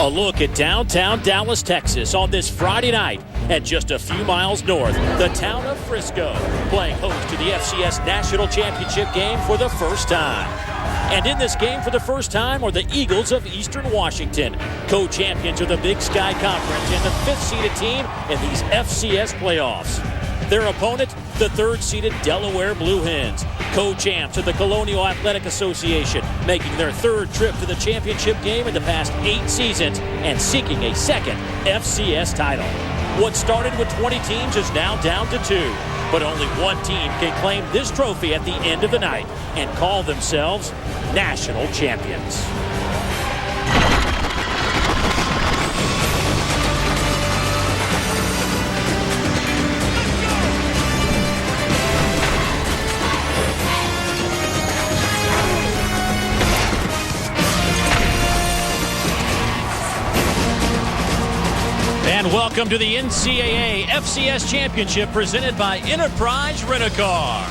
A look at downtown Dallas, Texas on this Friday night at just a few miles north, the town of Frisco, playing host to the FCS National Championship game for the first time. And in this game for the first time are the Eagles of Eastern Washington, co-champions of the Big Sky Conference and the 5th-seeded team in these FCS playoffs. Their opponent, the 3rd-seeded Delaware Blue Hens, co-champs of the Colonial Athletic Association, making their 3rd trip to the championship game in the past 8 seasons and seeking a 2nd FCS title. What started with 20 teams is now down to 2, but only one team can claim this trophy at the end of the night and call themselves national champions. And welcome to the NCAA FCS Championship presented by Enterprise Rent-A-Car.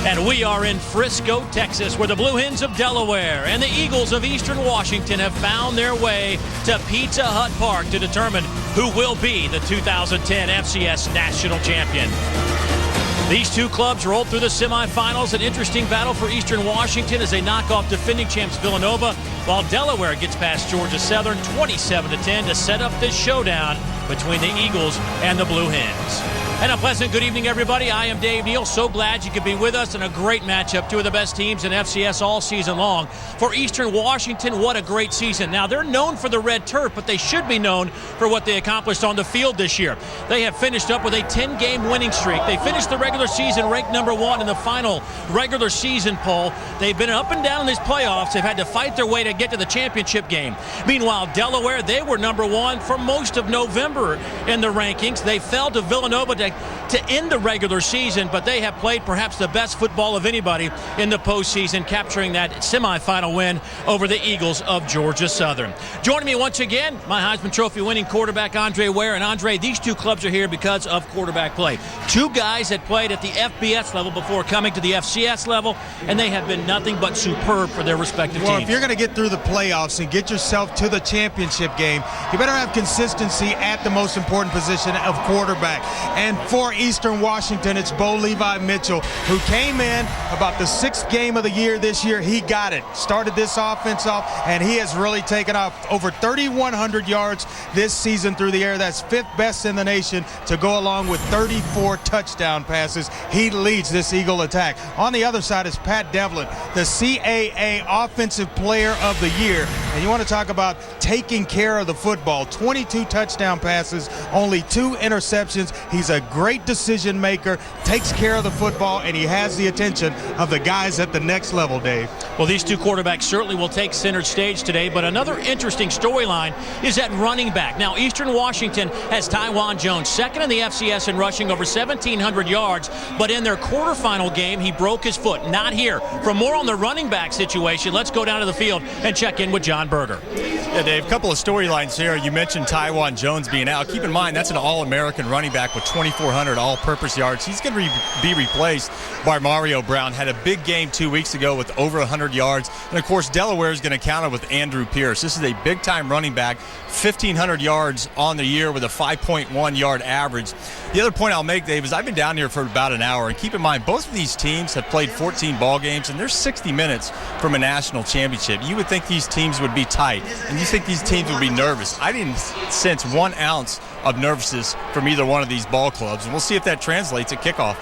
And we are in Frisco, Texas, where the Blue Hens of Delaware and the Eagles of Eastern Washington have found their way to Pizza Hut Park to determine who will be the 2010 FCS National Champion. These two clubs rolled through the semifinals. An interesting battle for Eastern Washington as they knock off defending champs Villanova, while Delaware gets past Georgia Southern 27-10 to set up this showdown between the Eagles and the Blue Hens. And a pleasant good evening, everybody. I am Dave Neal. So glad you could be with us in a great matchup. Two of the best teams in FCS all season long. For Eastern Washington, what a great season. Now, they're known for the red turf, but they should be known for what they accomplished on the field this year. They have finished up with a 10-game winning streak. They finished the regular season ranked #1 in the final regular season poll. They've been up and down in these playoffs. They've had to fight their way to get to the championship game. Meanwhile, Delaware, they were #1 for most of November in the rankings. They fell to Villanova to end the regular season, but they have played perhaps the best football of anybody in the postseason, capturing that semifinal win over the Eagles of Georgia Southern. Joining me once again, my Heisman Trophy winning quarterback Andre Ware. And Andre, these two clubs are here because of quarterback play. Two guys that played at the FBS level before coming to the FCS level, and they have been nothing but superb for their respective teams. Well, if you're going to get through the playoffs and get yourself to the championship game, you better have consistency at the most important position of quarterback. And for Eastern Washington, it's Bo Levi Mitchell, who came in about the 6th game of the year this year. He got it. Started this offense off, and he has really taken off. Over 3,100 yards this season through the air. That's 5th best in the nation, to go along with 34 touchdown passes. He leads this Eagle attack. On the other side is Pat Devlin, the CAA Offensive Player of the Year. And you want to talk about taking care of the football. 22 touchdown passes, only 2 interceptions. He's a great decision maker, takes care of the football, and he has the attention of the guys at the next level, Dave. Well, these two quarterbacks certainly will take center stage today, but another interesting storyline is at running back. Now, Eastern Washington has Taiwan Jones, 2nd in the FCS in rushing, over 1,700 yards, but in their quarterfinal game, he broke his foot. Not here. For more on the running back situation, let's go down to the field and check in with John Berger. Yeah, Dave, a couple of storylines here. You mentioned Taiwan Jones being out. Keep in mind, that's an All-American running back with 2,400 all-purpose yards. He's going to be replaced by Mario Brown. Had a big game 2 weeks ago with over 100 yards. And, of course, Delaware is going to counter with Andrew Pierce. This is a big-time running back, 1,500 yards on the year with a 5.1 yard average. The other point I'll make, Dave, is I've been down here for about an hour. And keep in mind, both of these teams have played 14 ball games, and they're 60 minutes from a national championship. You would think these teams would be tight, and you think these teams would be nervous. I didn't sense 1 ounce of nervousness from either one of these ball clubs, and we'll see if that translates at kickoff.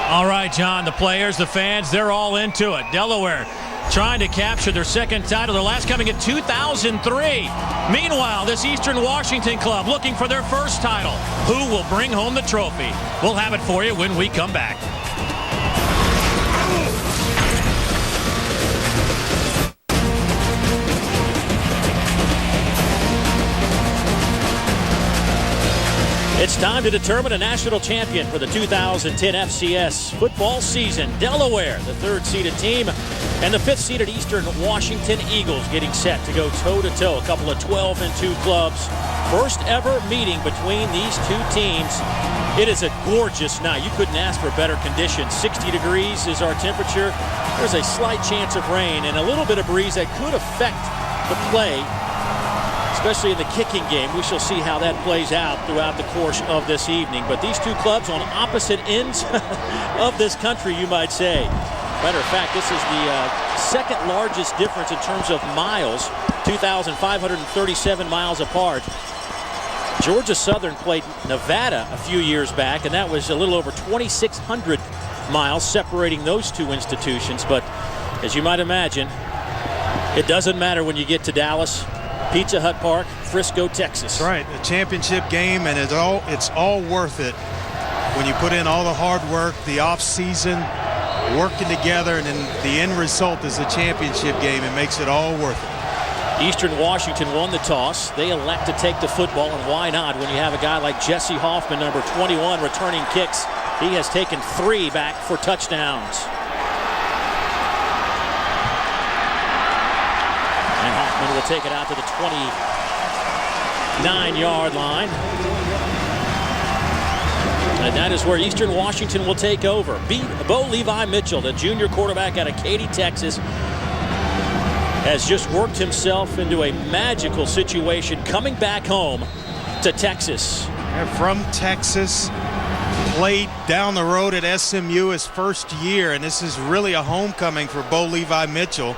All right, John, the players, the fans, they're all into it. Delaware trying to capture their 2nd title, their last coming in 2003. Meanwhile, this Eastern Washington club looking for their 1st title. Who will bring home the trophy? We'll have it for you when we come back. It's time to determine a national champion for the 2010 FCS football season. Delaware, the 3rd-seeded team, and the 5th-seeded Eastern Washington Eagles getting set to go toe-to-toe. A couple of 12-2 clubs. First ever meeting between these two teams. It is a gorgeous night. You couldn't ask for better conditions. 60 degrees is our temperature. There's a slight chance of rain and a little bit of breeze that could affect the play. especially in the kicking game. We shall see how that plays out throughout the course of this evening. But these two clubs on opposite ends of this country, you might say. Matter of fact, this is the second largest difference in terms of miles, 2,537 miles apart. Georgia Southern played Nevada a few years back, and that was a little over 2,600 miles separating those two institutions. But as you might imagine, it doesn't matter when you get to Dallas, Pizza Hut Park, Frisco, Texas. That's right, a championship game, and it's all worth it when you put in all the hard work, the off season, working together, and then the end result is a championship game. It makes it all worth it. Eastern Washington won the toss. They elect to take the football, and why not when you have a guy like Jesse Hoffman, number 21, returning kicks. He has taken 3 back for touchdowns. And Hoffman will take it out to the 29-yard line. And that is where Eastern Washington will take over. Bo Levi Mitchell, the junior quarterback out of Katy, Texas, has just worked himself into a magical situation coming back home to Texas. From Texas, played down the road at SMU his first year, and this is really a homecoming for Bo Levi Mitchell,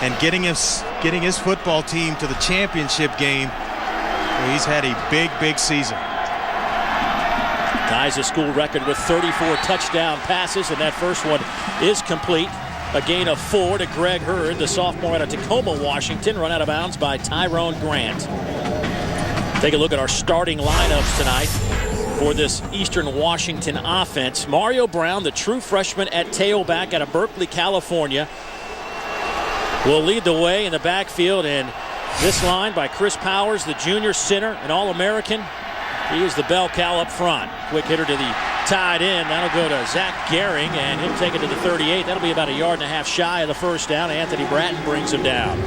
and getting his football team to the championship game. Well, he's had a big season. Ties a school record with 34 touchdown passes, and that first one is complete. A gain of 4 to Greg Hurd, the sophomore out of Tacoma, Washington, run out of bounds by Tyrone Grant. Take a look at our starting lineups tonight for this Eastern Washington offense. Mario Brown, the true freshman at tailback out of Berkeley, California, will lead the way in the backfield, and this line by Chris Powers, the junior center, an All-American. He is the bell cow up front. Quick hitter to the tight end. That'll go to Zach Gehring, and he'll take it to the 38. That'll be about a yard and a half shy of the first down. Anthony Bratton brings him down.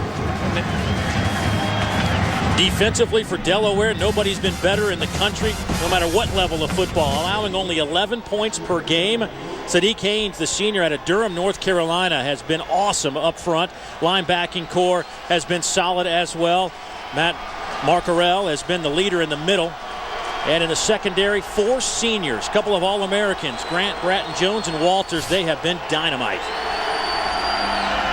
Defensively for Delaware, nobody's been better in the country, no matter what level of football, allowing only 11 points per game. Sadiq Haynes, the senior out of Durham, North Carolina, has been awesome up front. Linebacking core has been solid as well. Matt Marcarell has been the leader in the middle. And in the secondary, 4 seniors, a couple of All-Americans, Grant, Bratton, Jones, and Walters. They have been dynamite.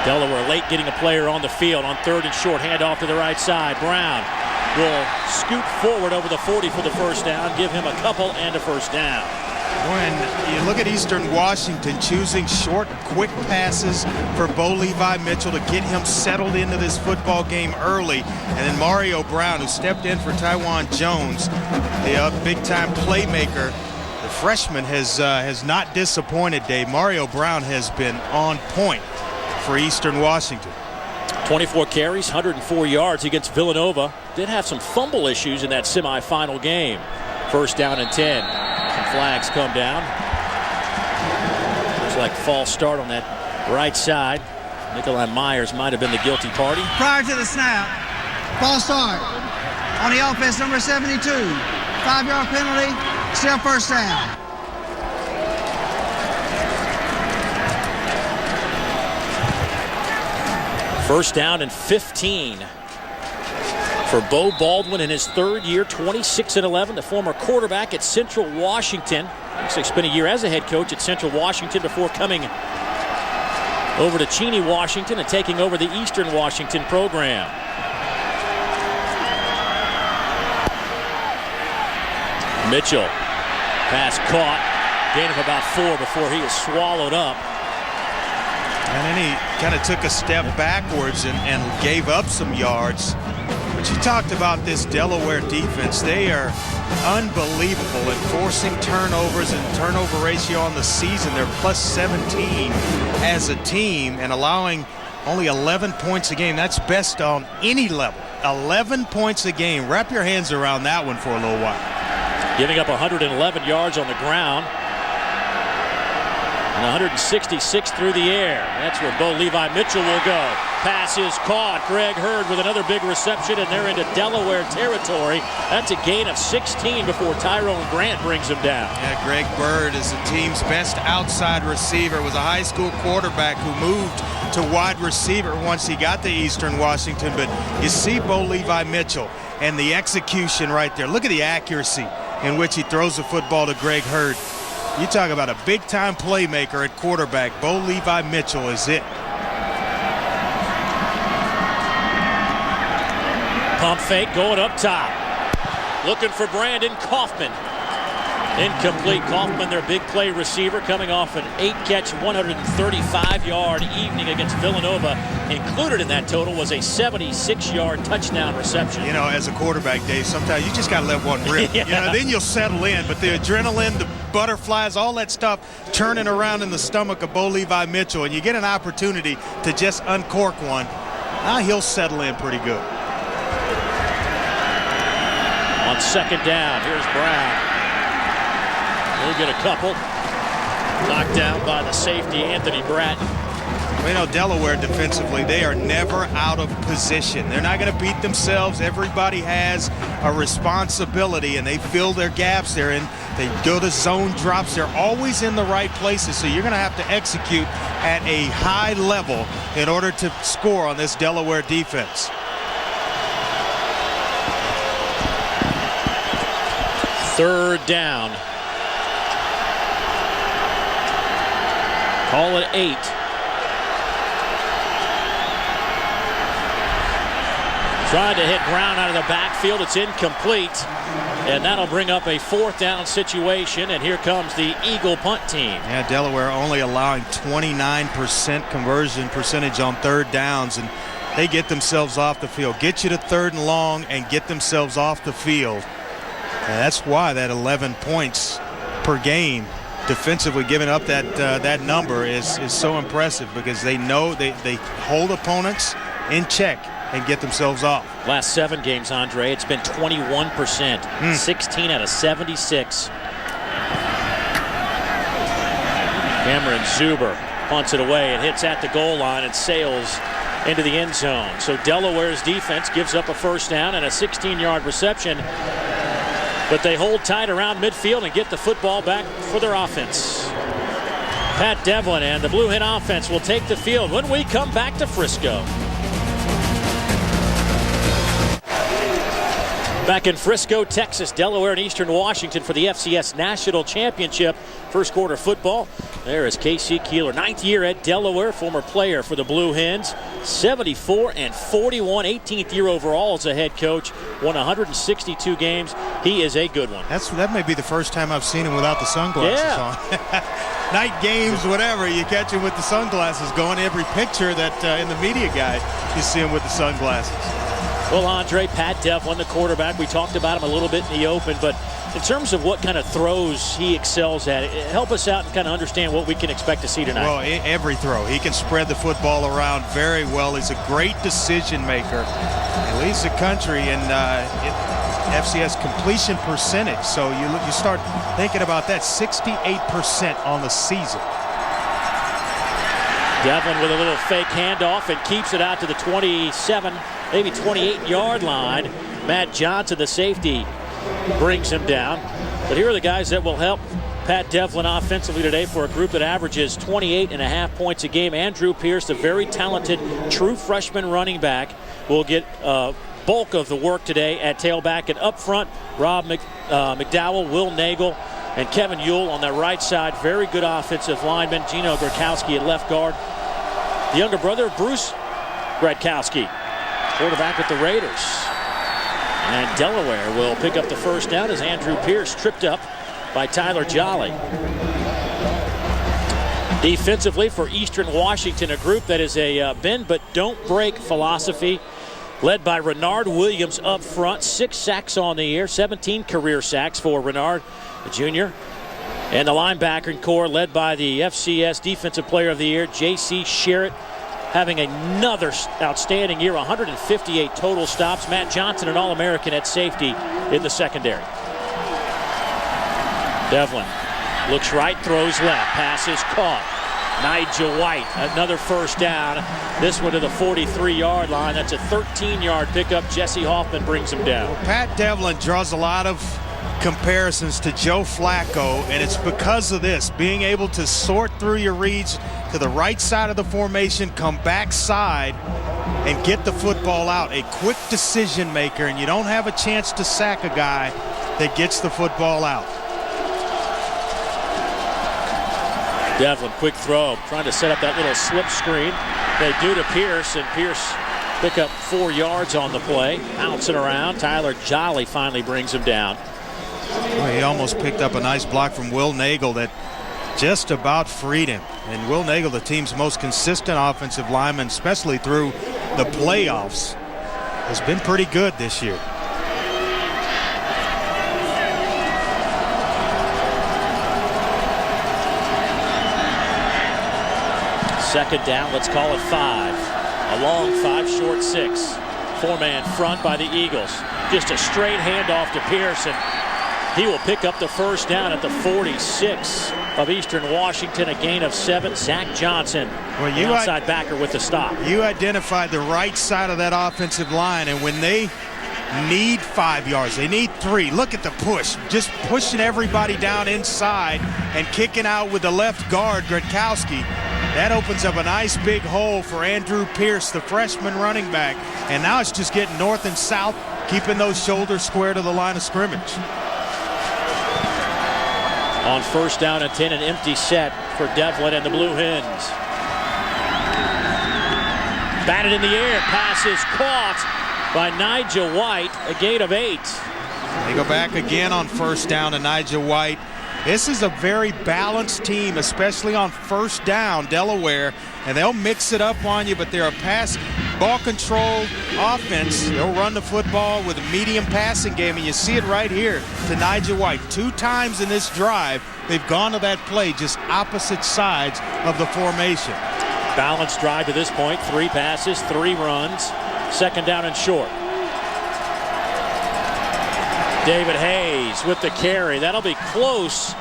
Delaware late getting a player on the field on 3rd and short. Handoff to the right side. Brown will scoot forward over the 40 for the first down, give him a couple and a first down. When you look at Eastern Washington choosing short, quick passes for Bo Levi Mitchell to get him settled into this football game early, and then Mario Brown, who stepped in for Taiwan Jones, the big-time playmaker, the freshman, has not disappointed, Dave. Mario Brown has been on point for Eastern Washington. 24 carries, 104 yards against Villanova. Did have some fumble issues in that semifinal game. First down and 10. Some flags come down. Looks like false start on that right side. Nikolai Myers might have been the guilty party. Prior to the snap, false start on the offense, number 72. 5-yard penalty, still first down. First down and 15 for Bo Baldwin in his 3rd year, 26-11, the former quarterback at Central Washington. Looks like spent a year as a head coach at Central Washington before coming over to Cheney, Washington, and taking over the Eastern Washington program. Mitchell, pass caught, gain of about 4 before he is swallowed up. And then he kind of took a step backwards and gave up some yards. But you talked about this Delaware defense. They are unbelievable in forcing turnovers, and turnover ratio on the season. They're plus 17 as a team and allowing only 11 points a game. That's best on any level. 11 points a game. Wrap your hands around that one for a little while. Giving up 111 yards on the ground. And 166 through the air. That's where Bo Levi Mitchell will go. Pass is caught. Greg Hurd with another big reception, and they're into Delaware territory. That's a gain of 16 before Tyrone Grant brings him down. Yeah, Greg Bird is the team's best outside receiver. Was a high school quarterback who moved to wide receiver once he got to Eastern Washington. But you see Bo Levi Mitchell. and the execution right there. Look at the accuracy in which he throws the football to Greg Hurd. You talk about a big-time playmaker at quarterback. Bo Levi Mitchell is it. Pump fake going up top. Looking for Brandon Kaufman. Incomplete. Kaufman, their big play receiver, coming off an 8-catch, 135-yard evening against Villanova. Included in that total was a 76-yard touchdown reception. You know, as a quarterback, Dave, sometimes you just got to let one rip. Yeah. You know, then you'll settle in. But the adrenaline, the butterflies, all that stuff turning around in the stomach of Bo Levi Mitchell, and you get an opportunity to just uncork one, he'll settle in pretty good. On second down, here's Brown. He'll get a couple. Knocked down by the safety, Anthony Bratton. You know, Delaware defensively, they are never out of position. They're not going to beat themselves. Everybody has a responsibility, and they fill their gaps there, and they go to zone drops. They're always in the right places, so you're going to have to execute at a high level in order to score on this Delaware defense. Third down. Call it 8. Tried to hit Brown out of the backfield. It's incomplete. And that'll bring up a fourth down situation. And here comes the Eagle punt team. Yeah, Delaware only allowing 29% conversion percentage on third downs. And they get themselves off the field. Get you to third and long and get themselves off the field. And that's why that 11 points per game defensively giving up that number is so impressive, because they know they hold opponents in check and get themselves off. Last 7 games, Andre, it's been 21%, 16 out of 76. Cameron Zuber punts it away. It hits at the goal line and sails into the end zone. So Delaware's defense gives up a first down and a 16-yard reception. But they hold tight around midfield and get the football back for their offense. Pat Devlin and the Blue Hen offense will take the field when we come back to Frisco. Back in Frisco, Texas, Delaware, and Eastern Washington for the FCS National Championship. First quarter football. There is Casey Keeler, 9th year at Delaware, former player for the Blue Hens. 74-41, 18th year overall as a head coach. Won 162 games. He is a good one. That may be the first time I've seen him without the sunglasses on. Night games, whatever, you catch him with the sunglasses going. Every picture that in the media guide, you see him with the sunglasses. Well, Andre, Pat Devlin, the quarterback, we talked about him a little bit in the open, but in terms of what kind of throws he excels at, help us out and kind of understand what we can expect to see tonight. Well, every throw. He can spread the football around very well. He's a great decision maker. He leads the country in FCS completion percentage. So you start thinking about that, 68% on the season. Devlin with a little fake handoff and keeps it out to the 27, maybe 28-yard line. Matt Johnson, the safety, brings him down. But here are the guys that will help Pat Devlin offensively today for a group that averages 28.5 points a game. Andrew Pierce, the very talented true freshman running back, will get bulk of the work today at tailback. And up front, Rob McDowell, Will Nagel, and Kevin Ewell on the right side. Very good offensive lineman. Gino Gradkowski at left guard. The younger brother of Bruce Gradkowski, quarterback with the Raiders. And Delaware will pick up the first down as Andrew Pierce tripped up by Tyler Jolly. Defensively for Eastern Washington, a group that is a bend but don't break philosophy, led by Renard Williams up front. 6 sacks on the year, 17 career sacks for Renard, the junior. And the linebacking core led by the FCS Defensive Player of the Year, J.C. Sherritt, having another outstanding year, 158 total stops. Matt Johnson, an All-American at safety in the secondary. Devlin looks right, throws left, pass is caught. Nigel White, another first down. This one to the 43-yard line. That's a 13-yard pickup. Jesse Hoffman brings him down. Pat Devlin draws a lot of comparisons to Joe Flacco, and it's because of this, being able to sort through your reads to the right side of the formation, come backside, and get the football out. A quick decision maker, and you don't have a chance to sack a guy that gets the football out. Devlin, quick throw, trying to set up that little slip screen. They do to Pierce, and Pierce pick up 4 yards on the play. Bouncing around, Tyler Jolly finally brings him down. Well, he almost picked up a nice block from Will Nagel that just about freed him. And Will Nagel, the team's most consistent offensive lineman, especially through the playoffs, has been pretty good this year. Second down, let's call it 5. A long 5, short 6. 4-man front by the Eagles. Just a straight handoff to Pierce, and he will pick up the first down at the 46 of Eastern Washington. A gain of 7. Zach Johnson, well, the outside backer with the stop. You identified the right side of that offensive line, and when they need 5 yards, they need 3. Look at the push, just pushing everybody down inside and kicking out with the left guard, Gradkowski. That opens up a nice big hole for Andrew Pierce, the freshman running back. And now it's just getting north and south, keeping those shoulders square to the line of scrimmage. On first down and 10, an empty set for Devlin and the Blue Hens. Batted in the air, pass is caught by Nigel White, a gain of 8. They go back again on first down to Nigel White. This is a very balanced team, especially on first down, Delaware, and they'll mix it up on you, but they're a pass ball control offense. They'll run the football with a medium passing game, and you see it right here to Nigel White. 2 times in this drive, they've gone to that play, just opposite sides of the formation. Balanced drive to this point, 3 passes, 3 runs, second down and short. David Hayes with the carry. That'll be close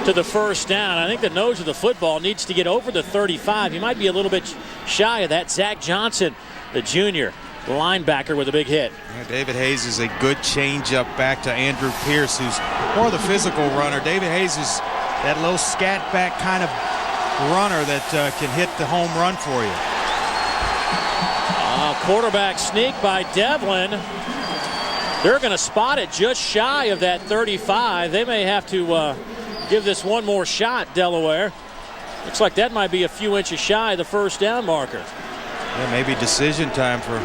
to the first down. I think the nose of the football needs to get over the 35. He might be a little bit shy of that. Zach Johnson, the junior linebacker, with a big hit. Yeah, David Hayes is a good change-up back to Andrew Pierce, who's more the physical runner. David Hayes is that little scat back kind of runner that can hit the home run for you. Quarterback sneak by Devlin. They're going to spot it just shy of that 35. They may have to give this one more shot, Delaware. Looks like that might be a few inches shy of the first down marker. Yeah, maybe decision time for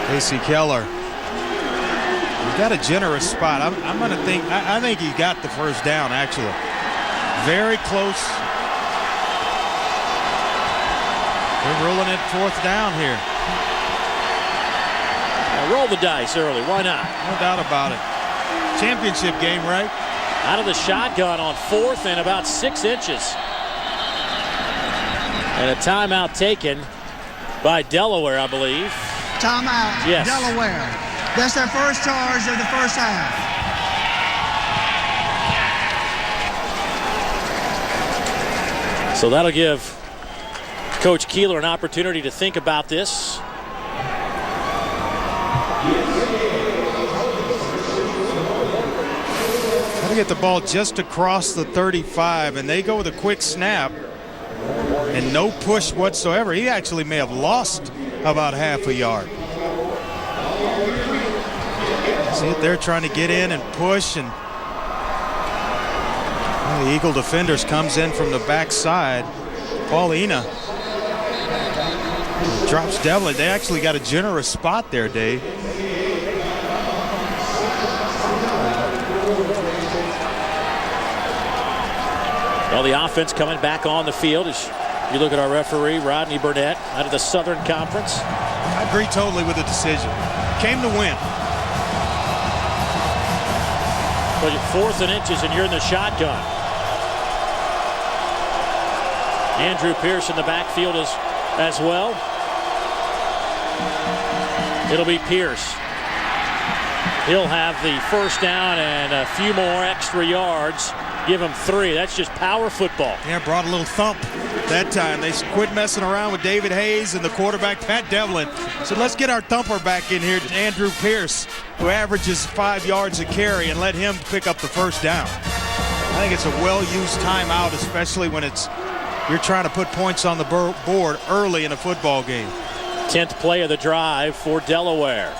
Casey Keller. He's got a generous spot. I'm going to think, I think he got the first down, actually. Very close. They're ruling it 4th down here. Roll the dice early. Why not? No doubt about it. Championship game, right? Out of the shotgun on 4th and about 6 inches. And a timeout taken by Delaware, I believe. Timeout, yes. Delaware. That's their first charge of the first half. So that'll give Coach Keeler an opportunity to think about this. Got to get the ball just across the 35, and they go with a quick snap and no push whatsoever. He actually may have lost about half a yard. See it there, trying to get in and push, and well, the Eagle defenders comes in from the backside. Paulina drops Devlin. They actually got a generous spot there, Dave. Well, the offense coming back on the field as you look at our referee, Rodney Burnett, out of the Southern Conference. I agree totally with the decision. Came to win. But at 4th and inches, and you're in the shotgun. Andrew Pierce in the backfield as well. It'll be Pierce. He'll have the first down and a few more extra yards. Give him 3. That's just power football. Yeah, brought a little thump that time. They quit messing around with David Hayes and the quarterback, Pat Devlin. So let's get our thumper back in here, Andrew Pierce, who averages 5 yards a carry, and let him pick up the first down. I think it's a well-used timeout, especially when you're trying to put points on the board early in a football game. 10th play of the drive for Delaware.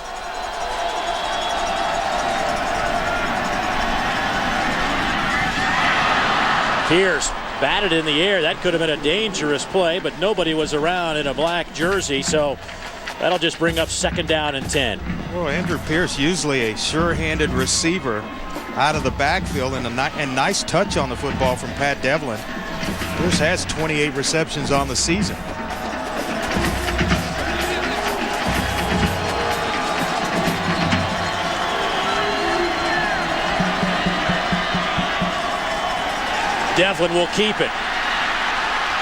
Pierce batted in the air. That could have been a dangerous play, but nobody was around in a black jersey, so that'll just bring up 2nd down and 10. Well, Andrew Pierce, usually a sure-handed receiver out of the backfield, and a nice touch on the football from Pat Devlin. Pierce has 28 receptions on the season. Devlin will keep it.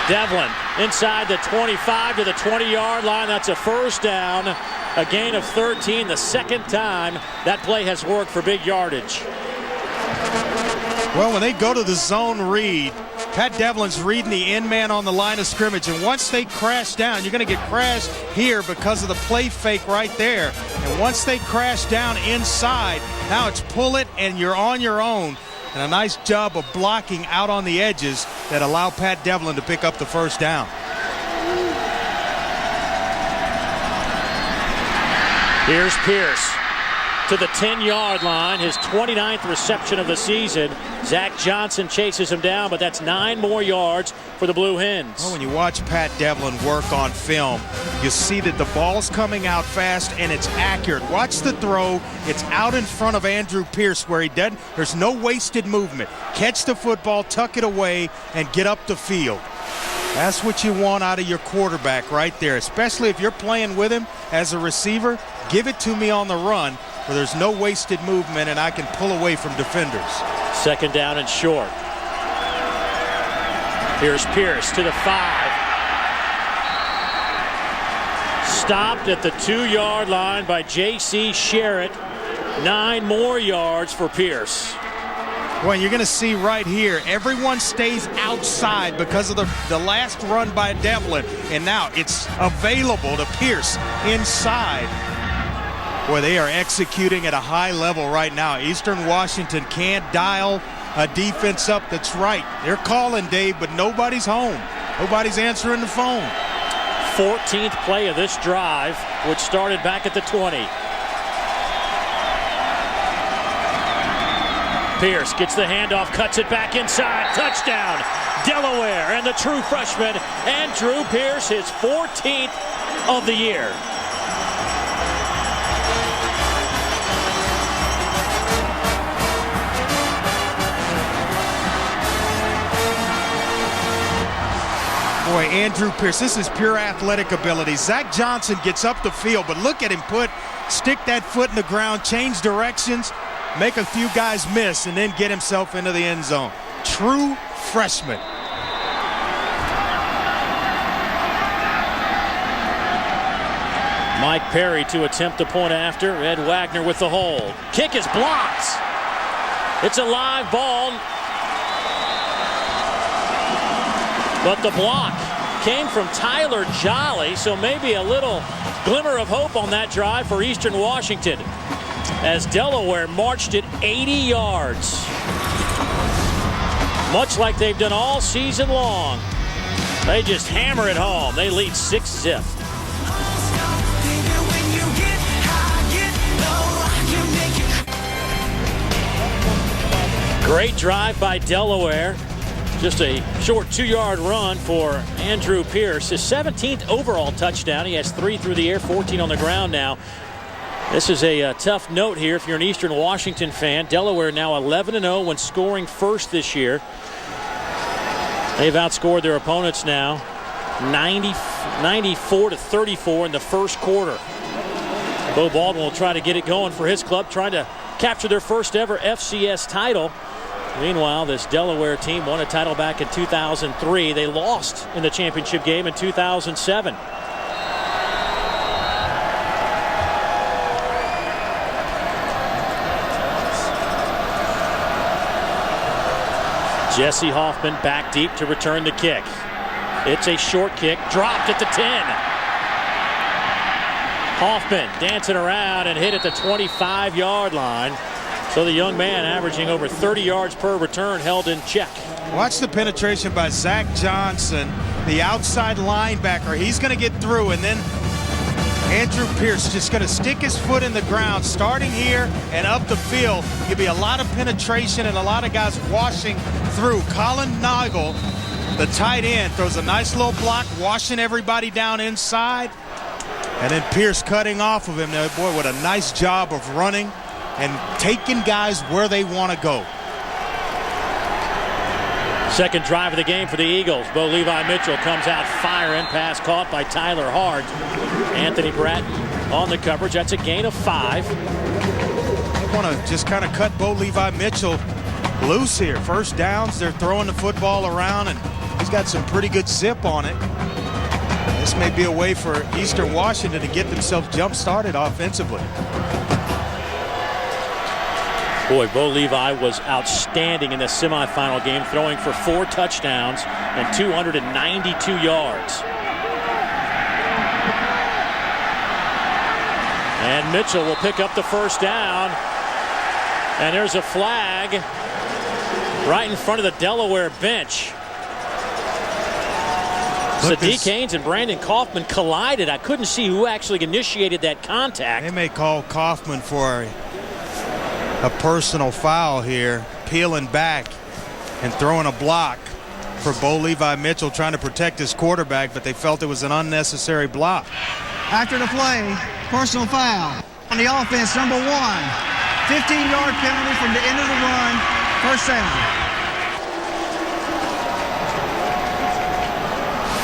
Devlin inside the 25 to the 20-yard line. That's a 1st down. A gain of 13. The 2nd time that play has worked for big yardage. Well, when they go to the zone read, Pat Devlin's reading the end man on the line of scrimmage, and once they crash down, you're going to get crashed here because of the play fake right there. And once they crash down inside, now it's pull it and you're on your own. And a nice job of blocking out on the edges that allow Pat Devlin to pick up the 1st down. Here's Pierce to the 10-yard line, his 29th reception of the season. Zach Johnson chases him down, but that's 9 more yards for the Blue Hens. Well, when you watch Pat Devlin work on film, you see that the ball's coming out fast and it's accurate. Watch the throw. It's out in front of Andrew Pierce where he did. There's no wasted movement. Catch the football, tuck it away, and get up the field. That's what you want out of your quarterback right there, especially if you're playing with him as a receiver. Give it to me on the run where there's no wasted movement and I can pull away from defenders. 2nd down and short. Here's Pierce to the 5. Stopped at the 2-yard line by J.C. Sherritt. 9 more yards for Pierce. Well, you're going to see right here, everyone stays outside because of the last run by Devlin, and now it's available to Pierce inside. Boy, they are executing at a high level right now. Eastern Washington can't dial a defense up that's right. They're calling, Dave, but nobody's home. Nobody's answering the phone. 14th play of this drive, which started back at the 20. Pierce gets the handoff, cuts it back inside. Touchdown, Delaware, and the true freshman, Andrew Pierce, his 14th of the year. Boy, Andrew Pierce, this is pure athletic ability. Zach Johnson gets up the field, but look at him stick that foot in the ground, change directions, make a few guys miss, and then get himself into the end zone. True freshman. Mike Perry to attempt the point after. Ed Wagner with the hold. Kick is blocked. It's a live ball. But the block came from Tyler Jolly, so maybe a little glimmer of hope on that drive for Eastern Washington as Delaware marched it 80 yards. Much like they've done all season long. They just hammer it home. They lead 6-0. Great drive by Delaware. Just a short 2-yard run for Andrew Pierce. His 17th overall touchdown. He has 3 through the air, 14 on the ground now. This is a tough note here if you're an Eastern Washington fan. Delaware now 11-0 when scoring first this year. They've outscored their opponents now 94-34 in the first quarter. Bo Baldwin will try to get it going for his club, trying to capture their first ever FCS title. Meanwhile, this Delaware team won a title back in 2003. They lost in the championship game in 2007. Jesse Hoffman back deep to return the kick. It's a short kick, dropped at the 10. Hoffman dancing around and hit at the 25-yard line. So the young man, averaging over 30 yards per return, held in check. Watch the penetration by Zach Johnson, the outside linebacker. He's going to get through, and then Andrew Pierce just going to stick his foot in the ground, starting here and up the field. There'll be a lot of penetration and a lot of guys washing through. Colin Nagel, the tight end, throws a nice little block, washing everybody down inside. And then Pierce cutting off of him. Now, boy, what a nice job of running and taking guys where they want to go. Second drive of the game for the Eagles. Bo Levi Mitchell comes out firing. Pass caught by Tyler Hart. Anthony Bratton on the coverage. That's a gain of 5. They want to just kind of cut Bo Levi Mitchell loose here. First downs, they're throwing the football around, and he's got some pretty good zip on it. This may be a way for Eastern Washington to get themselves jump-started offensively. Boy, Bo Levi was outstanding in the semifinal game, throwing for 4 touchdowns and 292 yards. And Mitchell will pick up the first down. And there's a flag right in front of the Delaware bench. Sadiq Haynes and Brandon Kaufman collided. I couldn't see who actually initiated that contact. They may call Kaufman for a personal foul here, peeling back and throwing a block for Bo Levi Mitchell, trying to protect his quarterback, but they felt it was an unnecessary block. After the play, personal foul on the offense, number 1. 15-yard penalty from the end of the run, first down.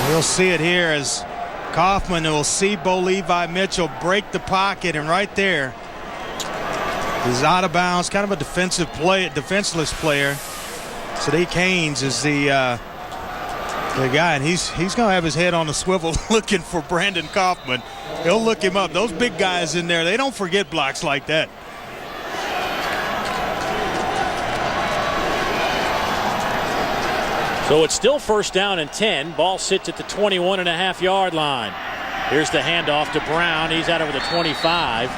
We'll see it here as Kaufman will see Bo Levi Mitchell break the pocket, and right there, he's out of bounds, kind of a defenseless player. Sadiq Haynes is the guy, and he's going to have his head on a swivel looking for Brandon Kaufman. He'll look him up. Those big guys in there, they don't forget blocks like that. So it's still first down and 10. Ball sits at the 21.5-yard line. Here's the handoff to Brown. He's out over the 25.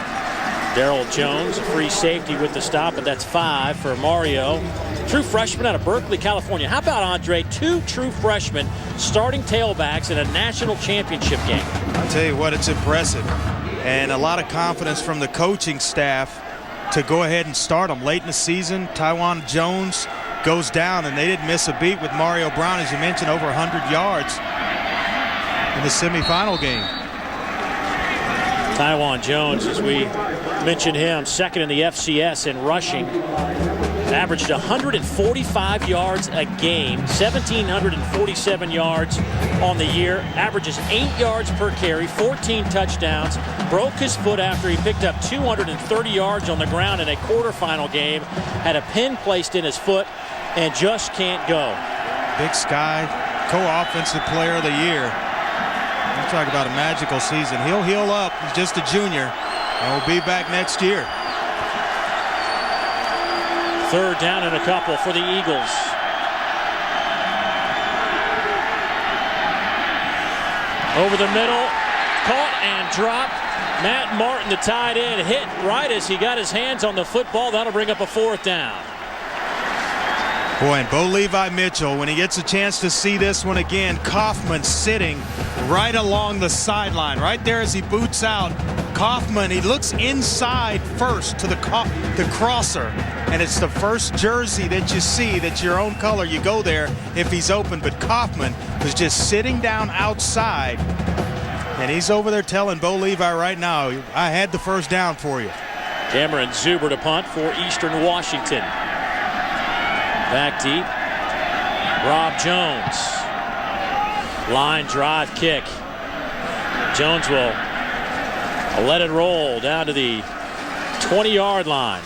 Darrell Jones, a free safety with the stop, but that's 5 for Mario. True freshman out of Berkeley, California. How about, Andre, 2 true freshmen starting tailbacks in a national championship game? I'll tell you what, it's impressive. And a lot of confidence from the coaching staff to go ahead and start them late in the season. Tywan Jones goes down, and they didn't miss a beat with Mario Brown, as you mentioned, over 100 yards in the semifinal game. Tywan Jones, as we mentioned him, second in the FCS in rushing. Averaged 145 yards a game, 1,747 yards on the year. Averages 8 yards per carry, 14 touchdowns. Broke his foot after he picked up 230 yards on the ground in a quarterfinal game. Had a pin placed in his foot and just can't go. Big Sky, co-offensive player of the year. You talk about a magical season. He'll heal up. He's just a junior, and will be back next year. Third down and a couple for the Eagles. Over the middle, caught and dropped. Matt Martin, the tight end, hit right as he got his hands on the football. That'll bring up a 4th down. Boy, and Bo Levi Mitchell, when he gets a chance to see this one again, Kaufman sitting right along the sideline. Right there as he boots out, Kaufman, he looks inside first to the crosser. And it's the first jersey that you see that's your own color. You go there if he's open. But Kaufman was just sitting down outside. And he's over there telling Bo Levi right now, I had the first down for you. Cameron Zuber to punt for Eastern Washington. Back deep. Rob Jones. Line drive kick. Jones will let it roll down to the 20-yard line.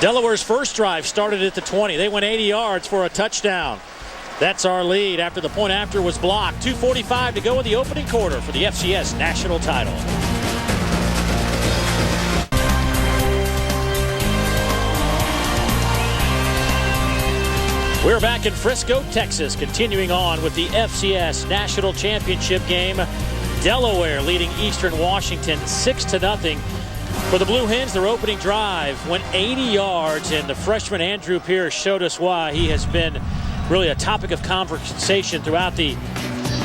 Delaware's first drive started at the 20. They went 80 yards for a touchdown. That's our lead after the point after was blocked. 2:45 to go in the opening quarter for the FCS national title. We're back in Frisco, Texas, continuing on with the FCS National Championship game. Delaware leading Eastern Washington 6-0. For the Blue Hens, their opening drive went 80 yards, and the freshman Andrew Pierce showed us why he has been really a topic of conversation throughout the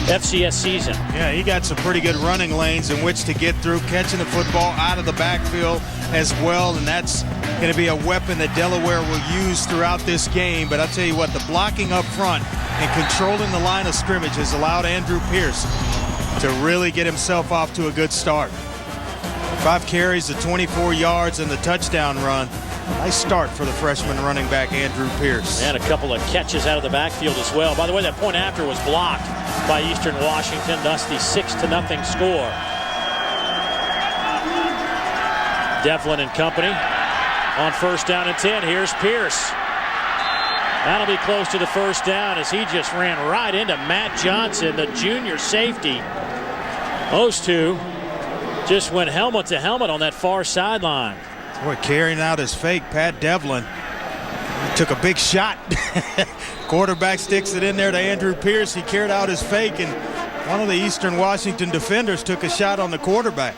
FCS season. Yeah, he got some pretty good running lanes in which to get through, catching the football out of the backfield as well, and that's going to be a weapon that Delaware will use throughout this game. But I'll tell you what, the blocking up front and controlling the line of scrimmage has allowed Andrew Pierce to really get himself off to a good start. 5 carries, the 24 yards, and the touchdown run. Nice start for the freshman running back, Andrew Pierce. And a couple of catches out of the backfield as well. By the way, that point after was blocked by Eastern Washington, thus the 6-0 score. Devlin and company on 1st down and 10. Here's Pierce. That'll be close to the 1st down as he just ran right into Matt Johnson, the junior safety. Those two just went helmet to helmet on that far sideline. Boy, carrying out his fake, Pat Devlin. He took a big shot. Quarterback sticks it in there to Andrew Pierce. He carried out his fake, and one of the Eastern Washington defenders took a shot on the quarterback.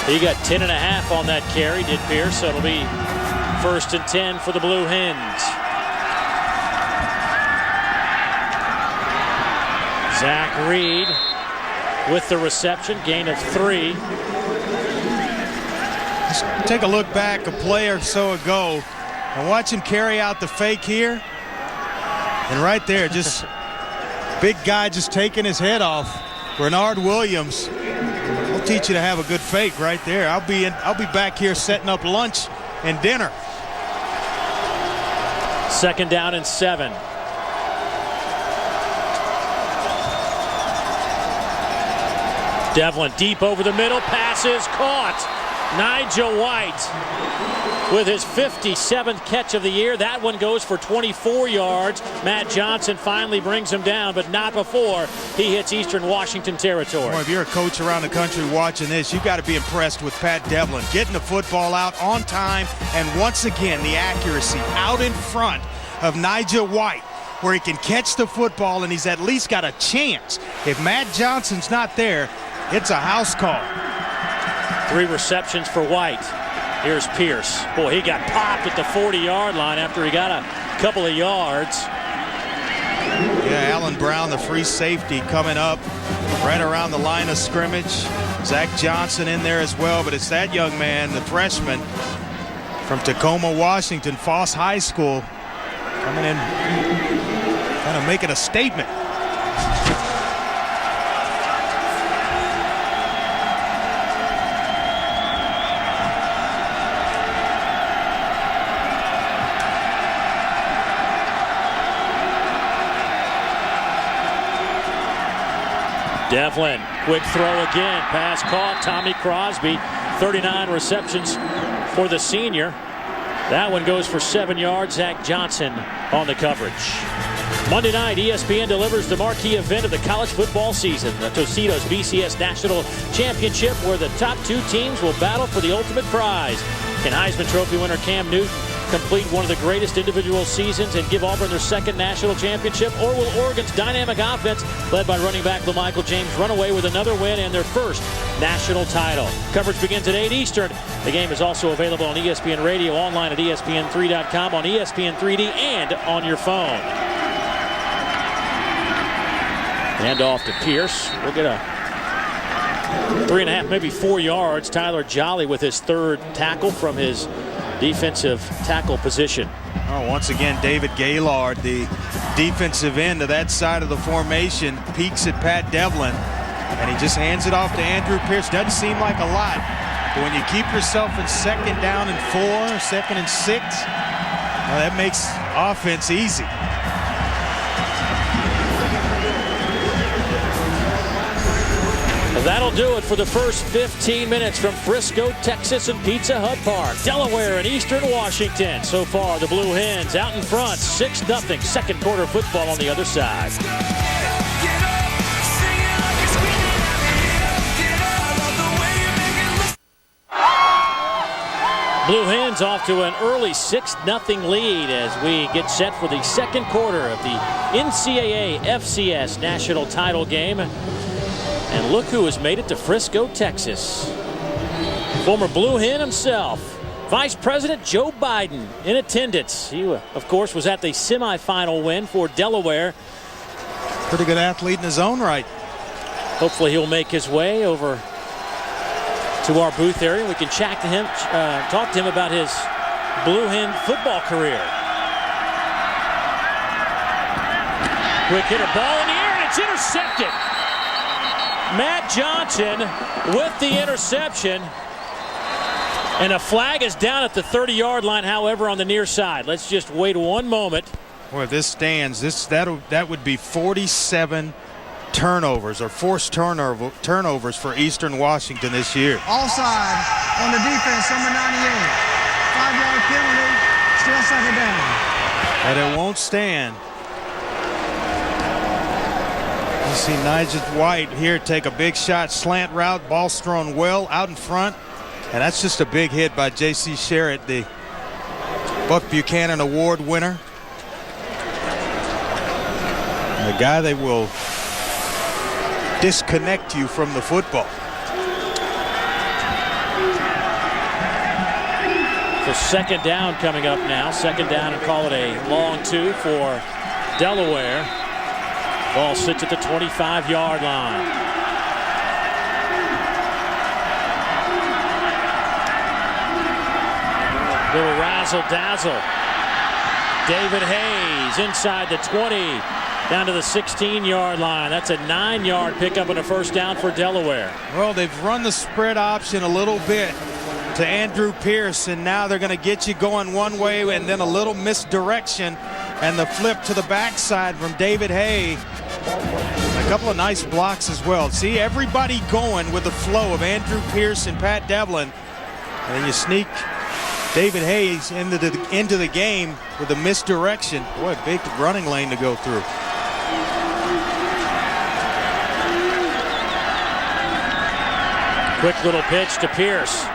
He got 10.5 on that carry, did Pierce, so it'll be 1st and 10 for the Blue Hens. Zach Reed with the reception, gain of 3. Just take a look back a play or so ago and watch him carry out the fake here. And right there, just big guy just taking his head off. Bernard Williams will teach you to have a good fake right there. I'll be back here setting up lunch and dinner. 2nd down and 7. Devlin deep over the middle, passes caught. Nigel White with his 57th catch of the year. That one goes for 24 yards. Matt Johnson finally brings him down, but not before he hits Eastern Washington territory. Boy, if you're a coach around the country watching this, you've got to be impressed with Pat Devlin getting the football out on time, and once again the accuracy out in front of Nigel White, where he can catch the football and he's at least got a chance. If Matt Johnson's not there, it's a house call. 3 receptions for White. Here's Pierce. Boy, he got popped at the 40-yard line after he got a couple of yards. Yeah, Alan Brown, the free safety, coming up right around the line of scrimmage. Zach Johnson in there as well, but it's that young man, the freshman from Tacoma, Washington, Foss High School, coming in, kind of making a statement. Devlin, quick throw again. Pass caught. Tommy Crosby, 39 receptions for the senior. That one goes for 7 yards. Zach Johnson on the coverage. Monday night, ESPN delivers the marquee event of the college football season, the Tostitos BCS National Championship, where the top 2 teams will battle for the ultimate prize. Can Heisman Trophy winner Cam Newton complete one of the greatest individual seasons and give Auburn their 2nd national championship? Or will Oregon's dynamic offense, led by running back LaMichael James, run away with another win and their 1st national title? Coverage begins at 8 Eastern. The game is also available on ESPN Radio, online at ESPN3.com, on ESPN 3D, and on your phone. Hand off to Pierce. We'll get a 3.5, maybe 4 yards. Tyler Jolly with his 3rd tackle from his defensive tackle position. Oh, once again, David Gaylord, the defensive end of that side of the formation, peeks at Pat Devlin, and he just hands it off to Andrew Pierce. Doesn't seem like a lot, but when you keep yourself in 2nd down and 4, 2nd and 6, well, that makes offense easy. That'll do it for the first 15 minutes from Frisco, Texas and Pizza Hut Park. Delaware and Eastern Washington. So far, the Blue Hens out in front, 6-0. Second quarter football on the other side. Blue Hens off to an early 6-0 lead as we get set for the second quarter of the NCAA FCS National Title game. And look who has made it to Frisco, Texas. Former Blue Hen himself, Vice President Joe Biden in attendance. He, of course, was at the semifinal win for Delaware. Pretty good athlete in his own right. Hopefully he'll make his way over to our booth area. We can talk to him about his Blue Hen football career. Quick hitter, ball in the air, and it's intercepted. Matt Johnson with the interception. And a flag is down at the 30-yard line, however, on the near side. Let's just wait one moment. Boy, if this stands, that would be 47 turnovers or forced turnovers for Eastern Washington this year. Offside on the defense, number 98. 5-yard penalty, still second down. And it won't stand. You see Nigel White here take a big shot, slant route, ball's thrown well out in front. And that's just a big hit by J.C. Sherritt, the Buck Buchanan Award winner. And the guy that will disconnect you from the football. So second down coming up now. Second down and call it a long 2 for Delaware. Ball sits at the 25-yard line. Little razzle-dazzle. David Hayes inside the 20, down to the 16-yard line. That's a 9-yard pickup and a first down for Delaware. Well, they've run the spread option a little bit to Andrew Pierce, and now they're going to get you going one way and then a little misdirection and the flip to the backside from David Hayes. A couple of nice blocks as well. See everybody going with the flow of Andrew Pierce and Pat Devlin, and then you sneak David Hayes into the game with a misdirection. Boy, big running lane to go through. Quick little pitch to Pierce.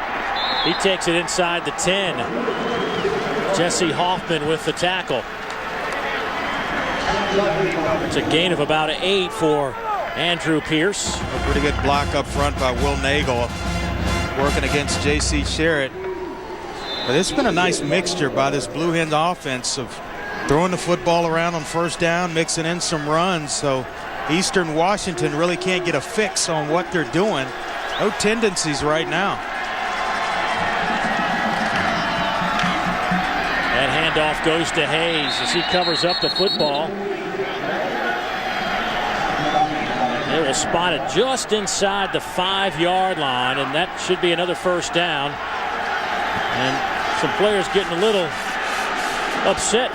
He takes it inside the 10. Jesse Hoffman with the tackle. It's a gain of about 8 for Andrew Pierce. A pretty good block up front by Will Nagel, working against J.C. Sherritt. But it's been a nice mixture by this Blue Hens offense of throwing the football around on first down, mixing in some runs. So Eastern Washington really can't get a fix on what they're doing. No tendencies right now. That handoff goes to Hayes as he covers up the football. They will spot it just inside the 5-yard line, and that should be another first down. And some players getting a little upset.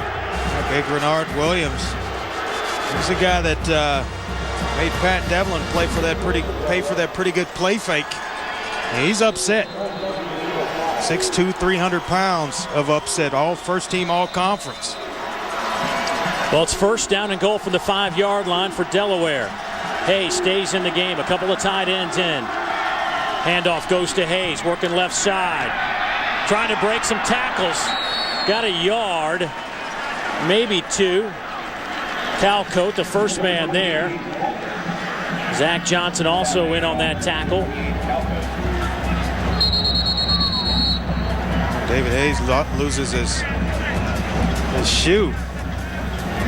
Big Renard Williams. He's the guy that made Pat Devlin pay for that pretty good play fake. And he's upset. 6'2", 300 pounds of upset. All first team, all conference. Well, it's first down and goal from the 5-yard line for Delaware. Hayes stays in the game. A couple of tight ends in. Handoff goes to Hayes, working left side. Trying to break some tackles. Got a yard, maybe 2. Calcote, the first man there. Zach Johnson also in on that tackle. David Hayes loses his shoe.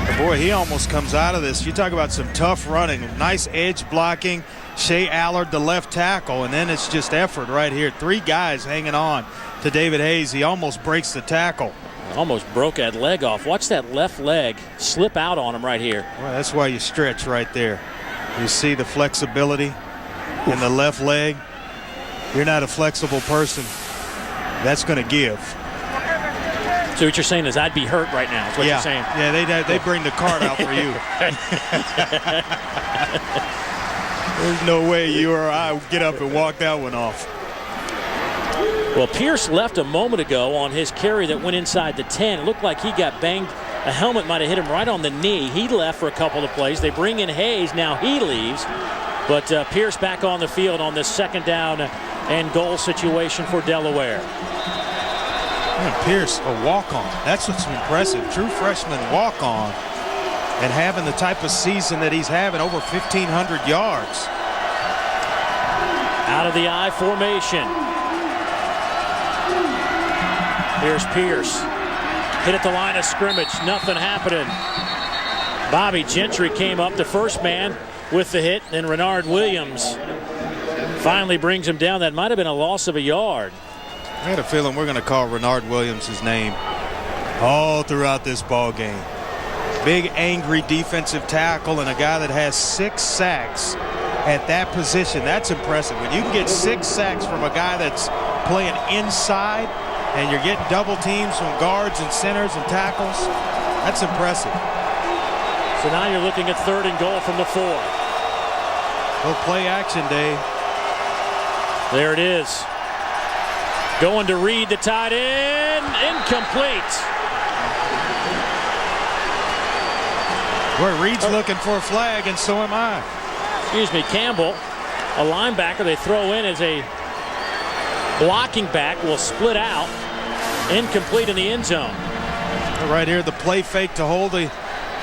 But boy, he almost comes out of this. You talk about some tough running, nice edge blocking. Shea Allard, the left tackle, and then it's just effort right here. 3 guys hanging on to David Hayes. He almost breaks the tackle. Almost broke that leg off. Watch that left leg slip out on him right here. Well, that's why you stretch right there. You see the flexibility in the left leg. You're not a flexible person. That's going to give. So what you're saying is I'd be hurt right now. That's what you're saying. Yeah, they bring the cart out for you. There's no way you or I would get up and walk that one off. Well, Pierce left a moment ago on his carry that went inside the 10. It looked like he got banged. A helmet might have hit him right on the knee. He left for a couple of plays. They bring in Hayes. Now he leaves. But Pierce back on the field on this second down and goal situation for Delaware. Man, Pierce, a walk-on. That's what's impressive. True freshman walk-on. And having the type of season that he's having, over 1,500 yards. Out of the I formation. Here's Pierce. Hit at the line of scrimmage. Nothing happening. Bobby Gentry came up, the first man, with the hit. Then Renard Williams finally brings him down. That might have been a loss of a yard. I had a feeling we're going to call Renard Williams' name all throughout this ball game. Big, angry defensive tackle and a guy that has 6 sacks at that position. That's impressive. When you can get 6 sacks from a guy that's playing inside and you're getting double teams from guards and centers and tackles, that's impressive. So now you're looking at 3rd and goal from the 4. Go play action, Dave. There it is. Going to Reed, the tight end. Incomplete. Boy, Reed's looking for a flag, and so am I. Excuse me, Campbell, a linebacker they throw in as a blocking back, will split out. Incomplete in the end zone. Right here, the play fake to hold the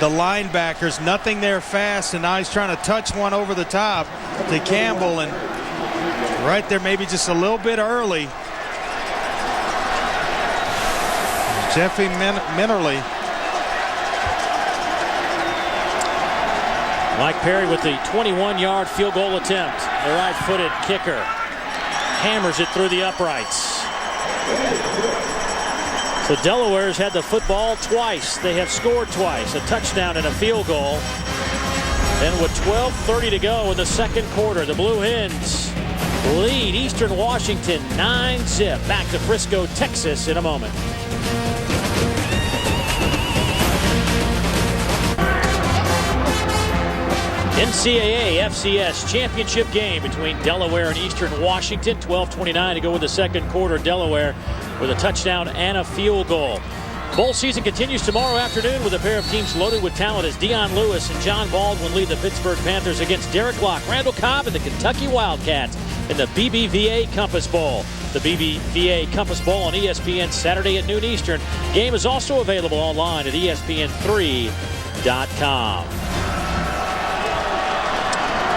linebackers. Nothing there fast, and now he's trying to touch one over the top to Campbell, and right there maybe just a little bit early. Jeffy Minnerly. Mike Perry with the 21-yard field goal attempt. The right-footed kicker hammers it through the uprights. So Delaware's had the football twice. They have scored twice, a touchdown and a field goal. And with 12:30 to go in the second quarter, the Blue Hens lead Eastern Washington 9-zip. Back to Frisco, Texas in a moment. NCAA FCS Championship game between Delaware and Eastern Washington. 12:29 to go in the second quarter. Delaware with a touchdown and a field goal. Bowl season continues tomorrow afternoon with a pair of teams loaded with talent as Dion Lewis and John Baldwin lead the Pittsburgh Panthers against Derek Locke, Randall Cobb, and the Kentucky Wildcats in the BBVA Compass Bowl. The BBVA Compass Bowl on ESPN Saturday at noon Eastern. Game is also available online at ESPN3.com.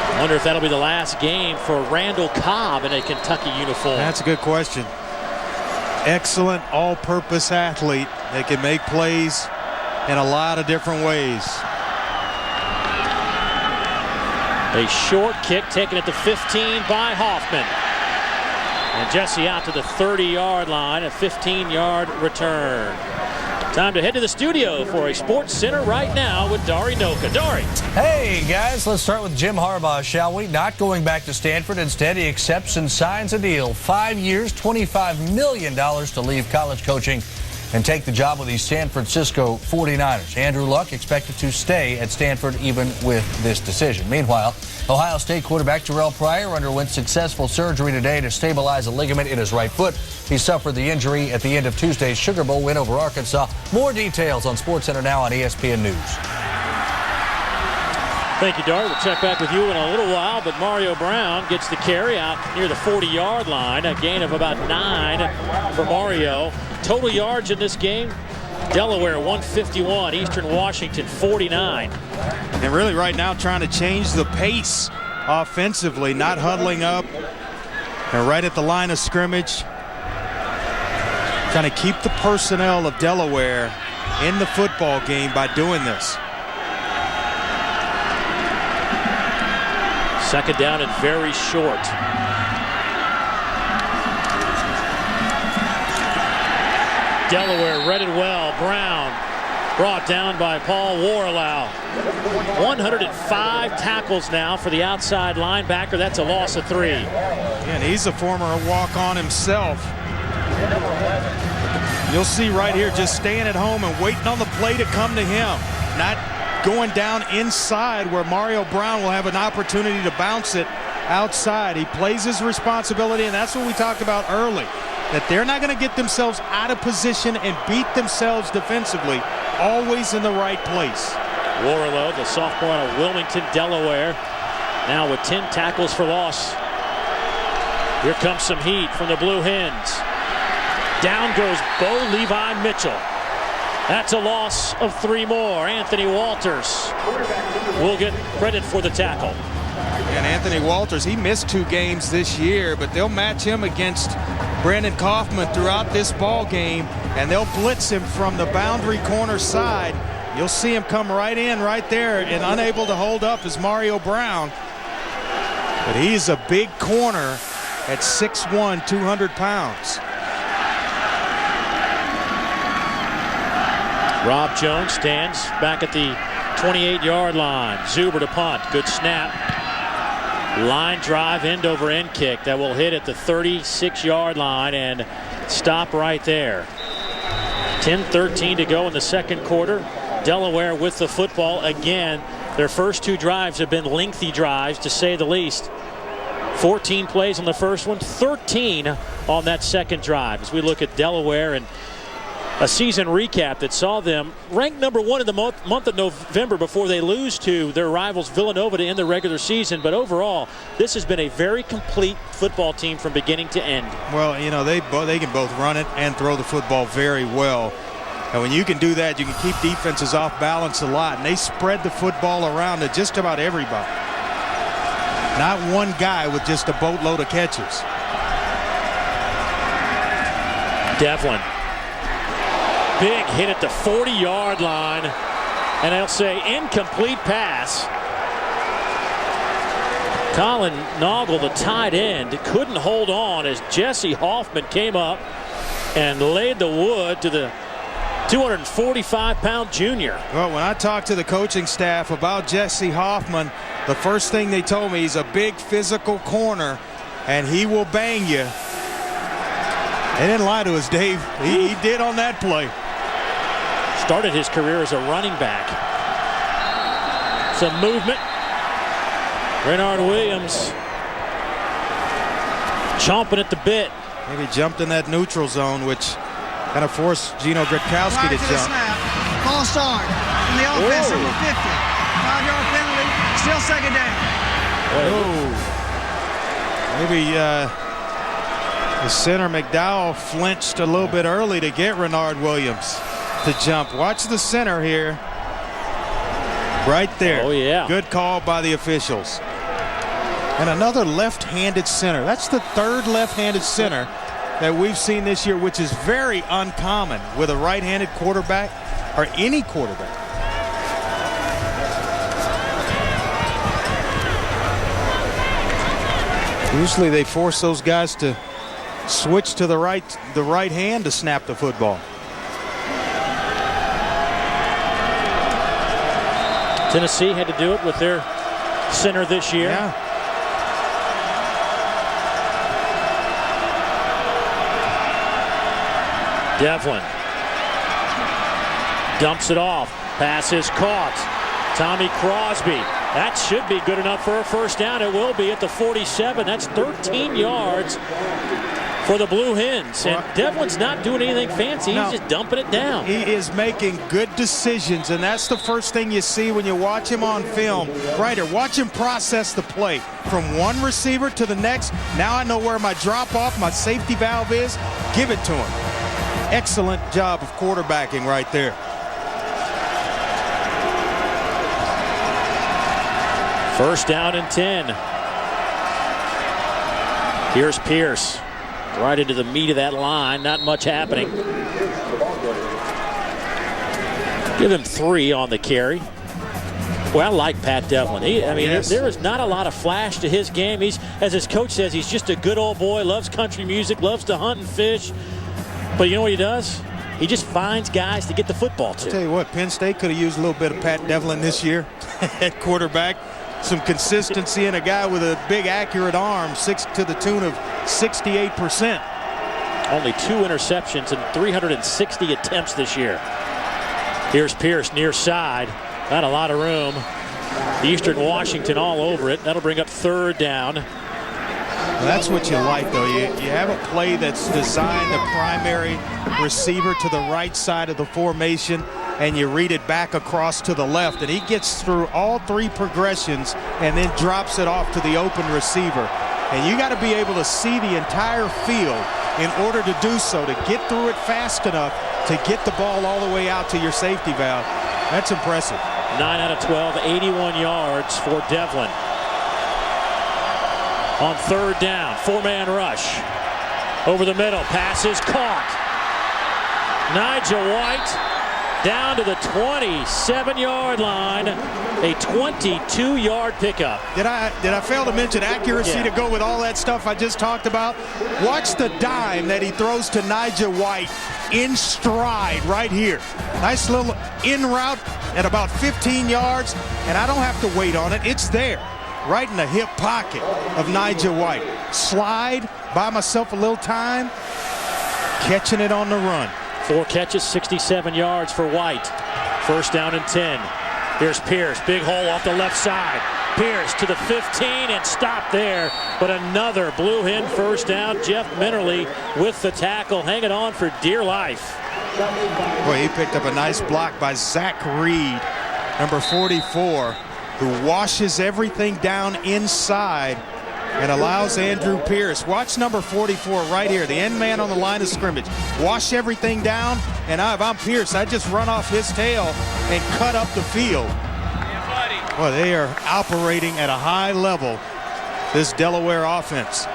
I wonder if that'll be the last game for Randall Cobb in a Kentucky uniform. That's a good question. Excellent all-purpose athlete. They can make plays in a lot of different ways. A short kick taken at the 15 by Hoffman. And Jesse out to the 30-yard line, a 15-yard return. Time to head to the studio for a Sports Center right now with Dari Noka. Dari. Hey, guys, let's start with Jim Harbaugh, shall we? Not going back to Stanford. Instead, he accepts and signs a deal. 5 years, $25 million to leave college coaching and take the job with the San Francisco 49ers. Andrew Luck expected to stay at Stanford even with this decision. Meanwhile, Ohio State quarterback Terrell Pryor underwent successful surgery today to stabilize a ligament in his right foot. He suffered the injury at the end of Tuesday's Sugar Bowl win over Arkansas. More details on SportsCenter now on ESPN News. Thank you, Dari. We'll check back with you in a little while, but Mario Brown gets the carry out near the 40-yard line. A gain of about 9 for Mario. Total yards in this game, Delaware 151, Eastern Washington 49. And really right now trying to change the pace offensively, not huddling up. And right at the line of scrimmage, trying to keep the personnel of Delaware in the football game by doing this. Second down and very short. Delaware read it well. Brown brought down by Paul Warlau. 105 tackles now for the outside linebacker. That's a loss of 3. And he's a former walk-on himself. You'll see right here just staying at home and waiting on the play to come to him. Not going down inside where Mario Brown will have an opportunity to bounce it outside. He plays his responsibility, and that's what we talked about early, that they're not going to get themselves out of position and beat themselves defensively, always in the right place. Warlow, the sophomore out of Wilmington, Delaware, now with 10 tackles for loss. Here comes some heat from the Blue Hens. Down goes Bo Levi Mitchell. That's a loss of 3 more. Anthony Walters will get credit for the tackle. And Anthony Walters, he missed 2 games this year, but they'll match him against Brandon Kaufman throughout this ball game, and they'll blitz him from the boundary corner side. You'll see him come right in right there, and unable to hold up is Mario Brown. But he's a big corner at 6'1", 200 pounds. Rob Jones stands back at the 28-yard line. Zuber to punt. Good snap. Line drive, end over end kick that will hit at the 36-yard line and stop right there. 10:13 to go in the second quarter. Delaware with the football again. Their first two drives have been lengthy drives, to say the least. 14 plays on the first one, 13 on that second drive. As we look at Delaware and a season recap that saw them ranked number 1 in the month of November before they lose to their rivals Villanova to end the regular season. But overall, this has been a very complete football team from beginning to end. Well, you know, they can both run it and throw the football very well. And when you can do that, you can keep defenses off balance a lot. And they spread the football around to just about everybody. Not one guy with just a boatload of catches. Devlin. Big hit at the 40-yard line, and they'll say incomplete pass. Colin Noggle, the tight end, couldn't hold on as Jesse Hoffman came up and laid the wood to the 245-pound junior. Well, when I talked to the coaching staff about Jesse Hoffman, the first thing they told me, he's a big physical corner, and he will bang you. They didn't lie to us, Dave. He did on that play. Started his career as a running back. Some movement. Renard Williams chomping at the bit. Maybe jumped in that neutral zone, which kind of forced Gino Gretkowski to jump. False start from the offense, number 50. 5-yard penalty, still second down. Oh. Maybe the center McDowell flinched a little bit early to get Renard Williams to jump. Watch the center here. Right there. Oh, yeah. Good call by the officials. And another left-handed center. That's the third left-handed center that we've seen this year, which is very uncommon with a right-handed quarterback or any quarterback. Usually they force those guys to switch to the right hand to snap the football. Tennessee had to do it with their center this year. Yeah. Devlin dumps it off. Pass is caught. Tommy Crosby. That should be good enough for a first down. It will be at the 47. That's 13 yards for the Blue Hens. And Devlin's not doing anything fancy. He's just dumping it down. He is making good decisions, and that's the first thing you see when you watch him on film. Right here, watch him process the play from one receiver to the next. Now I know where my drop-off, my safety valve is. Give it to him. Excellent job of quarterbacking right there. First down and 10. Here's Pierce. Right into the meat of that line. Not much happening. Give him 3 on the carry. Well, I like Pat Devlin. There is not a lot of flash to his game. He's, as his coach says, he's just a good old boy, loves country music, loves to hunt and fish. But you know what he does? He just finds guys to get the football to. I'll tell you what, Penn State could have used a little bit of Pat Devlin this year at quarterback. Some consistency and a guy with a big, accurate arm, to the tune of 68%. Only 2 interceptions and 360 attempts this year. Here's Pierce near side. Not a lot of room. Eastern Washington all over it. That'll bring up third down. Well, that's what you like, though. You have a play that's designed the primary receiver to the right side of the formation, and you read it back across to the left, and he gets through all 3 progressions and then drops it off to the open receiver. And you got to be able to see the entire field in order to do so, to get through it fast enough to get the ball all the way out to your safety valve. That's impressive. 9 out of 12, 81 yards for Devlin. On third down, 4-man rush. Over the middle, pass is caught. Nigel White down to the 27-yard line. A 22-yard pickup. Did I fail to mention accuracy to go with all that stuff I just talked about? Watch the dime that he throws to Nigel White in stride right here. Nice little in route at about 15 yards, and I don't have to wait on it. It's there, right in the hip pocket of Nigel White. Slide, buy myself a little time, catching it on the run. 4 catches, 67 yards for White. First down and 10. Here's Pierce, big hole off the left side. Pierce to the 15 and stopped there, but another Blue Hen first down. Jeff Minnerly with the tackle, hanging on for dear life. Boy, he picked up a nice block by Zach Reed, number 44, who washes everything down inside and allows Andrew Pierce. Watch number 44 right here, the end man on the line of scrimmage. Wash everything down, and if I'm Pierce, I just run off his tail and cut up the field. Well, they are operating at a high level, this Delaware offense.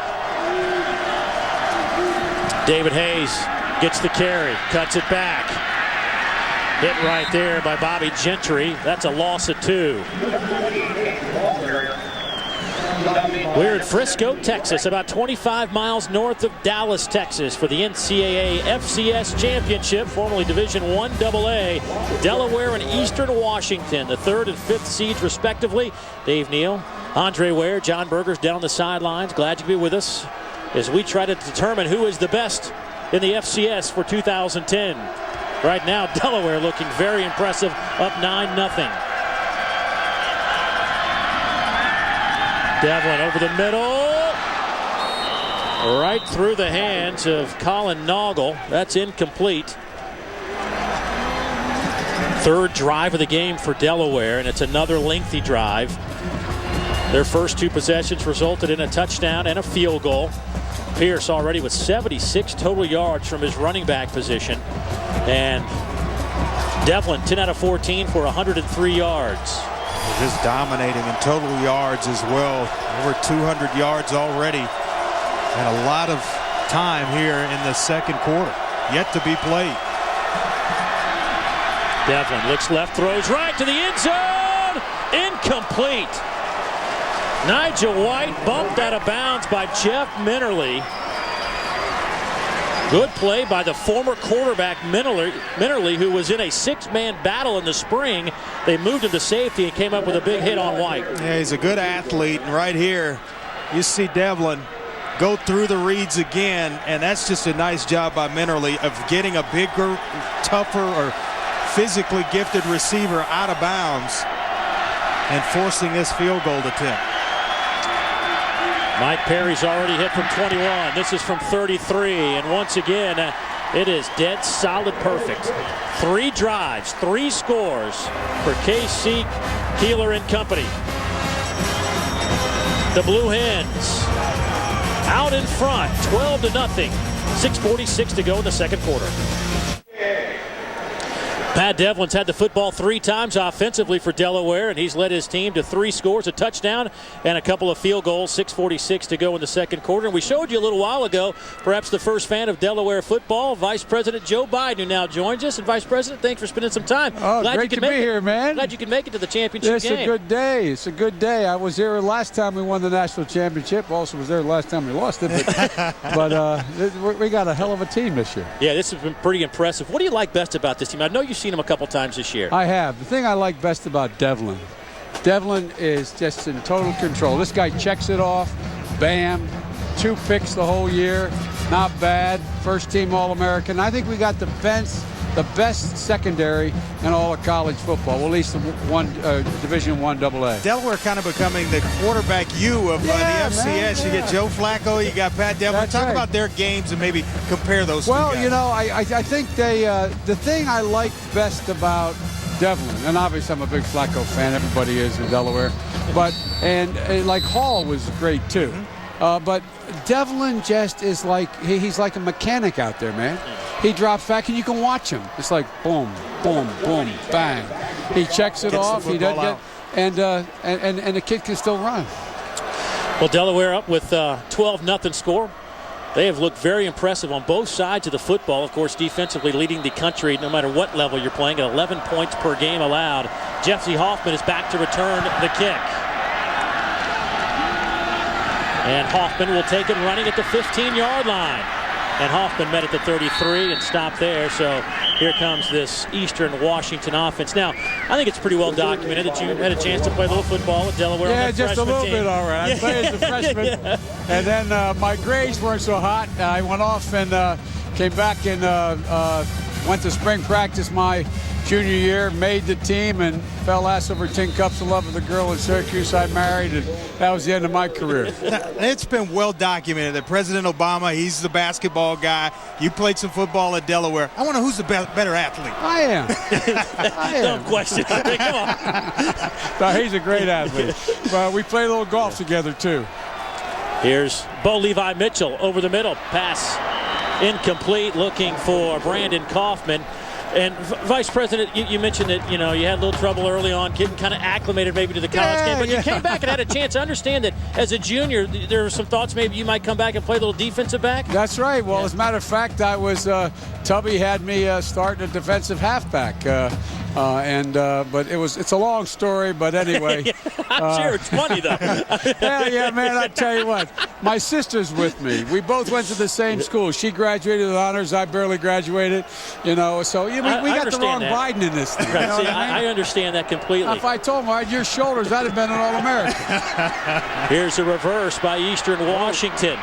David Hayes gets the carry, cuts it back. Hit right there by Bobby Gentry. That's a loss of 2. We're in Frisco, Texas, about 25 miles north of Dallas, Texas, for the NCAA FCS Championship, formerly Division I AA. Delaware and Eastern Washington, the 3rd and 5th seeds respectively. Dave Neal, Andre Ware, John Berger's down the sidelines. Glad you could be with us as we try to determine who is the best in the FCS for 2010. Right now, Delaware looking very impressive, up 9-0. Devlin over the middle, right through the hands of Colin Noggle. That's incomplete. 3rd drive of the game for Delaware, and it's another lengthy drive. Their first 2 possessions resulted in a touchdown and a field goal. Pierce already with 76 total yards from his running back position, and Devlin 10 out of 14 for 103 yards. Just dominating in total yards as well. Over 200 yards already. And a lot of time here in the second quarter. Yet to be played. Devlin looks left, throws right to the end zone. Incomplete. Nigel White bumped out of bounds by Jeff Minnerly. Good play by the former quarterback Minnerly, who was in a 6-man battle in the spring. They moved him to safety and came up with a big hit on White. Yeah, he's a good athlete, and right here you see Devlin go through the reads again, and that's just a nice job by Minnerly of getting a bigger, tougher, or physically gifted receiver out of bounds and forcing this field goal attempt. Mike Perry's already hit from 21. This is from 33. And once again, it is dead solid perfect. 3 drives, 3 scores for KC Keeler and company. The Blue Hens out in front, 12-0. 6:46 to go in the second quarter. Pat Devlin's had the football 3 times offensively for Delaware, and he's led his team to 3 scores, a touchdown, and a couple of field goals. 6:46 to go in the second quarter. And we showed you a little while ago, perhaps the first fan of Delaware football, Vice President Joe Biden, who now joins us. And Vice President, thanks for spending some time. Oh, glad great to be here, man. Glad you can make it to the championship game. It's a good day. It's a good day. I was there last time we won the national championship. Also was there last time we lost it. But we got a hell of a team this year. Yeah, this has been pretty impressive. What do you like best about this team? I know you've seen them a couple times this year. I have. The thing I like best about Devlin is just in total control. This guy checks it off. Bam. 2 picks the whole year. Not bad. First team All-American. I think we got the best secondary in all of college football. Well, at least Division I AA. Delaware kind of becoming the quarterback of the FCS. Man, yeah. You get Joe Flacco, you got Pat Devlin. Talk about their games and maybe compare those two guys. Well, you know, I think the thing I like best about Devlin, and obviously I'm a big Flacco fan. Everybody is in Delaware. But like Hall was great too. Mm-hmm. But Devlin just is like he's like a mechanic out there, man. He drops back and you can watch him. It's like boom, boom, boom, bang. He checks it off. He doesn't get, and the kid can still run. Well, Delaware up with 12-0 score. They have looked very impressive on both sides of the football. Of course, defensively leading the country no matter what level you're playing at 11 points per game allowed. Jesse Hoffman is back to return the kick. And Hoffman will take it running at the 15-yard line. And Hoffman met at the 33 and stopped there. So here comes this Eastern Washington offense. Now, I think it's pretty well documented that you had a chance to play a little football at Delaware. Yeah, on just a little team. bit, all right. I played as a freshman. Yeah. And then my grades weren't so hot. I went off and came back and went to spring practice my junior year, made the team, and fell ass over tin cups in love with a girl in Syracuse I married, and that was the end of my career. It's been well documented that President Obama, he's the basketball guy. You played some football at Delaware. I wonder who's the better athlete. I am. I am. Dumb question. Come on. No, he's a great athlete. But we played a little golf together, too. Here's Bo Levi Mitchell over the middle. Pass incomplete, looking for Brandon Kaufman. And Vice President, you mentioned that, you had a little trouble early on getting kind of acclimated maybe to the college game. But you came back and had a chance. I understand that as a junior, there were some thoughts maybe you might come back and play a little defensive back. That's right. Well, as a matter of fact, I was Tubby had me starting a defensive halfback. But it's a long story, but anyway. I'm sure it's funny, though. Hell yeah, man, I tell you what. My sister's with me. We both went to the same school. She graduated with honors. I barely graduated. So we got the wrong that. Biden in this thing. Right. You know See, what I mean? I understand that completely. If I told him I had your shoulders, I'd have been an All-American. Here's a reverse by Eastern Washington.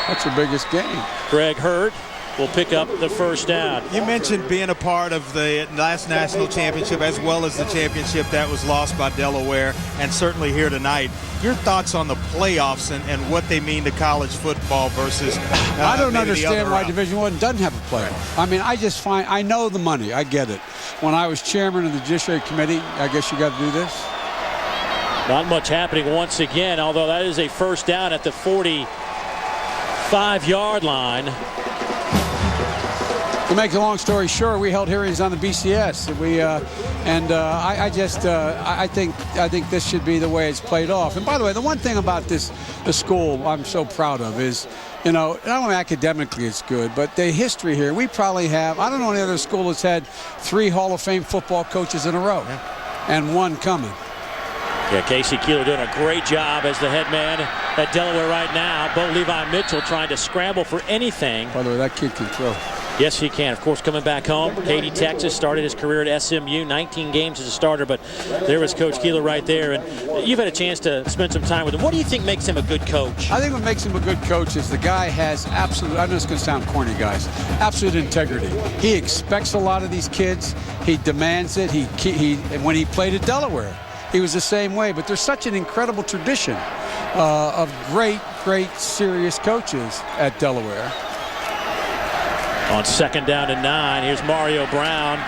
That's your biggest game. Greg Hurd will pick up the first down. You mentioned being a part of the last national championship as well as the championship that was lost by Delaware, and certainly here tonight. Your thoughts on the playoffs and what they mean to college football versus I don't understand why route. Division I doesn't have a playoff. I mean, I know the money. I get it. When I was chairman of the Judiciary Committee, I guess you got to do this. Not much happening once again, although that is a first down at the 45-yard line. To make a long story short, we held hearings on the BCS. I think this should be the way it's played off. And by the way, the one thing about the school I'm so proud of is, not only academically it's good, but the history here. We probably have, I don't know any other school that's had 3 Hall of Fame football coaches in a row, and one coming. Yeah, Casey Keeler doing a great job as the head man at Delaware right now. Bo Levi Mitchell trying to scramble for anything. By the way, that kid can throw. Yes, he can. Of course, coming back home, Katy, Texas, started his career at SMU, 19 games as a starter, but there was Coach Keeler right there, and you've had a chance to spend some time with him. What do you think makes him a good coach? I think what makes him a good coach is the guy has absolute, I know it's going to sound corny, guys, absolute integrity. He expects a lot of these kids. He demands it. When he played at Delaware, he was the same way, but there's such an incredible tradition of great, serious coaches at Delaware. On second down and 9, here's Mario Brown.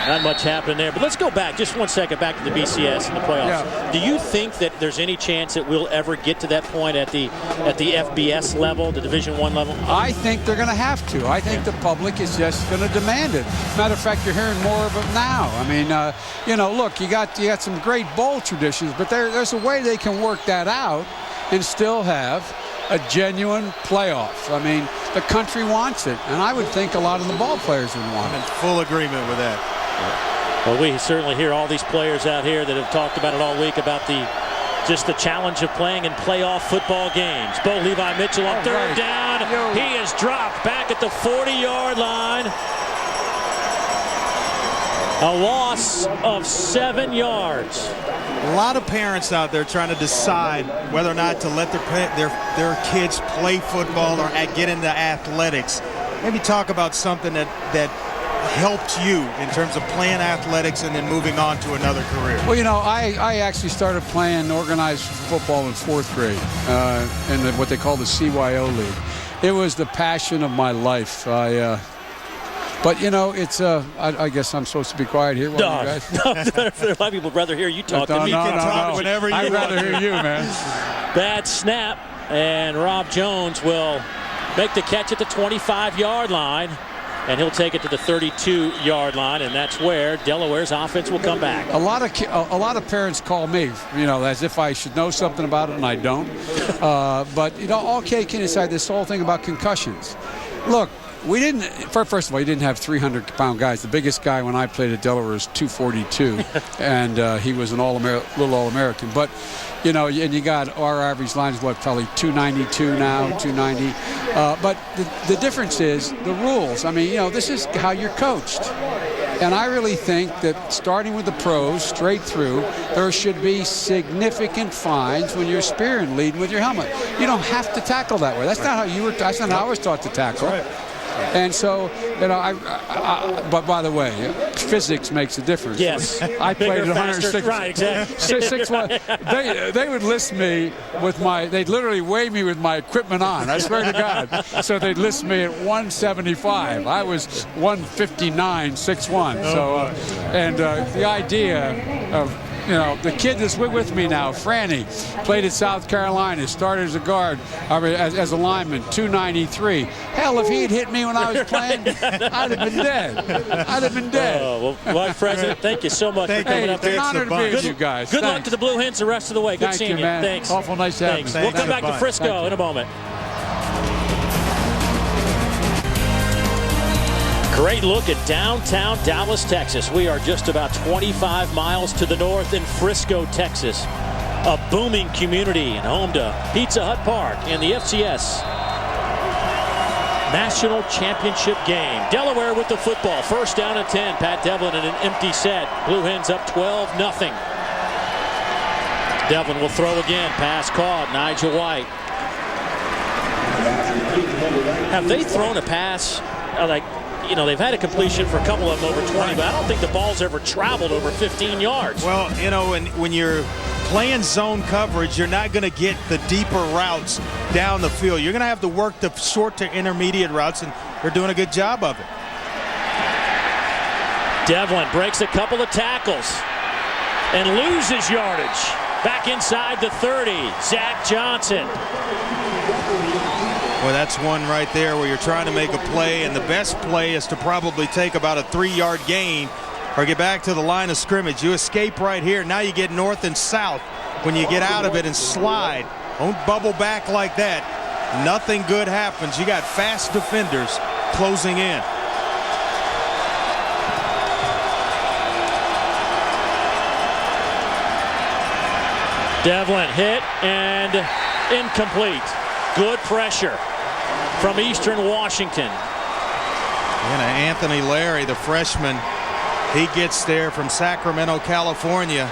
Not much happened there, but let's go back just 1 second back to the BCS and the playoffs. Yeah. Do you think that there's any chance that we'll ever get to that point at the FBS level, the Division I level? I think they're going to have to. I think the public is just going to demand it. Matter of fact, you're hearing more of it now. I mean, look, you got some great bowl traditions, but there's a way they can work that out and still have a genuine playoff. I mean, the country wants it, and I would think a lot of the ball players would want it. I'm in full agreement with that. Well, we certainly hear all these players out here that have talked about it all week about the challenge of playing in playoff football games. Bo Levi Mitchell on third down. He is dropped back at the 40-yard line. A loss of 7 yards. A lot of parents out there trying to decide whether or not to let their kids play football or get into athletics. Maybe talk about something that helped you in terms of playing athletics and then moving on to another career. Well, I actually started playing organized football in 4th grade in what they call the CYO League. It was the passion of my life. But, it's I guess I'm supposed to be quiet here. No, a lot of people would rather hear you talk than me. Whenever you I'd want. rather hear you, man. Bad snap, and Rob Jones will make the catch at the 25-yard line. and he'll take it to the 32-yard line, and that's where Delaware's offense will come back. A lot of parents call me, as if I should know something about it, and I don't. But all kidding aside, this whole thing about concussions. Look, we didn't. First of all, you didn't have 300-pound guys. The biggest guy when I played at Delaware was 242, and he was little All-American. But and you got our average line is probably 292 now, 290. But the difference is the rules. I mean, this is how you're coached. And I really think that starting with the pros straight through, there should be significant fines when you're spearing, leading with your helmet. You don't have to tackle that way. That's not how you were. That's not how I was taught to tackle. Right. And so, but by the way, physics makes a difference. Yes. I played at 106. Right, exactly. 6'1". They would list me with they'd literally weigh me with my equipment on. I swear to God. So they'd list me at 175. I was 159, 6'1". So, and the idea of, the kid that's with me now, Franny, played at South Carolina, started as a guard, as a lineman, 293. Hell, if he had hit me when I was playing, I'd have been dead. Oh, well, President, thank you so much for coming up here. It's an honor to be with you guys. Good luck to the Blue Hens the rest of the way. Good seeing you. Man. Thanks. Awful nice to have you. We'll come back to Frisco in a moment. Great look at downtown Dallas, Texas. We are just about 25 miles to the north in Frisco, Texas. A booming community and home to Pizza Hut Park in the FCS National Championship game. Delaware with the football. First down and 10. Pat Devlin in an empty set. Blue Hens up 12-0. Devlin will throw again. Pass caught. Nigel White. Have they thrown a pass they've had a completion for a couple of them over 20, but I don't think the ball's ever traveled over 15 yards. Well, when you're playing zone coverage, you're not going to get the deeper routes down the field. You're going to have to work the short to intermediate routes, and they're doing a good job of it. Devlin breaks a couple of tackles and loses yardage. Back inside the 30, Zach Johnson. Well, that's one right there where you're trying to make a play, and the best play is to probably take about a 3-yard gain or get back to the line of scrimmage. You escape right here. Now you get north and south when you get out of it and slide. Don't bubble back like that. Nothing good happens. You got fast defenders closing in. Devlin hit and incomplete. Good pressure from Eastern Washington. And Anthony Larry, the freshman, he gets there from Sacramento, California.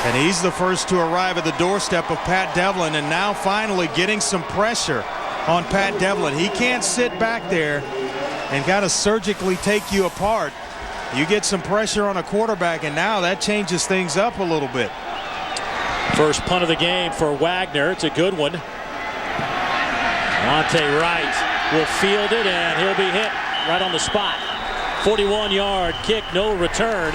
And he's the first to arrive at the doorstep of Pat Devlin, and now finally getting some pressure on Pat Devlin. He can't sit back there and kind of surgically take you apart. You get some pressure on a quarterback, and now that changes things up a little bit. First punt of the game for Wagner. It's a good one. Monte Wright will field it, and he'll be hit right on the spot. 41-yard kick, no return.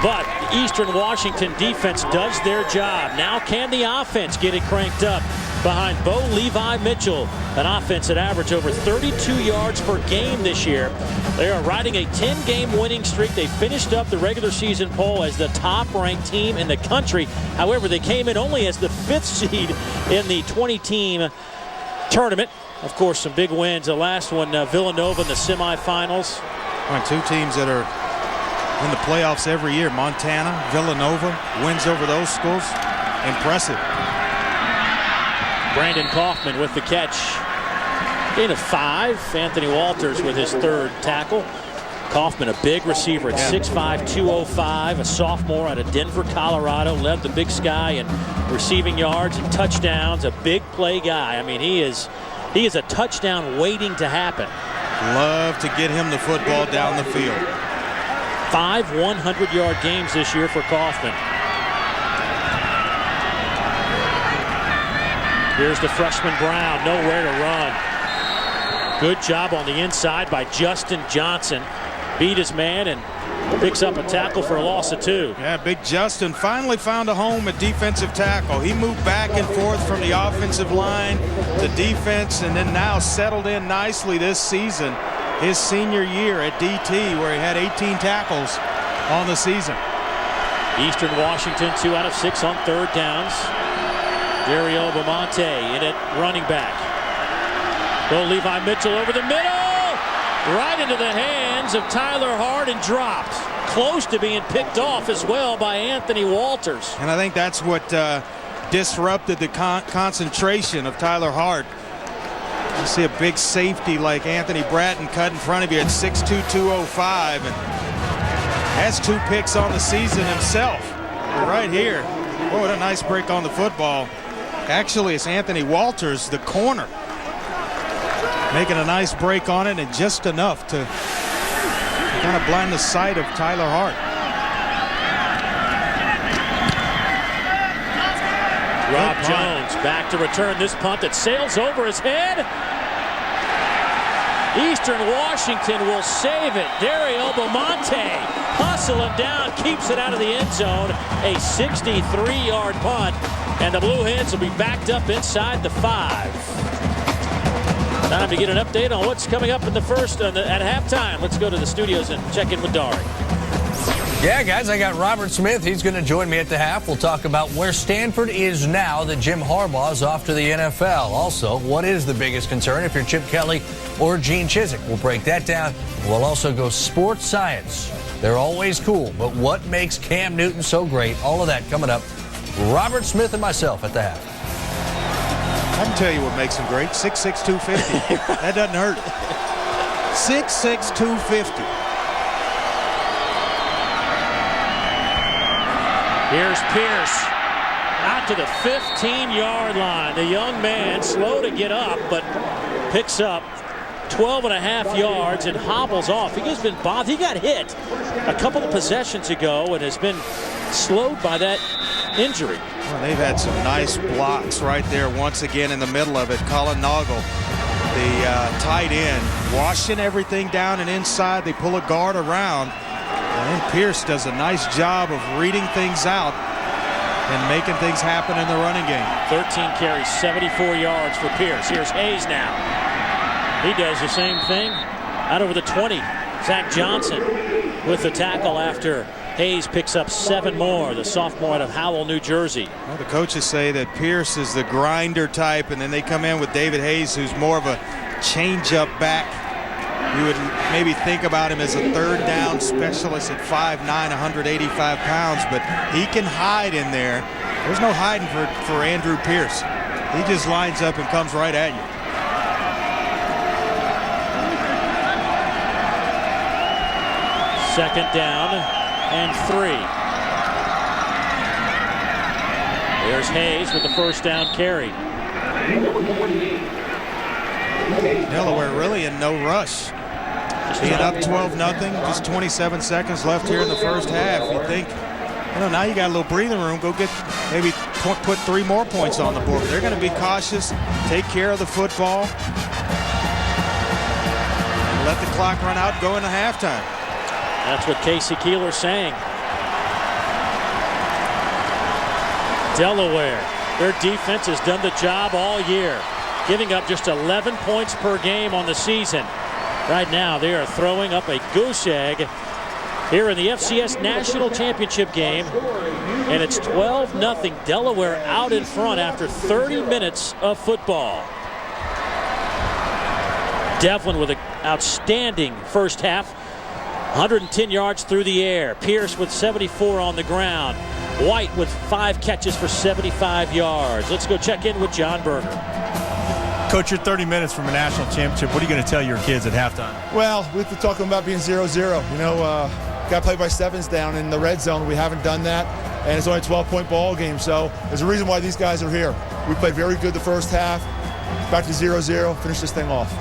But the Eastern Washington defense does their job. Now can the offense get it cranked up behind Bo Levi Mitchell, an offense that averaged over 32 yards per game this year. They are riding a 10-game winning streak. They finished up the regular season poll as the top-ranked team in the country. However, they came in only as the 5th seed in the 20-team tournament. Of course, some big wins. The last one, Villanova in the semifinals. Two teams that are in the playoffs every year. Montana, Villanova, wins over those schools. Impressive. Brandon Kaufman with the catch. Gain of 5. Anthony Walters with his 3rd tackle. Kaufman, a big receiver at 6'5", 205, a sophomore out of Denver, Colorado, led the Big Sky in receiving yards and touchdowns. A big play guy. I mean, he is a touchdown waiting to happen. Love to get him the football down the field. 5 100-yard games this year for Kaufman. Here's the freshman Brown, nowhere to run. Good job on the inside by Justin Johnson. Beat his man and picks up a tackle for a loss of 2. Yeah, big Justin finally found a home at defensive tackle. He moved back and forth from the offensive line, the defense, and then now settled in nicely this season. his senior year at DT, where he had 18 tackles on the season. Eastern Washington 2 out of 6 on third downs. Dario Bamonte in at running back. Bo Levi Mitchell over the middle, right into the hands of Tyler Hart and dropped. Close to being picked off as well by Anthony Walters. And I think that's what disrupted the concentration of Tyler Hart. You see a big safety like Anthony Bratton cut in front of you at 6'2", 205, and has 2 picks on the season himself. But right here, boy, what a nice break on the football. Actually, it's Anthony Walters, the corner, making a nice break on it, and just enough to kind of blind the sight of Tyler Hart. Rob Jones back to return this punt that sails over his head. Eastern Washington will save it. Dario Bamonte hustling down, keeps it out of the end zone. A 63-yard punt, and the Blue Hens will be backed up inside the 5. Time to get an update on what's coming up in the first at halftime. Let's go to the studios and check in with Dari. Yeah, guys, I got Robert Smith. He's going to join me at the half. We'll talk about where Stanford is now that Jim Harbaugh is off to the NFL. Also, what is the biggest concern if you're Chip Kelly or Gene Chizik? We'll break that down. We'll also go sports science. They're always cool, but what makes Cam Newton so great? All of that coming up. Robert Smith and myself at the half. I can tell you what makes him great. 6'6", 250. That doesn't hurt. 6'6", 250. Here's Pierce out to the 15-yard line. The young man slow to get up, but picks up 12.5 yards and hobbles off. He has been bothered. He got hit a couple of possessions ago and has been slowed by that injury. Well, they've had some nice blocks right there once again in the middle of it. Colin Noggle, the tight end, washing everything down and inside. They pull a guard around. And then Pierce does a nice job of reading things out and making things happen in the running game. 13 carries, 74 yards for Pierce. Here's Hayes now. He does the same thing out over the 20. Zach Johnson with the tackle after Hayes picks up 7 more, the sophomore out of Howell, New Jersey. Well, the coaches say that Pierce is the grinder type, and then they come in with David Hayes, who's more of a change-up back. You would maybe think about him as a third down specialist at 5'9", 185 pounds, but he can hide in there. There's no hiding for Andrew Pierce. He just lines up and comes right at you. Second down and 3. There's Hayes with the first down carry. Delaware really in no rush. Being up 12-0, just 27 seconds left here in the first half. You think, now you got a little breathing room. Go get maybe put 3 more points on the board. But they're going to be cautious, take care of the football, and let the clock run out and go into halftime. That's what Casey Keeler's saying. Delaware, their defense has done the job all year, giving up just 11 points per game on the season. Right now, they are throwing up a goose egg here in the FCS National Championship game, and it's 12-0. Delaware out in front after 30 minutes of football. Devlin with an outstanding first half, 110 yards through the air. Pierce with 74 on the ground. White with 5 catches for 75 yards. Let's go check in with John Berger. Coach, you're 30 minutes from a national championship. What are you going to tell your kids at halftime? Well, we've been talking about being 0-0. Got to play by 7s down in the red zone. We haven't done that, and it's only a 12-point ball game. So there's a reason why these guys are here. We played very good the first half. Back to 0-0. Finish this thing off.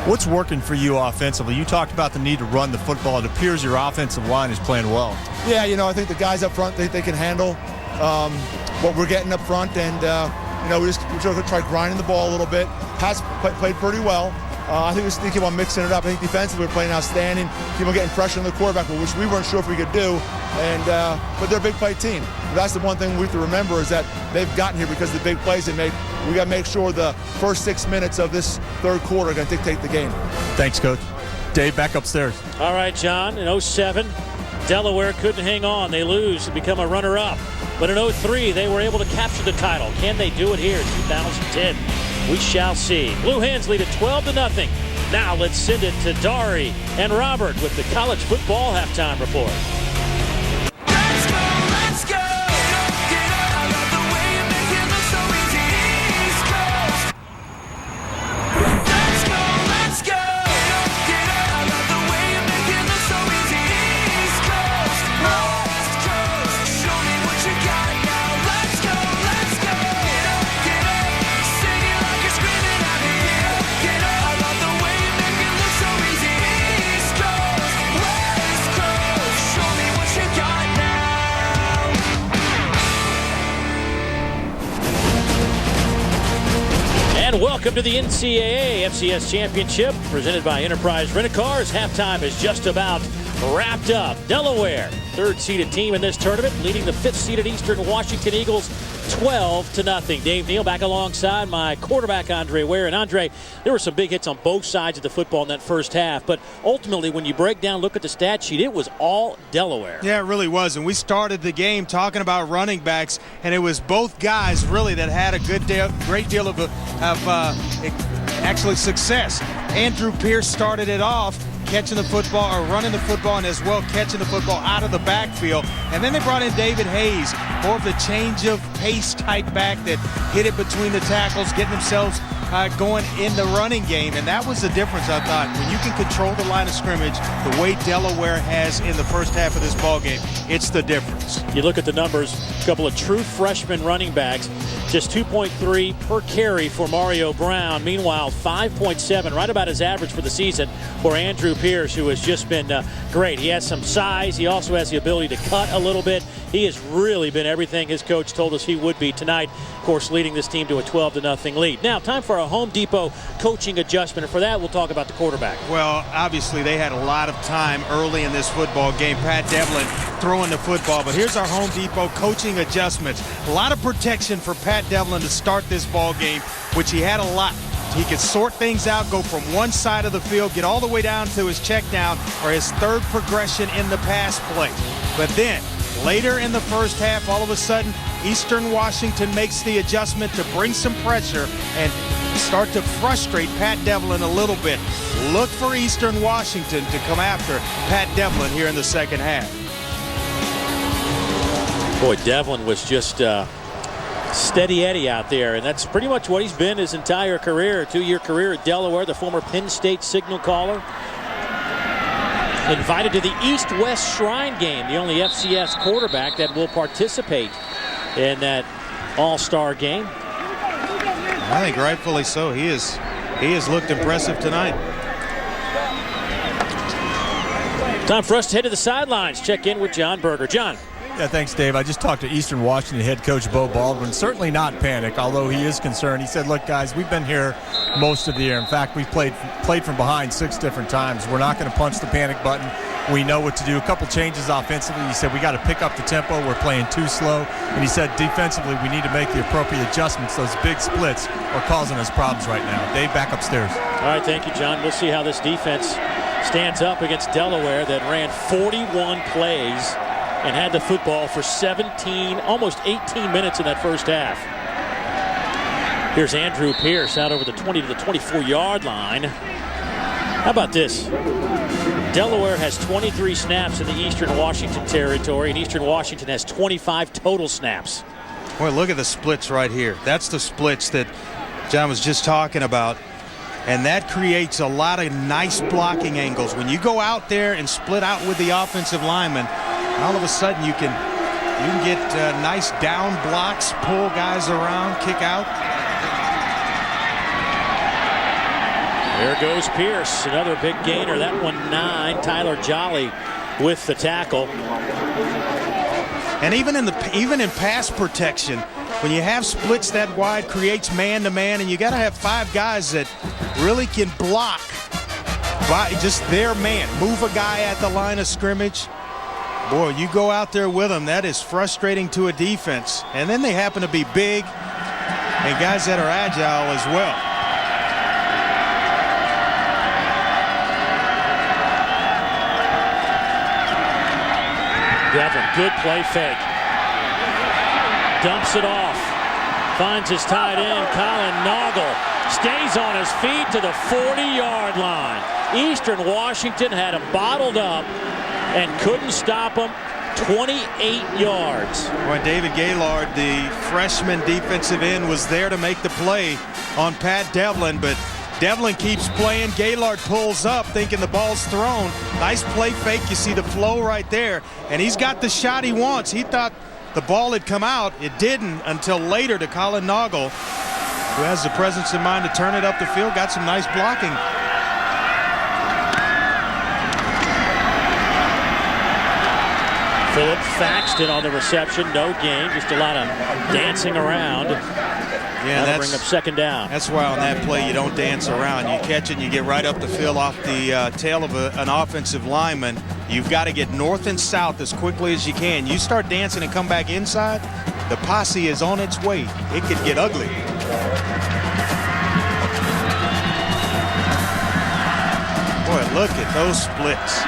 What's working for you offensively? You talked about the need to run the football. It appears your offensive line is playing well. Yeah, I think the guys up front, they can handle what we're getting up front, and we're going to try grinding the ball a little bit. Pat's played pretty well. I think we just keep on mixing it up. I think defensively we're playing outstanding. Keep on getting pressure on the quarterback, which we weren't sure if we could do. But they're a big play team. But that's the one thing we have to remember is that they've gotten here because of the big plays they make. We got to make sure the first 6 minutes of this third quarter are going to dictate the game. Thanks, Coach. Dave, back upstairs. All right, John, in 07, Delaware couldn't hang on. They lose and become a runner-up. But in 03, they were able to capture the title. Can they do it here in 2010? We shall see. Blue Hens lead it 12-0. Now let's send it to Dari and Robert with the college football halftime report. Let's go, let's go. Get up, I love the way you make it look so easy. East Coast. Let's go, let's go. Get up, I love the way you make it look so easy. East Coast, West Coast. Show me what you got now. Let's go, let's go. Get up, sing it like you're screaming out here. Get up, I love the way you make it look so easy. East Coast, West Coast. Show me what you got now. And welcome to the NCAA FCS Championship, presented by Enterprise Rent-A-Cars. Halftime is just about wrapped up. Delaware, third-seeded team in this tournament, leading the fifth-seeded Eastern Washington Eagles 12-0. Dave Neal back alongside my quarterback, Andre Ware. And Andre, there were some big hits on both sides of the football in that first half. But ultimately, when you break down, look at the stat sheet, it was all Delaware. Yeah, it really was. And we started the game talking about running backs, and it was both guys really that had a great deal of actually success. Andrew Pierce started it off, catching the football or running the football, and as well catching the football out of the backfield. And then they brought in David Hayes, more of the change of pace type back that hit it between the tackles, getting themselves going in the running game. And that was the difference, I thought. When you can control the line of scrimmage the way Delaware has in the first half of this ball game, it's the difference. You look at the numbers, a couple of true freshman running backs, just 2.3 per carry for Mario Brown. Meanwhile, 5.7, right about his average for the season for Andrew Pierce, who has just been great. He has some size. He also has the ability to cut a little bit. He has really been everything his coach told us he would be tonight, of course, leading this team to a 12-0 lead. Now, time for a Home Depot coaching adjustment, and for that, we'll talk about the quarterback. Well, obviously, they had a lot of time early in this football game. Pat Devlin throwing the football, but here's our Home Depot coaching adjustments. A lot of protection for Pat Devlin to start this ball game, which he had a lot. He could sort things out, go from one side of the field, get all the way down to his check down or his third progression in the pass play. But then, later in the first half, all of a sudden, Eastern Washington makes the adjustment to bring some pressure and start to frustrate Pat Devlin a little bit. Look for Eastern Washington to come after Pat Devlin here in the second half. Boy, Devlin was just steady Eddie out there, and that's pretty much what he's been his entire career. A 2-year career at Delaware, the former Penn State signal caller. Invited to the East-West Shrine game, the only FCS quarterback that will participate in that all-star game. I think rightfully so. He has looked impressive tonight. Time for us to head to the sidelines. Check in with John Berger. John. Yeah, thanks, Dave. I just talked to Eastern Washington head coach Bo Baldwin. Certainly not panic, although he is concerned. He said, look, guys, we've been here most of the year. In fact, we've played from behind 6 different times. We're not going to punch the panic button. We know what to do. A couple changes offensively. He said, we got to pick up the tempo. We're playing too slow. And he said, defensively, we need to make the appropriate adjustments. Those big splits are causing us problems right now. Dave, back upstairs. All right, thank you, John. We'll see how this defense stands up against Delaware that ran 41 plays and had the football for 17, almost 18 minutes in that first half. Here's Andrew Pierce out over the 20 to the 24-yard line. How about this? Delaware has 23 snaps in the Eastern Washington territory, and Eastern Washington has 25 total snaps. Boy, look at the splits right here. That's the splits that John was just talking about. And that creates a lot of nice blocking angles. When you go out there and split out with the offensive lineman, all of a sudden you can get nice down blocks, pull guys around, kick out. There goes Pierce, another big gainer. That one 9. Tyler Jolly with the tackle. And even in pass protection, when you have splits that wide, creates man-to-man, and you got to have 5 guys that really can block by just their man. Move a guy at the line of scrimmage. Boy, you go out there with them, that is frustrating to a defense. And then they happen to be big and guys that are agile as well. Devlin, good play fake. Dumps it off. Finds his tight end, Colin Noggle. Stays on his feet to the 40-yard line. Eastern Washington had him bottled up and couldn't stop him. 28 yards. Well, David Gaylord, the freshman defensive end, was there to make the play on Pat Devlin, but Devlin keeps playing. Gaylord pulls up thinking the ball's thrown. Nice play fake. You see the flow right there, and he's got the shot he wants. He thought the ball had come out. It didn't until later to Colin Noggle, who has the presence in mind to turn it up the field. Got some nice blocking. Philip Thaxton on the reception. No gain. Just a lot of dancing around. Yeah, that'll bring up second down. That's why on that play you don't dance around. You catch it and you get right up the field off the tail of an offensive lineman. You've got to get north and south as quickly as you can. You start dancing and come back inside, the posse is on its way. It could get ugly. Boy, look at those splits.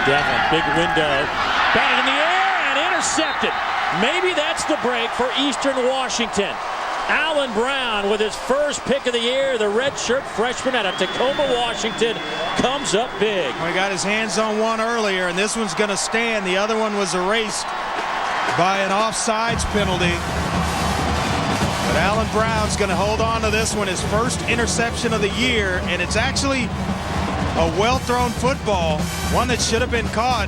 Devlin, big window. Batted in the air and intercepted. Maybe that's the break for Eastern Washington. Alan Brown with his first pick of the year. The redshirt freshman out of Tacoma, Washington, comes up big. Well, he got his hands on one earlier, and this one's going to stand. The other one was erased by an offsides penalty. But Alan Brown's going to hold on to this one, his first interception of the year, and it's actually a well-thrown football, one that should have been caught.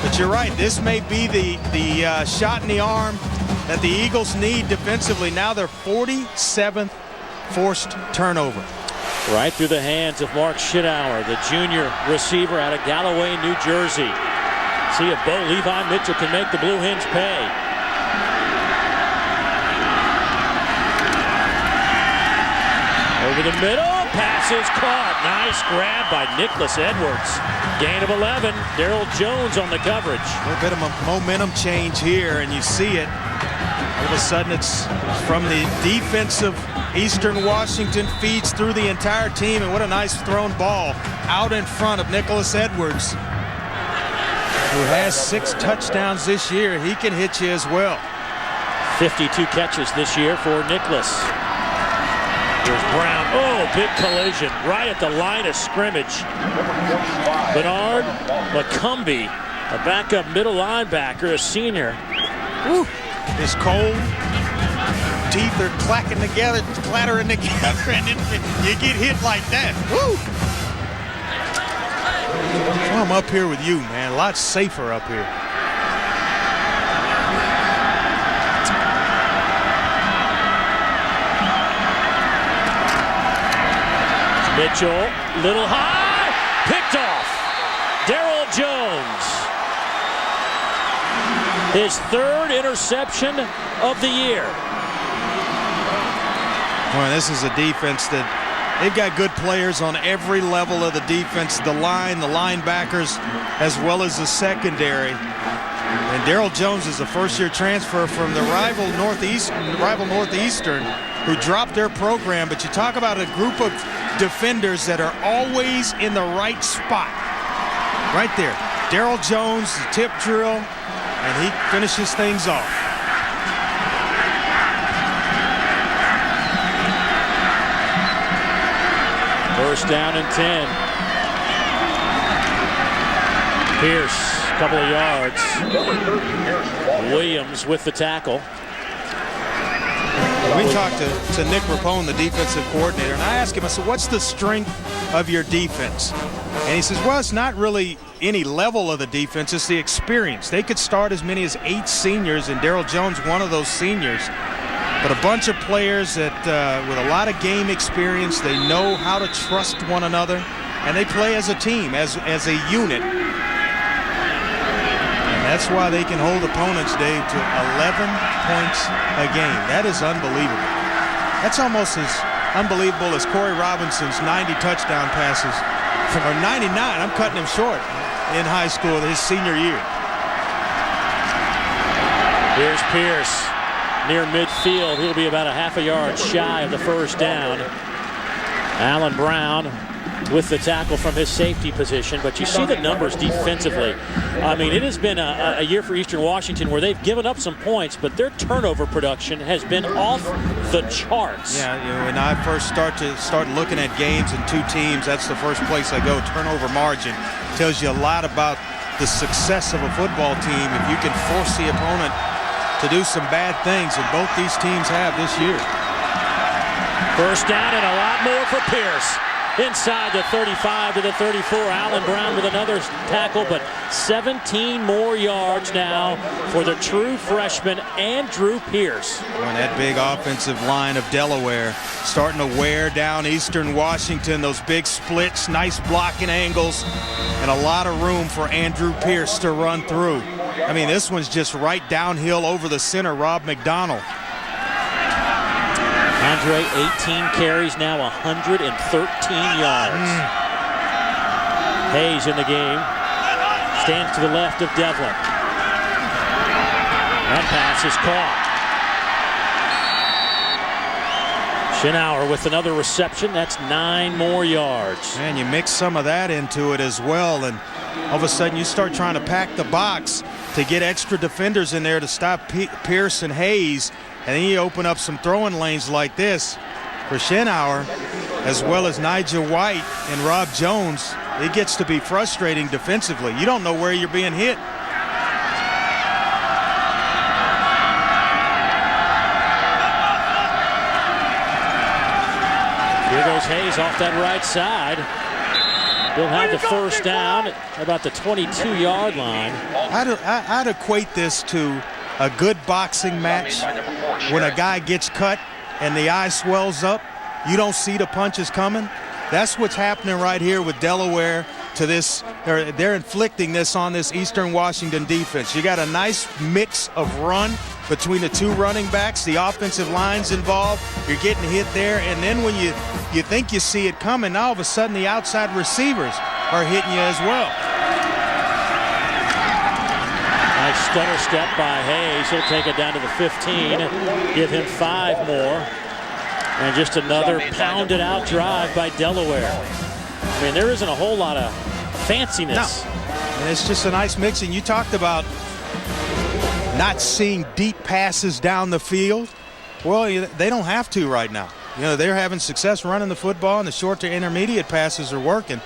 But you're right, this may be the shot in the arm that the Eagles need defensively. Now their 47th forced turnover. Right through the hands of Mark Schitauer, the junior receiver out of Galloway, New Jersey. See if Bo Levi Mitchell can make the Blue Hens pay. Over the middle, pass is caught. Nice grab by Nicholas Edwards. Gain of 11. Darrell Jones on the coverage. A little bit of a momentum change here, and you see it. All of a sudden, it's from the defensive Eastern Washington, feeds through the entire team, and what a nice thrown ball out in front of Nicholas Edwards, who has 6 touchdowns this year. He can hit you as well. 52 catches this year for Nicholas. Here's Brown. Oh, big collision right at the line of scrimmage. Bernard McCumbee, a backup middle linebacker, a senior. Woo. It's cold. Teeth are clattering together, and then you get hit like that. Woo! So I'm up here with you, man. A lot safer up here. Mitchell, little high, picked off. Darrell Jones. His 3rd interception of the year. Well, this is a defense that they've got good players on every level of the defense, the line, the linebackers, as well as the secondary. And Darrell Jones is a first-year transfer from the rival Northeastern, who dropped their program. But you talk about a group of defenders that are always in the right spot. Right there. Darrell Jones, the tip drill, and he finishes things off. First down and 10. Pierce, a couple of yards. Williams with the tackle. We talked to Nick Rapone, the defensive coordinator, and I asked him, I said, what's the strength of your defense? And he says, well, it's not really any level of the defense, it's the experience. They could start as many as 8 seniors, and Darrell Jones, one of those seniors. But a bunch of players that with a lot of game experience, they know how to trust one another, and they play as a team, as a unit. And that's why they can hold opponents, Dave, to 11 points a game. That is unbelievable. That's almost as unbelievable as Corey Robinson's 90 touchdown passes, or 99. I'm cutting him short in high school his senior year. Here's Pierce near midfield. He'll be about a half a yard shy of the first down. Alan Brown with the tackle from his safety position, but you see the numbers defensively. I mean, it has been a year for Eastern Washington where they've given up some points, but their turnover production has been off the charts. Yeah, when I first start looking at games and two teams, that's the first place I go. Turnover margin tells you a lot about the success of a football team if you can force the opponent to do some bad things, and both these teams have this year. First down and a lot more for Pierce. Inside the 35 to the 34. Allen Brown with another tackle, but 17 more yards now for the true freshman Andrew Pierce. And that big offensive line of Delaware starting to wear down Eastern Washington. Those big splits, nice blocking angles, and a lot of room for Andrew Pierce to run through. I mean, this one's just right downhill over the center, Rob McDonald. Andre, 18 carries now, 113 yards. Hayes in the game. Stands to the left of Devlin. That pass is caught. Schenauer with another reception. That's 9 more yards. And you mix some of that into it as well, and all of a sudden you start trying to pack the box to get extra defenders in there to stop Pierce and Hayes. And then you open up some throwing lanes like this for Schenauer, as well as Nigel White and Rob Jones. It gets to be frustrating defensively. You don't know where you're being hit. Here goes Hayes off that right side. He'll have the first down about the 22-yard line. I'd equate this to a good boxing match. When a guy gets cut and the eye swells up, you don't see the punches coming. That's what's happening right here with Delaware to this. They're inflicting this on this Eastern Washington defense. You got a nice mix of run between the two running backs. The offensive line's involved. You're getting hit there, and then when you think you see it coming, all of a sudden the outside receivers are hitting you as well. Nice stutter step by Hayes. He'll take it down to the 15. Give him 5 more. And just another pounded out drive by Delaware. I mean, there isn't a whole lot of fanciness. No. And it's just a nice mix. And you talked about not seeing deep passes down the field. Well, they don't have to right now. You know, they're having success running the football, and the short to intermediate passes are working.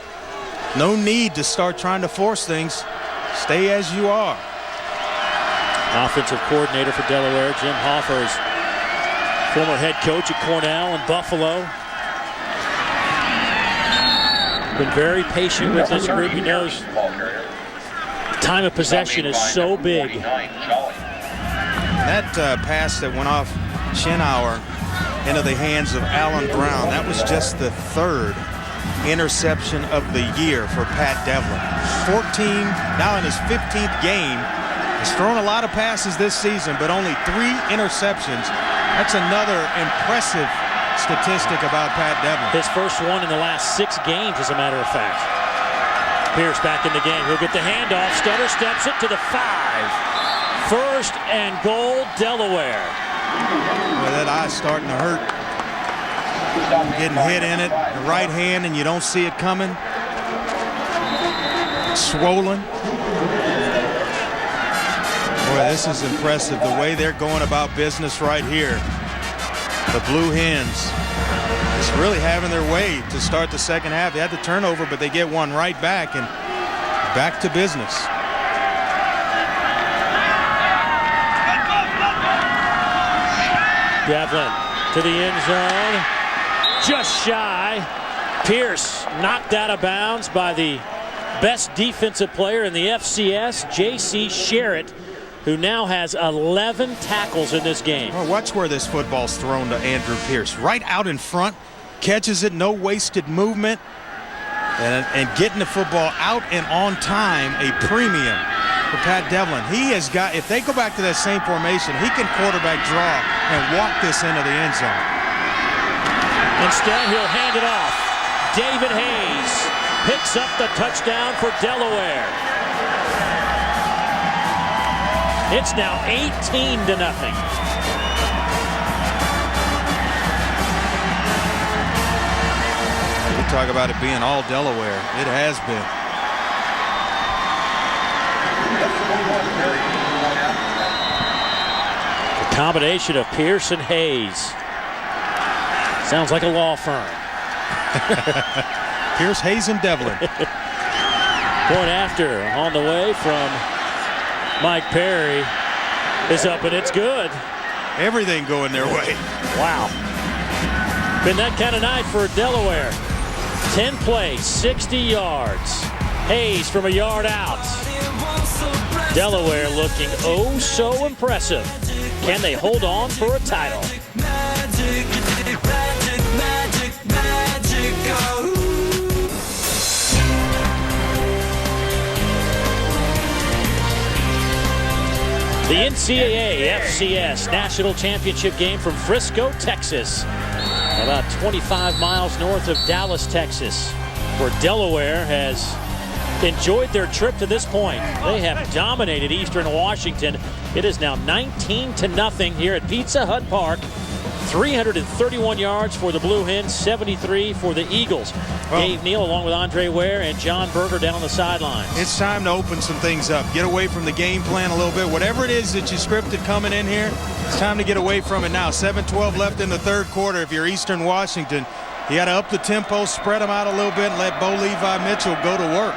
No need to start trying to force things. Stay as you are. Offensive coordinator for Delaware, Jim Hoffer, is former head coach at Cornell and Buffalo. Been very patient with this group. He knows time of possession is so big. That pass that went off Schenauer into the hands of Allen Brown, that was just the 3rd interception of the year for Pat Devlin. 14, now in his 15th game. He's thrown a lot of passes this season, but only 3 interceptions. That's another impressive statistic about Pat Devlin. His first one in the last 6 games, as a matter of fact. Pierce back in the game. He'll get the handoff. Stutter steps it to the 5. First and goal, Delaware. Well, that eye's starting to hurt. Getting hit in it, the right hand, and you don't see it coming. It's swollen. Boy, this is impressive, the way they're going about business right here. The Blue Hens is really having their way to start the second half. They had the turnover, but they get one right back, and back to business. Devlin to the end zone. Just shy. Pierce knocked out of bounds by the best defensive player in the FCS, J.C. Sherritt, who now has 11 tackles in this game. Well, watch where this football's thrown to Andrew Pierce. Right out in front, catches it, no wasted movement, and getting the football out and on time, a premium for Pat Devlin. He has got, if they go back to that same formation, he can quarterback draw and walk this into the end zone. Instead, he'll hand it off. David Hayes picks up the touchdown for Delaware. It's now 18-0. talk about it being all Delaware. It has been. The combination of Pierce and Hayes. Sounds like a law firm. Pierce, Hayes, and Devlin. Point after on the way from Mike Perry is up, and it's good. Everything going their way. Wow. Been that kind of night for Delaware. 10 plays, 60 yards. Hayes from a yard out. Delaware looking oh so impressive. Can they hold on for a title? The NCAA FCS National Championship game from Frisco, Texas. About 25 miles north of Dallas, Texas, where Delaware has enjoyed their trip to this point. They have dominated Eastern Washington. It is now 19-0 here at Pizza Hut Park. 331 yards for the Blue Hens, 73 for the Eagles. Well, Dave Neal along with Andre Ware and John Berger down on the sidelines. It's time to open some things up. Get away from the game plan a little bit. Whatever it is that you scripted coming in here, it's time to get away from it now. 7:12 left in the third quarter. If you're Eastern Washington, you got to up the tempo, spread them out a little bit, and let Bo Levi Mitchell go to work.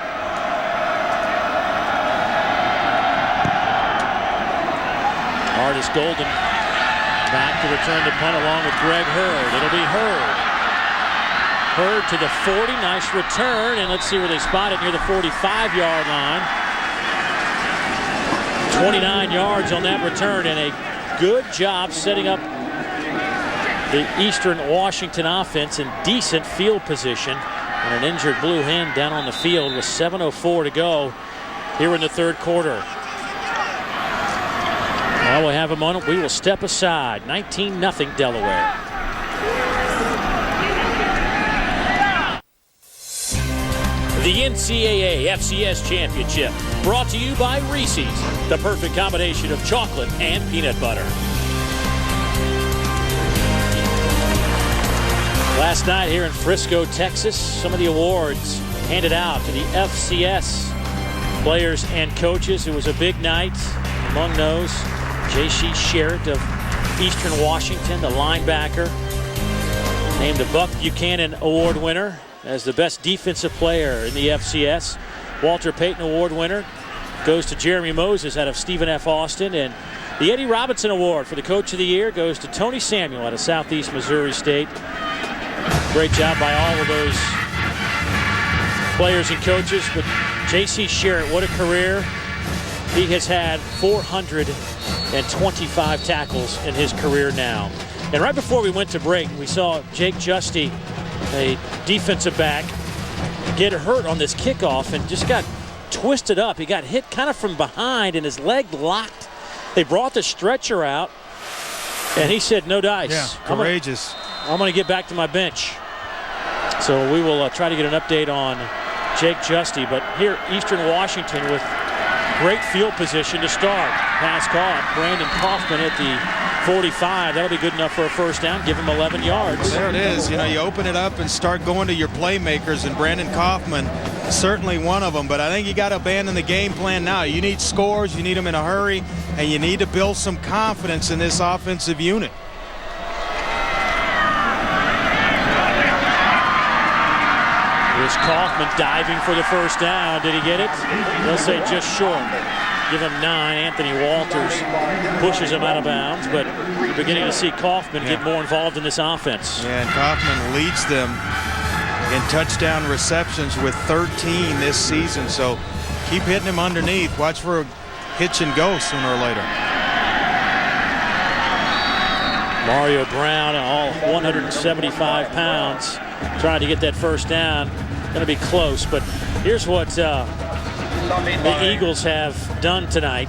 Artis Golden back to return the punt along with Greg Hurd. It'll be Hurd. Hurd to the 40. Nice return. And let's see where they spot it near the 45-yard line. 29 yards on that return, and a good job setting up the Eastern Washington offense in decent field position. And an injured Blue Hen down on the field with 7:04 to go here in the third quarter. Well, we'll have a moment. We will step aside. 19-0 Delaware. The NCAA FCS Championship, brought to you by Reese's, the perfect combination of chocolate and peanut butter. Last night here in Frisco, Texas, some of the awards handed out to the FCS players and coaches. It was a big night. Among those, J.C. Sherritt of Eastern Washington, the linebacker, named the Buck Buchanan Award winner as the best defensive player in the FCS. Walter Payton Award winner goes to Jeremy Moses out of Stephen F. Austin. And the Eddie Robinson Award for the Coach of the Year goes to Tony Samuel out of Southeast Missouri State. Great job by all of those players and coaches. But J.C. Sherritt, what a career. He has had 425 tackles in his career now. And right before we went to break, we saw Jake Justy, a defensive back, get hurt on this kickoff and just got twisted up. He got hit kind of from behind and his leg locked. They brought the stretcher out and he said, no dice. Yeah, courageous. I'm going to get back to my bench. So we will try to get an update on Jake Justy. But here, Eastern Washington with great field position to start. Pass caught. Brandon Kaufman at the 45. That'll be good enough for a first down. Give him 11 yards. There it is. You know, you open it up and start going to your playmakers, and Brandon Kaufman, certainly one of them. But I think you got to abandon the game plan now. You need scores, you need them in a hurry, and you need to build some confidence in this offensive unit. Here's Kaufman diving for the first down. Did he get it? They'll say just short. Give him 9. Anthony Walters pushes him out of bounds, but we're beginning to see Kaufman get more involved in this offense. Yeah, and Kaufman leads them in touchdown receptions with 13 this season, so keep hitting him underneath. Watch for a hitch and go sooner or later. Mario Brown, all 175 pounds, trying to get that first down. Going to be close, but here's what the Eagles have done tonight.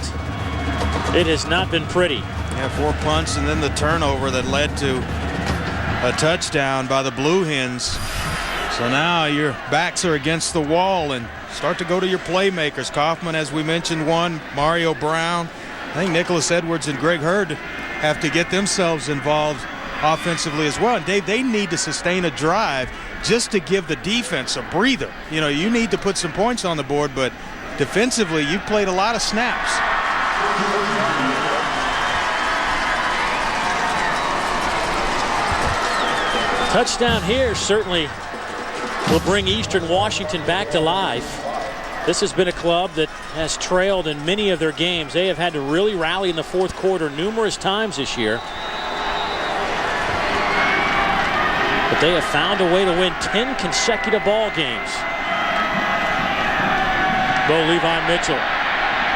It has not been pretty. Yeah, 4 punts and then the turnover that led to a touchdown by the Blue Hens. So now your backs are against the wall and start to go to your playmakers. Kaufman, as we mentioned, one. Mario Brown. I think Nicholas Edwards and Greg Hurd have to get themselves involved offensively as well. And Dave, they need to sustain a drive just to give the defense a breather. You know, you need to put some points on the board, but defensively, you've played a lot of snaps. Touchdown here certainly will bring Eastern Washington back to life. This has been a club that has trailed in many of their games. They have had to really rally in the fourth quarter numerous times this year. But they have found a way to win 10 consecutive ball games. Bo Levi Mitchell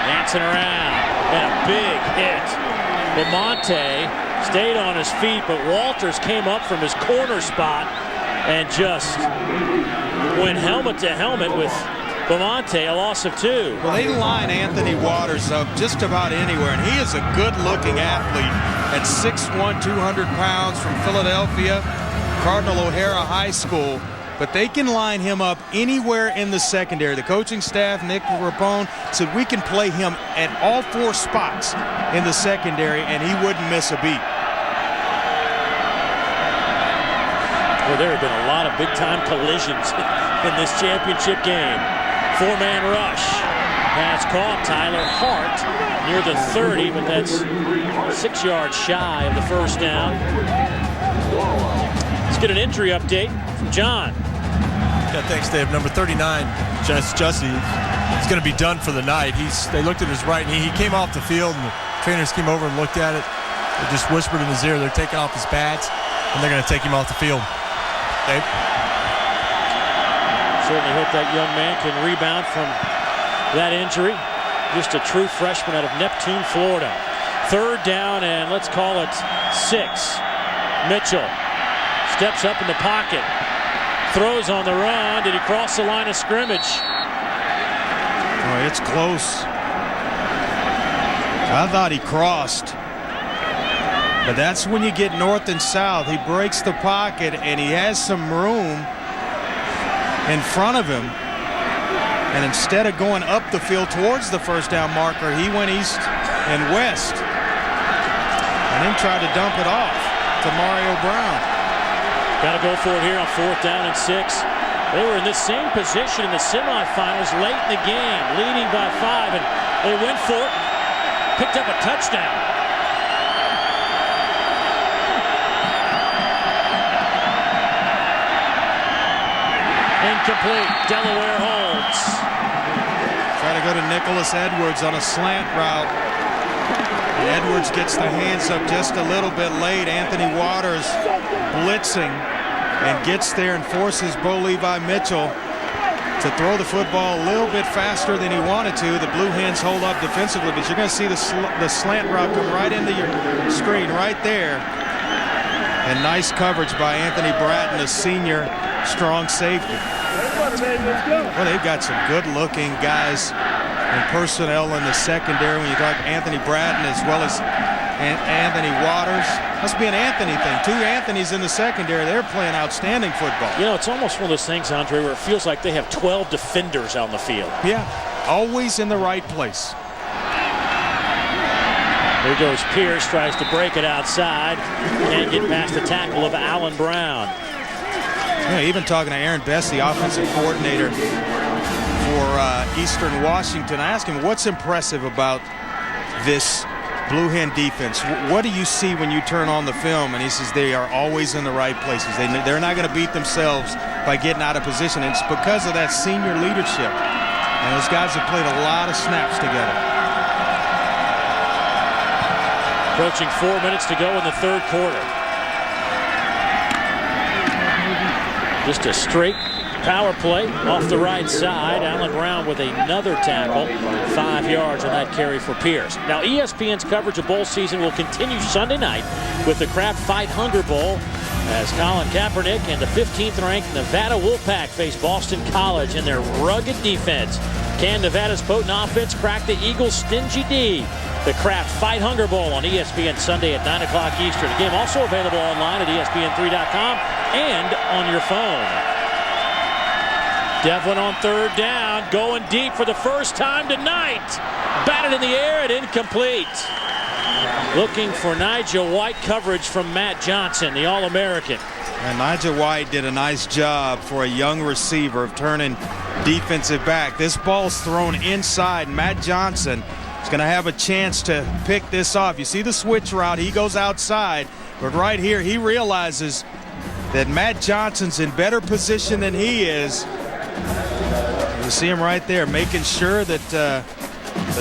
dancing around, and a big hit. Lamonte stayed on his feet, but Walters came up from his corner spot and just went helmet to helmet with Lamonte, a loss of 2. Well, they line Anthony Waters up just about anywhere, and he is a good-looking athlete at 6'1", 200 pounds from Philadelphia, Cardinal O'Hara High School. But they can line him up anywhere in the secondary. The coaching staff, Nick Rapone, said we can play him at all 4 spots in the secondary, and he wouldn't miss a beat. Well, there have been a lot of big-time collisions in this championship game. 4-man rush. Pass caught. Tyler Hart near the 30, but that's 6 yards shy of the first down. Let's get an injury update from John. Yeah, thanks, Dave. Number 39, Jussie, is going to be done for the night. They looked at his right knee. He came off the field, and the trainers came over and looked at it. They just whispered in his ear they're taking off his pads, and they're going to take him off the field. Dave? Certainly hope that young man can rebound from that injury. Just a true freshman out of Neptune, Florida. 3rd down, and let's call it 6. Mitchell steps up in the pocket. Throws on the run. Did he cross the line of scrimmage? Oh, it's close. I thought he crossed. But that's when you get north and south. He breaks the pocket, and he has some room in front of him. And instead of going up the field towards the first down marker, he went east and west. And then tried to dump it off to Mario Brown. Got to go for it here on 4th down and 6. They were in this same position in the semifinals late in the game, leading by 5, and they went for it, picked up a touchdown. Incomplete. Delaware holds. Try to go to Nicholas Edwards on a slant route. And Edwards gets the hands up just a little bit late. Anthony Waters blitzing and gets there and forces Bo Levi Mitchell to throw the football a little bit faster than he wanted to. The Blue Hens hold up defensively, but you're going to see the slant route come right into your screen right there. And nice coverage by Anthony Bratton, a senior strong safety. Well, they've got some good-looking guys and personnel in the secondary when you talk Anthony Bratton as well as Anthony Waters. Must be an Anthony thing. 2 Anthonys in the secondary. They're playing outstanding football. You know, it's almost one of those things, Andre, where it feels like they have 12 defenders on the field. Yeah, always in the right place. There goes Pierce, tries to break it outside. Can't get past the tackle of Alan Brown. Yeah, even talking to Aaron Best, the offensive coordinator for Eastern Washington, I asked him what's impressive about this Blue Hen defense. What do you see when you turn on the film? And he says they are always in the right places. They're not going to beat themselves by getting out of position. And it's because of that senior leadership. And those guys have played a lot of snaps together. Approaching 4 minutes to go in the 3rd quarter. Just a straight power play off the right side. Alan Brown with another tackle. 5 yards on that carry for Pierce. Now ESPN's coverage of bowl season will continue Sunday night with the Kraft Fight Hunger Bowl as Colin Kaepernick and the 15th ranked Nevada Wolfpack face Boston College in their rugged defense. Can Nevada's potent offense crack the Eagles' stingy D? The Kraft Fight Hunger Bowl on ESPN Sunday at 9 o'clock Eastern. The game also available online at ESPN3.com and on your phone. Devlin on 3rd down, going deep for the first time tonight. Batted in the air and incomplete. Looking for Nigel White coverage from Matt Johnson, the All-American. And Nigel White did a nice job for a young receiver of turning defensive back. This ball's thrown inside. Matt Johnson is going to have a chance to pick this off. You see the switch route. He goes outside. But right here, he realizes that Matt Johnson's in better position than he is. You see him right there making sure that the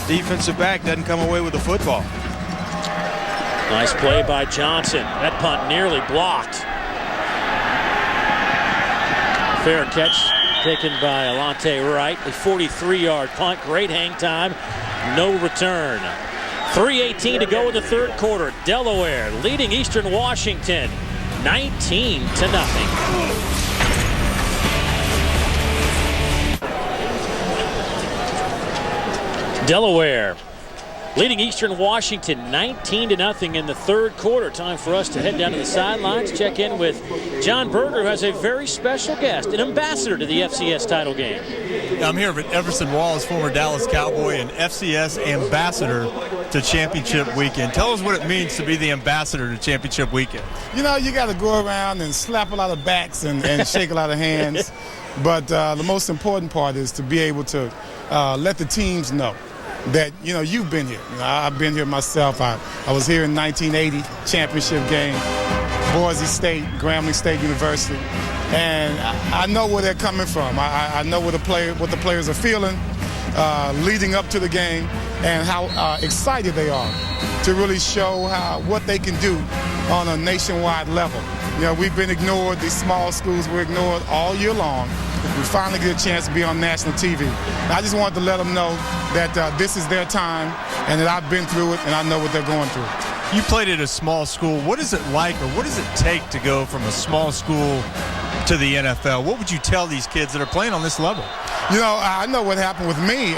defensive back doesn't come away with the football. Nice play by Johnson. That punt nearly blocked. Fair catch taken by Alante Wright. A 43-yard punt. Great hang time. No return. 3:18 to go in the third quarter. Delaware leading Eastern Washington 19-0. Delaware leading Eastern Washington 19-0 in the third quarter. Time for us to head down to the sidelines, check in with John Berger, who has a very special guest, an ambassador to the FCS title game. I'm here with Everson Wallace, former Dallas Cowboy and FCS ambassador to championship weekend. Tell us what it means to be the ambassador to championship weekend. You know, you got to go around and slap a lot of backs and shake a lot of hands. But the most important part is to be able to let the teams know that, you know, you've been here. You know, I've been here myself. I was here in 1980 championship game, Boise State, Grambling State University. And I know where they're coming from. I know what the players are feeling leading up to the game and how excited they are to really show what they can do on a nationwide level. You know, we've been ignored. These small schools were ignored all year long. We finally get a chance to be on national TV. And I just wanted to let them know that this is their time and that I've been through it and I know what they're going through. You played at a small school. What is it like, or what does it take to go from a small school to the NFL? What would you tell these kids that are playing on this level? You know, I know what happened with me.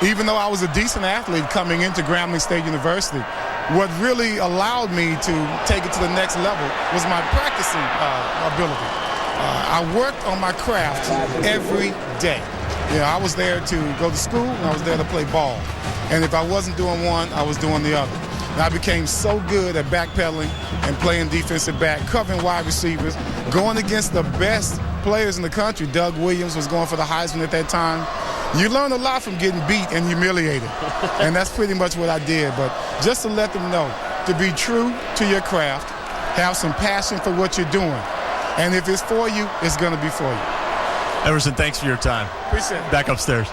Even though I was a decent athlete coming into Grambling State University, what really allowed me to take it to the next level was my practicing ability. I worked on my craft every day. You know, I was there to go to school and I was there to play ball. And if I wasn't doing one, I was doing the other. And I became so good at backpedaling and playing defensive back, covering wide receivers, going against the best players in the country. Doug Williams was going for the Heisman at that time. You learn a lot from getting beat and humiliated. And that's pretty much what I did. But just to let them know, to be true to your craft, have some passion for what you're doing. And if it's for you, it's going to be for you. Everson, thanks for your time. Appreciate it. Back upstairs.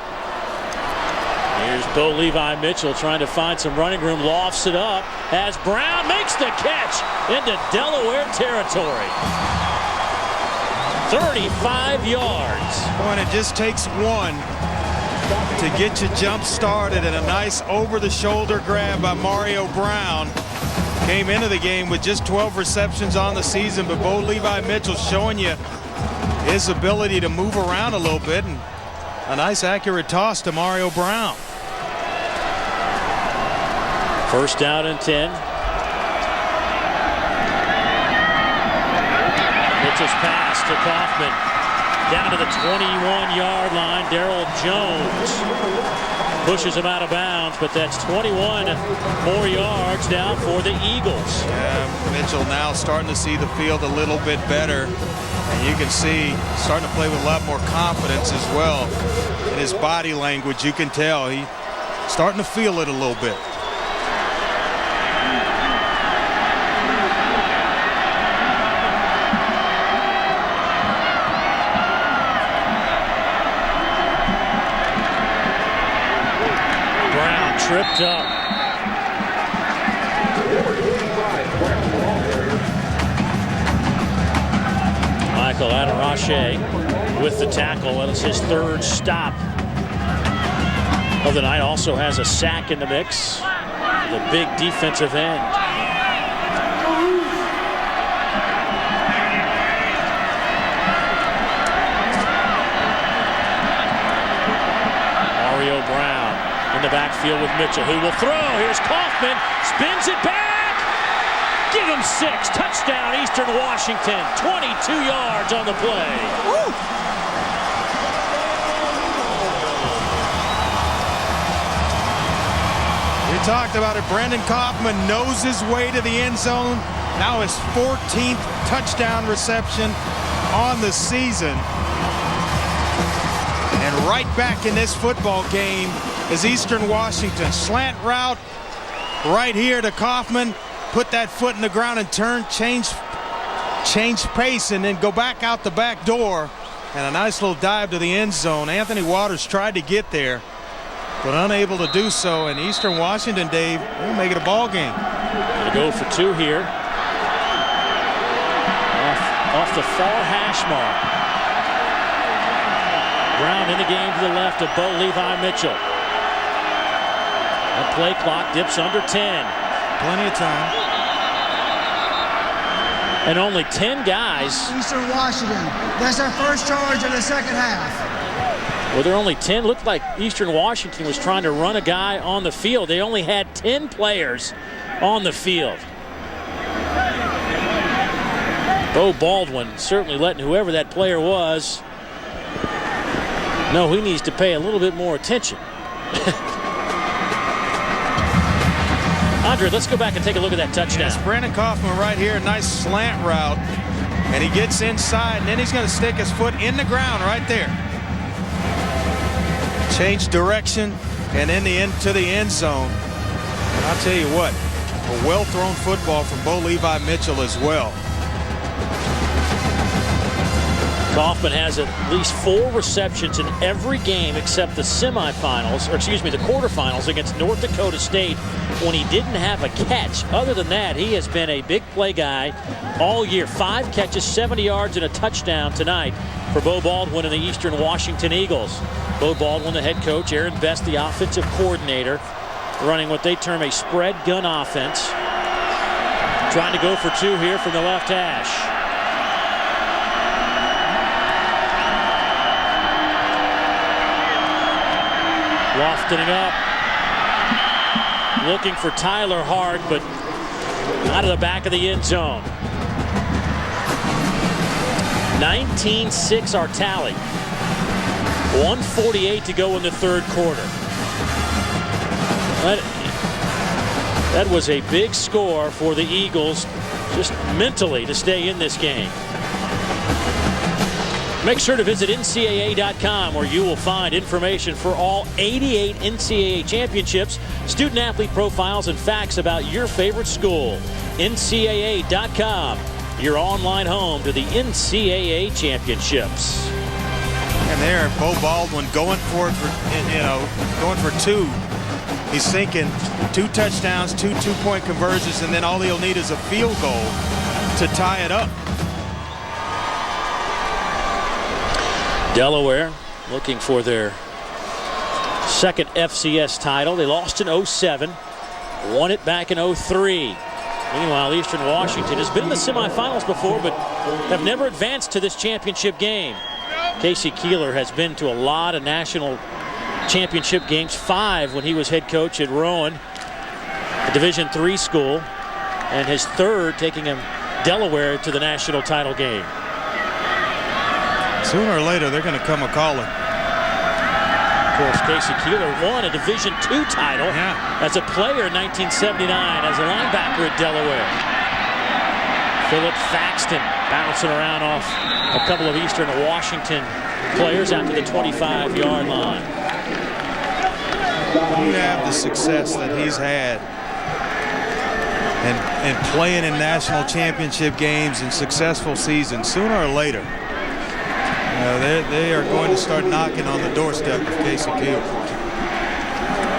Here's Bo Levi Mitchell trying to find some running room, lofts it up as Brown makes the catch into Delaware territory. 35 yards. And it just takes one to get you jump started, and a nice over-the-shoulder grab by Mario Brown. Came into the game with just 12 receptions on the season, but Bo Levi Mitchell showing you his ability to move around a little bit, and a nice accurate toss to Mario Brown. First down and 10. Mitchell's pass to Kaufman. Down to the 21-yard line. Darryl Jones pushes him out of bounds, but that's 21 more yards down for the Eagles. Yeah, Mitchell now starting to see the field a little bit better. And you can see starting to play with a lot more confidence as well. In his body language, you can tell he's starting to feel it a little bit. Brown tripped up. Michael Adarache with the tackle. That is his third stop of the night. Also has a sack in the mix. The big defensive end. Mario Brown in the backfield with Mitchell, who will throw. Here's Kaufman, spins it back. Give him 6. Touchdown, Eastern Washington. 22 yards on the play. Woo! talked about it. Brandon Kaufman knows his way to the end zone. Now his 14th touchdown reception on the season. And right back in this football game is Eastern Washington. Slant route right here to Kaufman. Put that foot in the ground and turn, change pace, and then go back out the back door. And a nice little dive to the end zone. Anthony Waters tried to get there, but unable to do so. And Eastern Washington, Dave, will make it a ball game. Gonna go for two here. Off the far hash mark. Brown in the game to the left of Bo Levi Mitchell. That play clock dips under 10. Plenty of time. And only 10 guys. Eastern Washington, that's their first charge of the second half. Well, there are only 10. Looked like Eastern Washington was trying to run a guy on the field. They only had 10 players on the field. Bo Baldwin certainly letting whoever that player was know he needs to pay a little bit more attention. Andre, let's go back and take a look at that touchdown. Yes, Brandon Kaufman right here, nice slant route. And he gets inside, and then he's going to stick his foot in the ground right there. Change direction, and in the end to the end zone. And I'll tell you what, a well-thrown football from Bo Levi Mitchell as well. Kaufman has at least 4 receptions in every game except the semifinals, or excuse me, the quarterfinals against North Dakota State when he didn't have a catch. Other than that, he has been a big play guy all year. 5 catches, 70 yards, and a touchdown tonight for Bo Baldwin and the Eastern Washington Eagles. Bo Baldwin, the head coach, Aaron Best, the offensive coordinator, running what they term a spread gun offense. Trying to go for 2 here from the left hash. Lofting up, looking for Tyler Hart, but out of the back of the end zone. 19-6 our tally. 1:48 to go in the third quarter. That was a big score for the Eagles, just mentally, to stay in this game. Make sure to visit NCAA.com, where you will find information for all 88 NCAA championships, student-athlete profiles, and facts about your favorite school. NCAA.com, your online home to the NCAA championships. And there, Bo Baldwin going for it going for 2. He's thinking 2 touchdowns, 2 two-point conversions, and then all he'll need is a field goal to tie it up. Delaware looking for their second FCS title. They lost in 07, won it back in 03. Meanwhile, Eastern Washington has been in the semifinals before, but have never advanced to this championship game. Casey Keeler has been to a lot of national championship games, 5 when he was head coach at Rowan, a Division III school, and his 3rd taking him Delaware to the national title game. Sooner or later, they're going to come a-calling. Of course, Casey Keeler won a Division II title as a player in 1979 as a linebacker at Delaware. Philip Thaxton bouncing around off a couple of Eastern Washington players out to the 25-yard line. You have the success that he's had and playing in national championship games and successful seasons. Sooner or later, they are going to start knocking on the doorstep of Casey Keeler.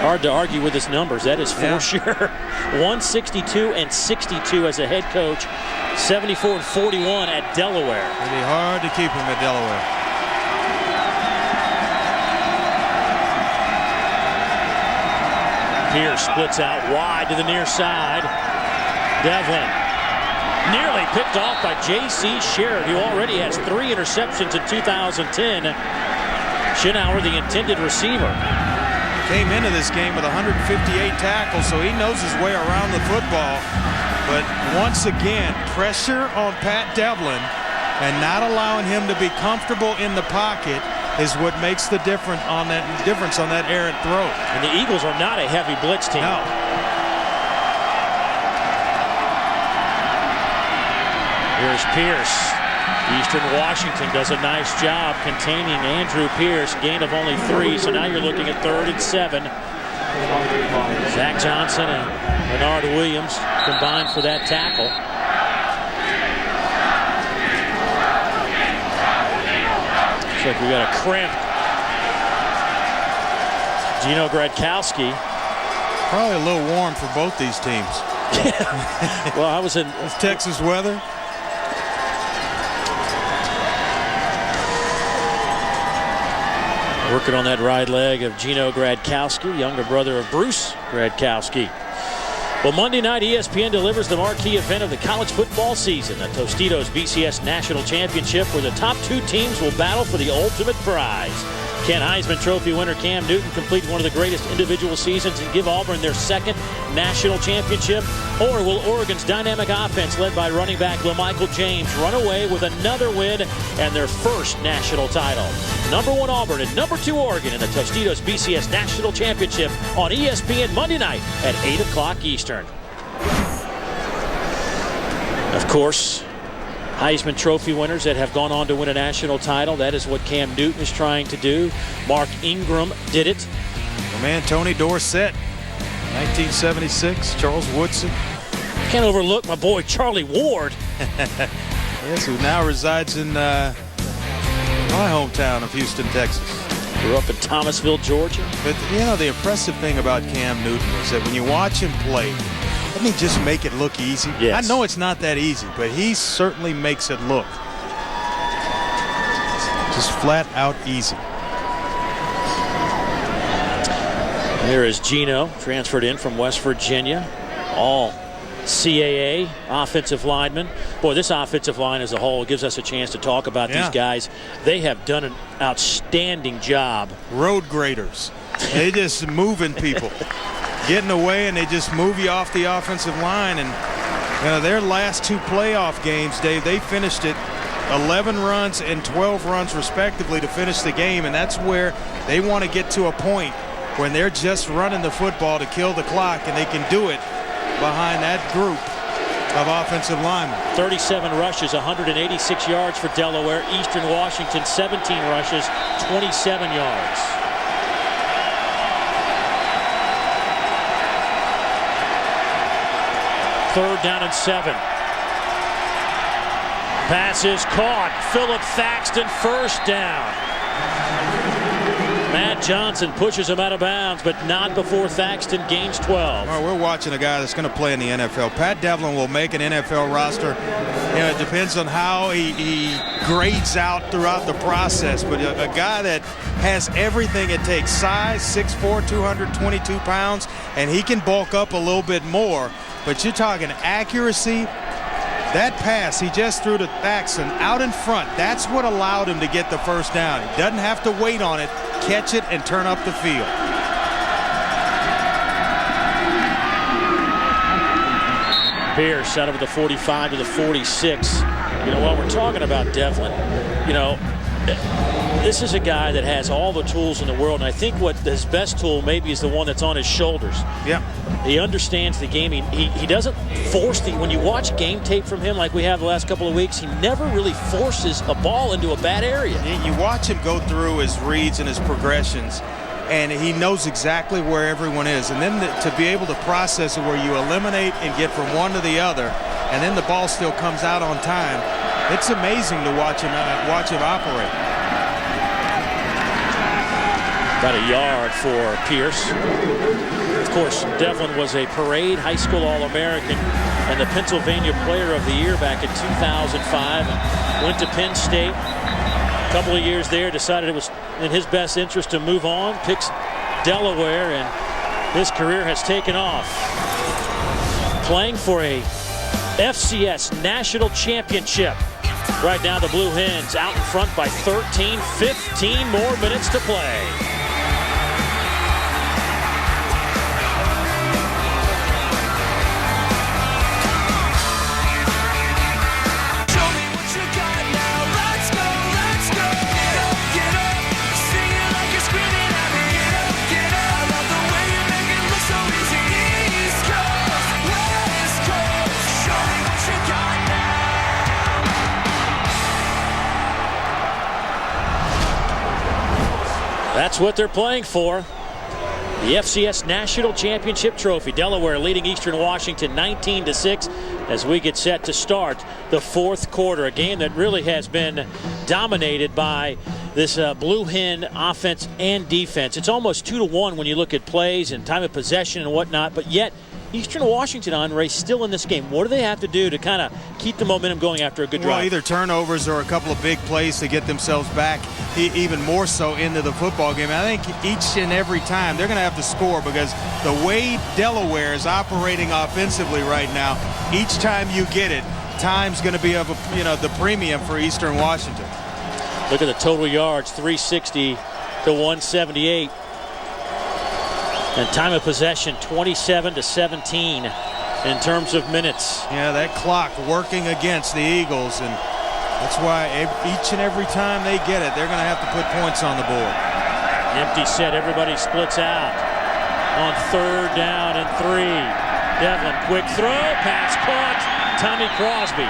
Hard to argue with his numbers, that is for sure. 162 and 62 as a head coach, 74 and 41 at Delaware. It'd be hard to keep him at Delaware. Pierce splits out wide to the near side. Devlin nearly picked off by J.C. Sherrod, who already has 3 interceptions in 2010. Schinauer, the intended receiver. Came into this game with 158 tackles, so he knows his way around the football. But once again, pressure on Pat Devlin and not allowing him to be comfortable in the pocket is what makes the difference on that errant throw. And the Eagles are not a heavy blitz team. No. Here's Pierce. Eastern Washington does a nice job containing Andrew Pierce. Gain of only 3, so now you're looking at 3rd and 7. Zach Johnson and Bernard Williams combined for that tackle. Looks like we got a cramp. Gino Gradkowski. Probably a little warm for both these teams. Well, I was in Texas weather. Working on that right leg of Gino Gradkowski, younger brother of Bruce Gradkowski. Well, Monday night, ESPN delivers the marquee event of the college football season, the Tostitos BCS National Championship, where the top 2 teams will battle for the ultimate prize. Can Heisman Trophy winner Cam Newton complete one of the greatest individual seasons and give Auburn their 2nd national championship? Or will Oregon's dynamic offense, led by running back LaMichael James, run away with another win and their 1st national title? Number 1 Auburn and number 2 Oregon in the Tostitos BCS National Championship on ESPN Monday night at 8 o'clock Eastern. Of course, Heisman Trophy winners that have gone on to win a national title. That is what Cam Newton is trying to do. Mark Ingram did it. My man Tony Dorsett, 1976. Charles Woodson. Can't overlook my boy Charlie Ward. Yes, who now resides in my hometown of Houston, Texas. Grew up in Thomasville, Georgia. But, you know, the impressive thing about Cam Newton is that when you watch him play, doesn't he just make it look easy? Yes. I know it's not that easy, but he certainly makes it look just flat out easy. Here is Gino, transferred in from West Virginia. All CAA offensive lineman. Boy, this offensive line as a whole gives us a chance to talk about these guys. They have done an outstanding job. Road graders. They just moving people. Getting away, and they just move you off the offensive line. And you know, their last 2 playoff games, Dave, they finished it 11 runs and 12 runs respectively to finish the game. And that's where they want to get to a point when they're just running the football to kill the clock, and they can do it behind that group of offensive linemen. 37 rushes, 186 yards for Delaware. Eastern Washington, 17 rushes, 27 yards. Third down and 7. Pass is caught. Phillip Thaxton, first down. Matt Johnson pushes him out of bounds, but not before Thaxton gains 12. Well, we're watching a guy that's going to play in the NFL. Pat Devlin will make an NFL roster. You know, it depends on how he grades out throughout the process, but a guy that has everything it takes. Size, 6'4", 222 pounds, and he can bulk up a little bit more. But you're talking accuracy. That pass he just threw to Thaxton out in front, that's what allowed him to get the first down. He doesn't have to wait on it, catch it, and turn up the field. Pierce out of the 45 to the 46. You know, while we're talking about Devlin, you know, this is a guy that has all the tools in the world, and I think what his best tool maybe is the one that's on his shoulders. Yeah. He understands the game. He doesn't force when you watch game tape from him like we have the last couple of weeks, he never really forces a ball into a bad area. You watch him go through his reads and his progressions, and he knows exactly where everyone is. And then to be able to process it where you eliminate and get from one to the other, and then the ball still comes out on time, it's amazing to watch him operate. About a yard for Pierce. Of course, Devlin was a parade high school All-American and the Pennsylvania Player of the Year back in 2005. And went to Penn State. A couple of years there, decided it was in his best interest to move on. Picks Delaware, and his career has taken off. Playing for a FCS National Championship. Right now, the Blue Hens out in front by 13, 15 more minutes to play. That's what they're playing for. The FCS National Championship Trophy. Delaware leading Eastern Washington 19-6 as we get set to start the fourth quarter. A game that really has been dominated by this Blue Hen offense and defense. It's almost 2-1 when you look at plays and time of possession and whatnot, but yet Eastern Washington, Andre, still in this game. What do they have to do to kind of keep the momentum going after a good drive? Well, either turnovers or a couple of big plays to get themselves back even more so into the football game. I think each and every time they're going to have to score, because the way Delaware is operating offensively right now, each time you get it, time's going to be of the premium for Eastern Washington. Look at the total yards, 360 to 178. And time of possession, 27-17 in terms of minutes. Yeah, that clock working against the Eagles, and that's why each and every time they get it, they're going to have to put points on the board. Empty set, everybody splits out on 3rd down and 3. Devlin, quick throw, pass caught, Tommy Crosby.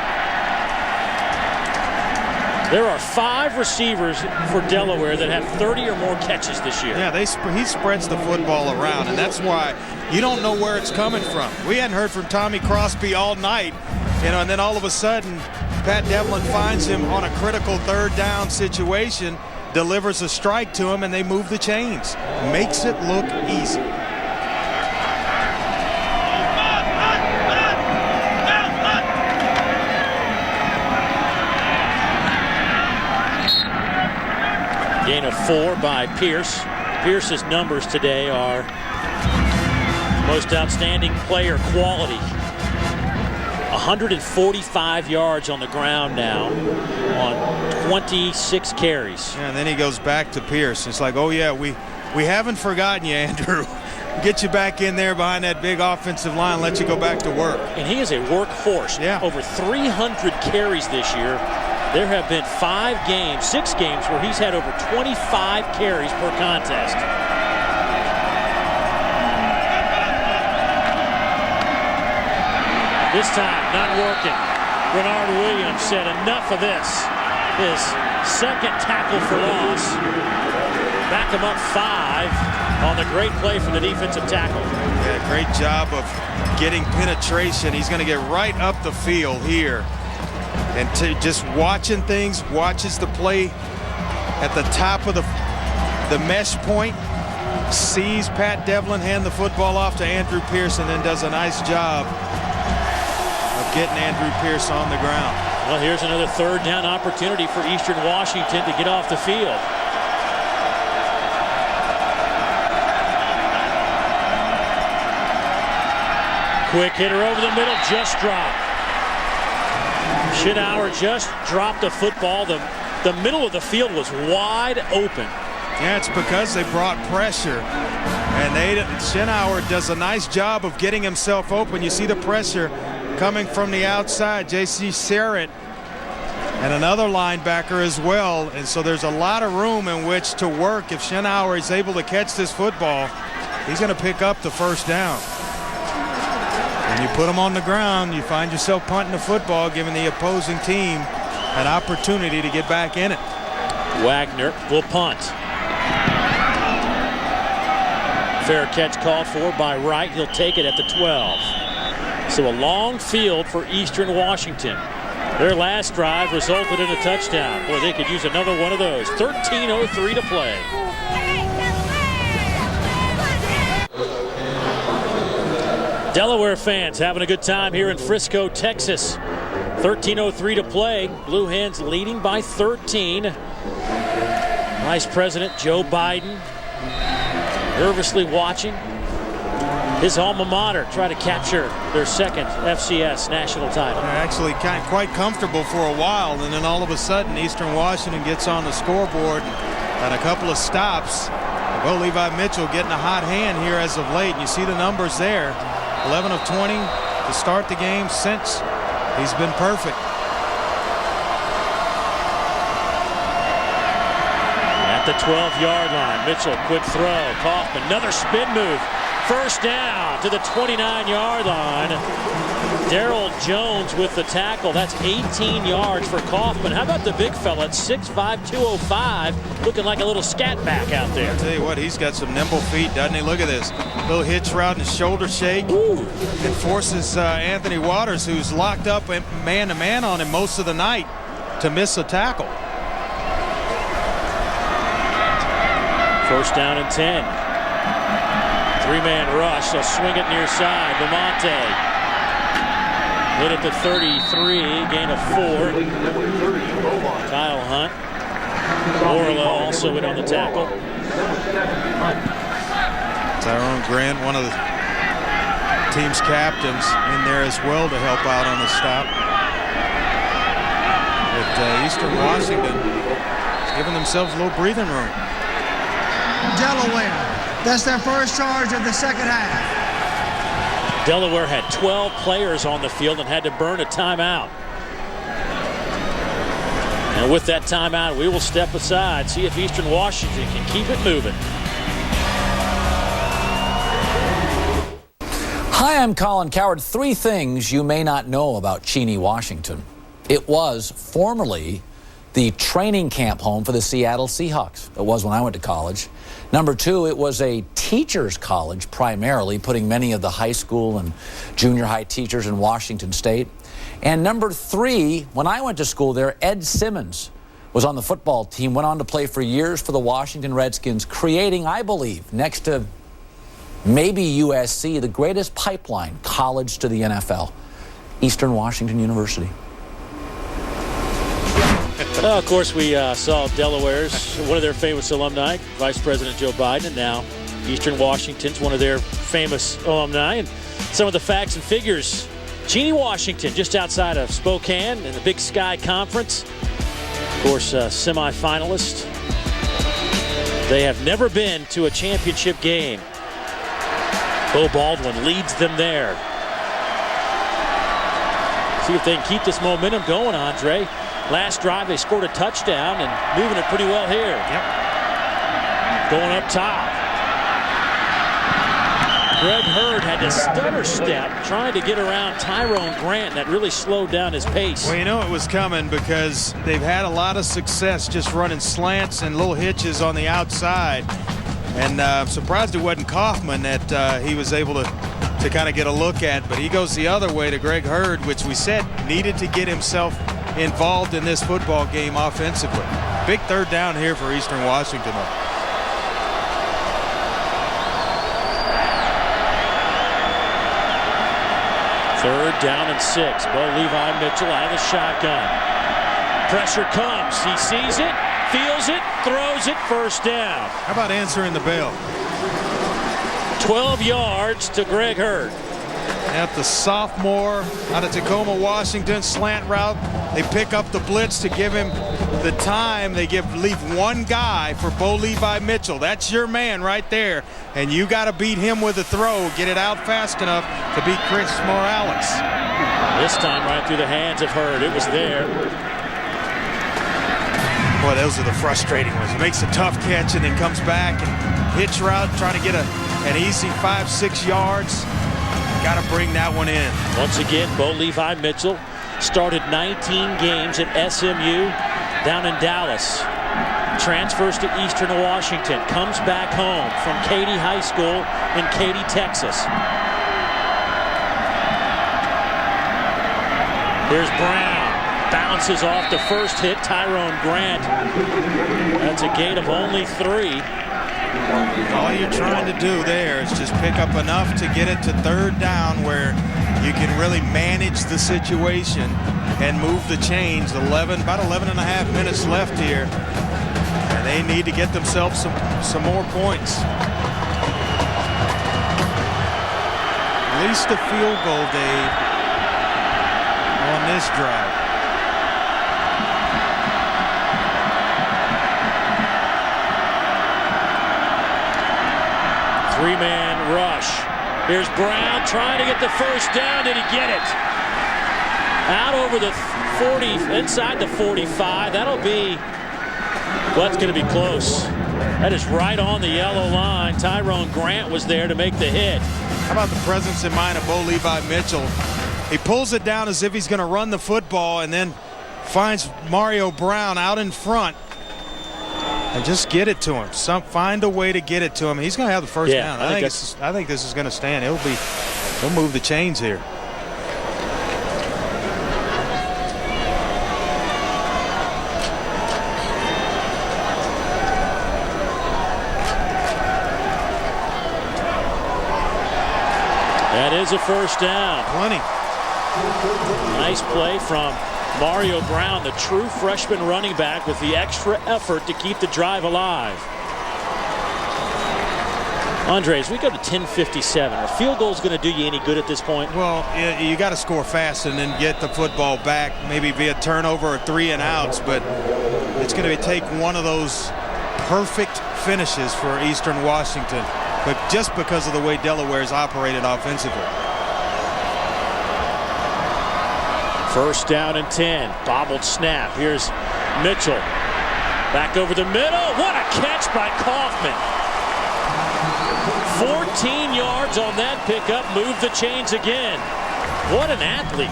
There are 5 receivers for Delaware that have 30 or more catches this year. Yeah, he spreads the football around, and that's why you don't know where it's coming from. We hadn't heard from Tommy Crosby all night, and then all of a sudden, Pat Devlin finds him on a critical 3rd down situation, delivers a strike to him, and they move the chains. Makes it look easy. Gain of 4 by Pierce. Pierce's numbers today are most outstanding player quality. 145 yards on the ground now on 26 carries. Yeah, and then he goes back to Pierce. It's like, oh yeah, we haven't forgotten you, Andrew. Get you back in there behind that big offensive line, let you go back to work. And he is a workhorse. Yeah. Over 300 carries this year. There have been 6 games where he's had over 25 carries per contest. This time, not working. Bernard Williams said, enough of this. His 2nd tackle for loss. Back him up 5 on the great play from the defensive tackle. Yeah, great job of getting penetration. He's going to get right up the field here. And just watching things, watches the play at the top of the mesh point, sees Pat Devlin hand the football off to Andrew Pierce, and then does a nice job of getting Andrew Pierce on the ground. Well, here's another 3rd down opportunity for Eastern Washington to get off the field. Quick hitter over the middle, just dropped. Schinauer just dropped the football. The middle of the field was wide open. Yeah, it's because they brought pressure. And Schinauer does a nice job of getting himself open. You see the pressure coming from the outside. J.C. Serrett and another linebacker as well. And so there's a lot of room in which to work. If Schinauer is able to catch this football, he's going to pick up the 1st down. When you put him on the ground, you find yourself punting the football, giving the opposing team an opportunity to get back in it. Wagner will punt. Fair catch called for by Wright. He'll take it at the 12. So a long field for Eastern Washington. Their last drive resulted in a touchdown. Boy, they could use another one of those. 13:03 to play. Delaware fans having a good time here in Frisco, Texas. 13:03 to play. Blue Hens leading by 13. Vice President Joe Biden nervously watching his alma mater try to capture their 2nd FCS national title. They're actually quite comfortable for a while, and then all of a sudden Eastern Washington gets on the scoreboard and a couple of stops. Bo Levi Mitchell getting a hot hand here as of late, and you see the numbers there. 11 of 20 to start the game since. He's been perfect. At the 12-yard line, Mitchell, quick throw. Kaufman, another spin move. First down to the 29-yard line. Darrell Jones with the tackle. That's 18 yards for Kaufman. How about the big fella at 6'5", 205, looking like a little scat back out there. I'll tell you what, he's got some nimble feet, doesn't he? Look at this. Little hitch route and shoulder shake. Ooh. It forces Anthony Waters, who's locked up man-to-man on him most of the night, to miss a tackle. First down and 10. Three-man rush. They'll swing it near side. Lamonte. Hit at the 33, gain of 4. Kyle Hunt. Orla also in on the tackle. Tyrone Grant, one of the team's captains, in there as well to help out on the stop. But Eastern Washington is giving themselves a little breathing room. Delaware. That's their first charge of the second half. Delaware had 12 players on the field and had to burn a timeout. And with that timeout, we will step aside, see if Eastern Washington can keep it moving. Hi, I'm Colin Coward. 3 things you may not know about Cheney, Washington. It was formerly the training camp home for the Seattle Seahawks. It was when I went to college. Number 2, it was a teachers' college primarily, putting many of the high school and junior high teachers in Washington State. And number 3, when I went to school there, Ed Simmons was on the football team, went on to play for years for the Washington Redskins, creating, I believe, next to maybe USC, the greatest pipeline college to the NFL, Eastern Washington University. Of course, we saw Delaware's, one of their famous alumni, Vice President Joe Biden, and now Eastern Washington's one of their famous alumni. And some of the facts and figures. Cheney, Washington, just outside of Spokane in the Big Sky Conference. Of course, semifinalist. They have never been to a championship game. Bo Baldwin leads them there. See if they can keep this momentum going, Andre. Last drive, they scored a touchdown and moving it pretty well here. Yep. Going up top. Greg Hurd had to stutter step trying to get around Tyrone Grant. That really slowed down his pace. Well, you know it was coming because they've had a lot of success just running slants and little hitches on the outside. And I'm surprised it wasn't Kaufman that he was able to kind of get a look at. But he goes the other way to Greg Hurd, which we said needed to get himself involved in this football game offensively. Big third down here for Eastern Washington. Third down and 6. Bo Levi Mitchell out of the shotgun. Pressure comes. He sees it, feels it, throws it, first down. How about answering the bell? 12 yards to Greg Hurd. At the sophomore out of Tacoma, Washington, slant route. They pick up the blitz to give him the time. They leave one guy for Bo Levi Mitchell. That's your man right there. And you got to beat him with a throw. Get it out fast enough to beat Chris Morales. This time right through the hands of Hurd. It was there. Boy, those are the frustrating ones. He makes a tough catch and then comes back and hitch route, trying to get an easy 5-6 yards. Got to bring that one in. Once again, Bo Levi Mitchell started 19 games at SMU down in Dallas. Transfers to Eastern Washington. Comes back home from Katy High School in Katy, Texas. Here's Brown. Bounces off the first hit. Tyrone Grant. That's a gain of only 3. All you're trying to do there is just pick up enough to get it to third down where you can really manage the situation and move the chains. About 11 and a half minutes left here. And they need to get themselves some more points. At least a field goal, Dave, on this drive. Three-man rush. Here's Brown trying to get the first down. Did he get it? Out over the 40, inside the 45. That'll be Well, that's going to be close. That is right on the yellow line. Tyrone Grant was there to make the hit. How about the presence in mind of Bo Levi Mitchell? He pulls it down as if he's going to run the football and then finds Mario Brown out in front and just get it to him. Find a way to get it to him. He's going to have the first down. I think this is going to stand. He'll move the chains here. That is a first down. Plenty. Nice play from Mario Brown, the true freshman running back, with the extra effort to keep the drive alive. Andre, as we go to 10:57, are field goals going to do you any good at this point? Well, you got to score fast and then get the football back, maybe via turnover or 3 and outs, but it's going to take one of those perfect finishes for Eastern Washington, but just because of the way Delaware's operated offensively. First down and 10. Bobbled snap. Here's Mitchell. Back over the middle. What a catch by Kaufman. 14 yards on that pickup. Move the chains again. What an athlete.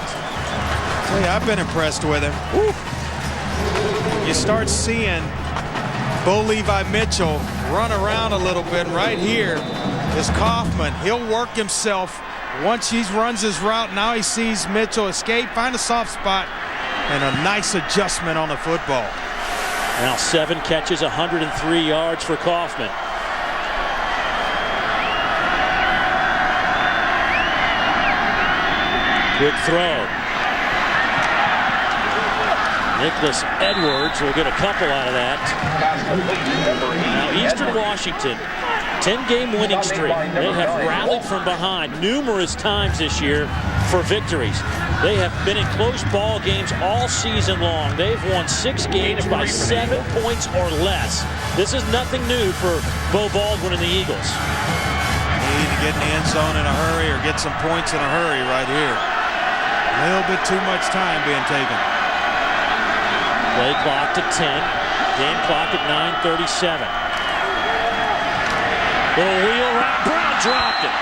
I've been impressed with him. Woo. You start seeing Bo Levi Mitchell run around a little bit. Right here is Kaufman. He'll work himself. Once he runs his route, now he sees Mitchell escape, find a soft spot, and a nice adjustment on the football. Now 7 catches, 103 yards for Kaufman. Quick throw. Nicholas Edwards will get a couple out of that. Now Eastern Washington, 10-game winning streak. They have rallied from behind numerous times this year for victories. They have been in close ball games all season long. They've won 6 games by 7 points or less. This is nothing new for Bo Baldwin and the Eagles. Need to get in the end zone in a hurry or get some points in a hurry right here. A little bit too much time being taken. Play clock to 10. Game clock at 9:37. Little wheel route. Brown dropped it.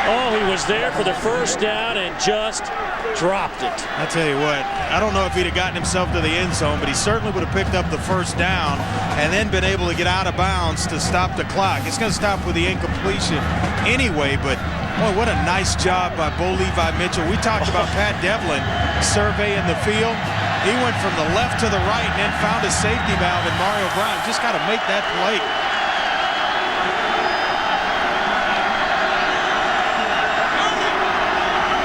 Oh, he was there for the first down and just dropped it. I tell you what, I don't know if he'd have gotten himself to the end zone, but he certainly would have picked up the first down and then been able to get out of bounds to stop the clock. It's going to stop with the incompletion anyway, but boy, what a nice job by Bo Levi Mitchell. We talked about Pat Devlin surveying the field. He went from the left to the right and then found a safety valve in Mario Brown. Just got to make that play.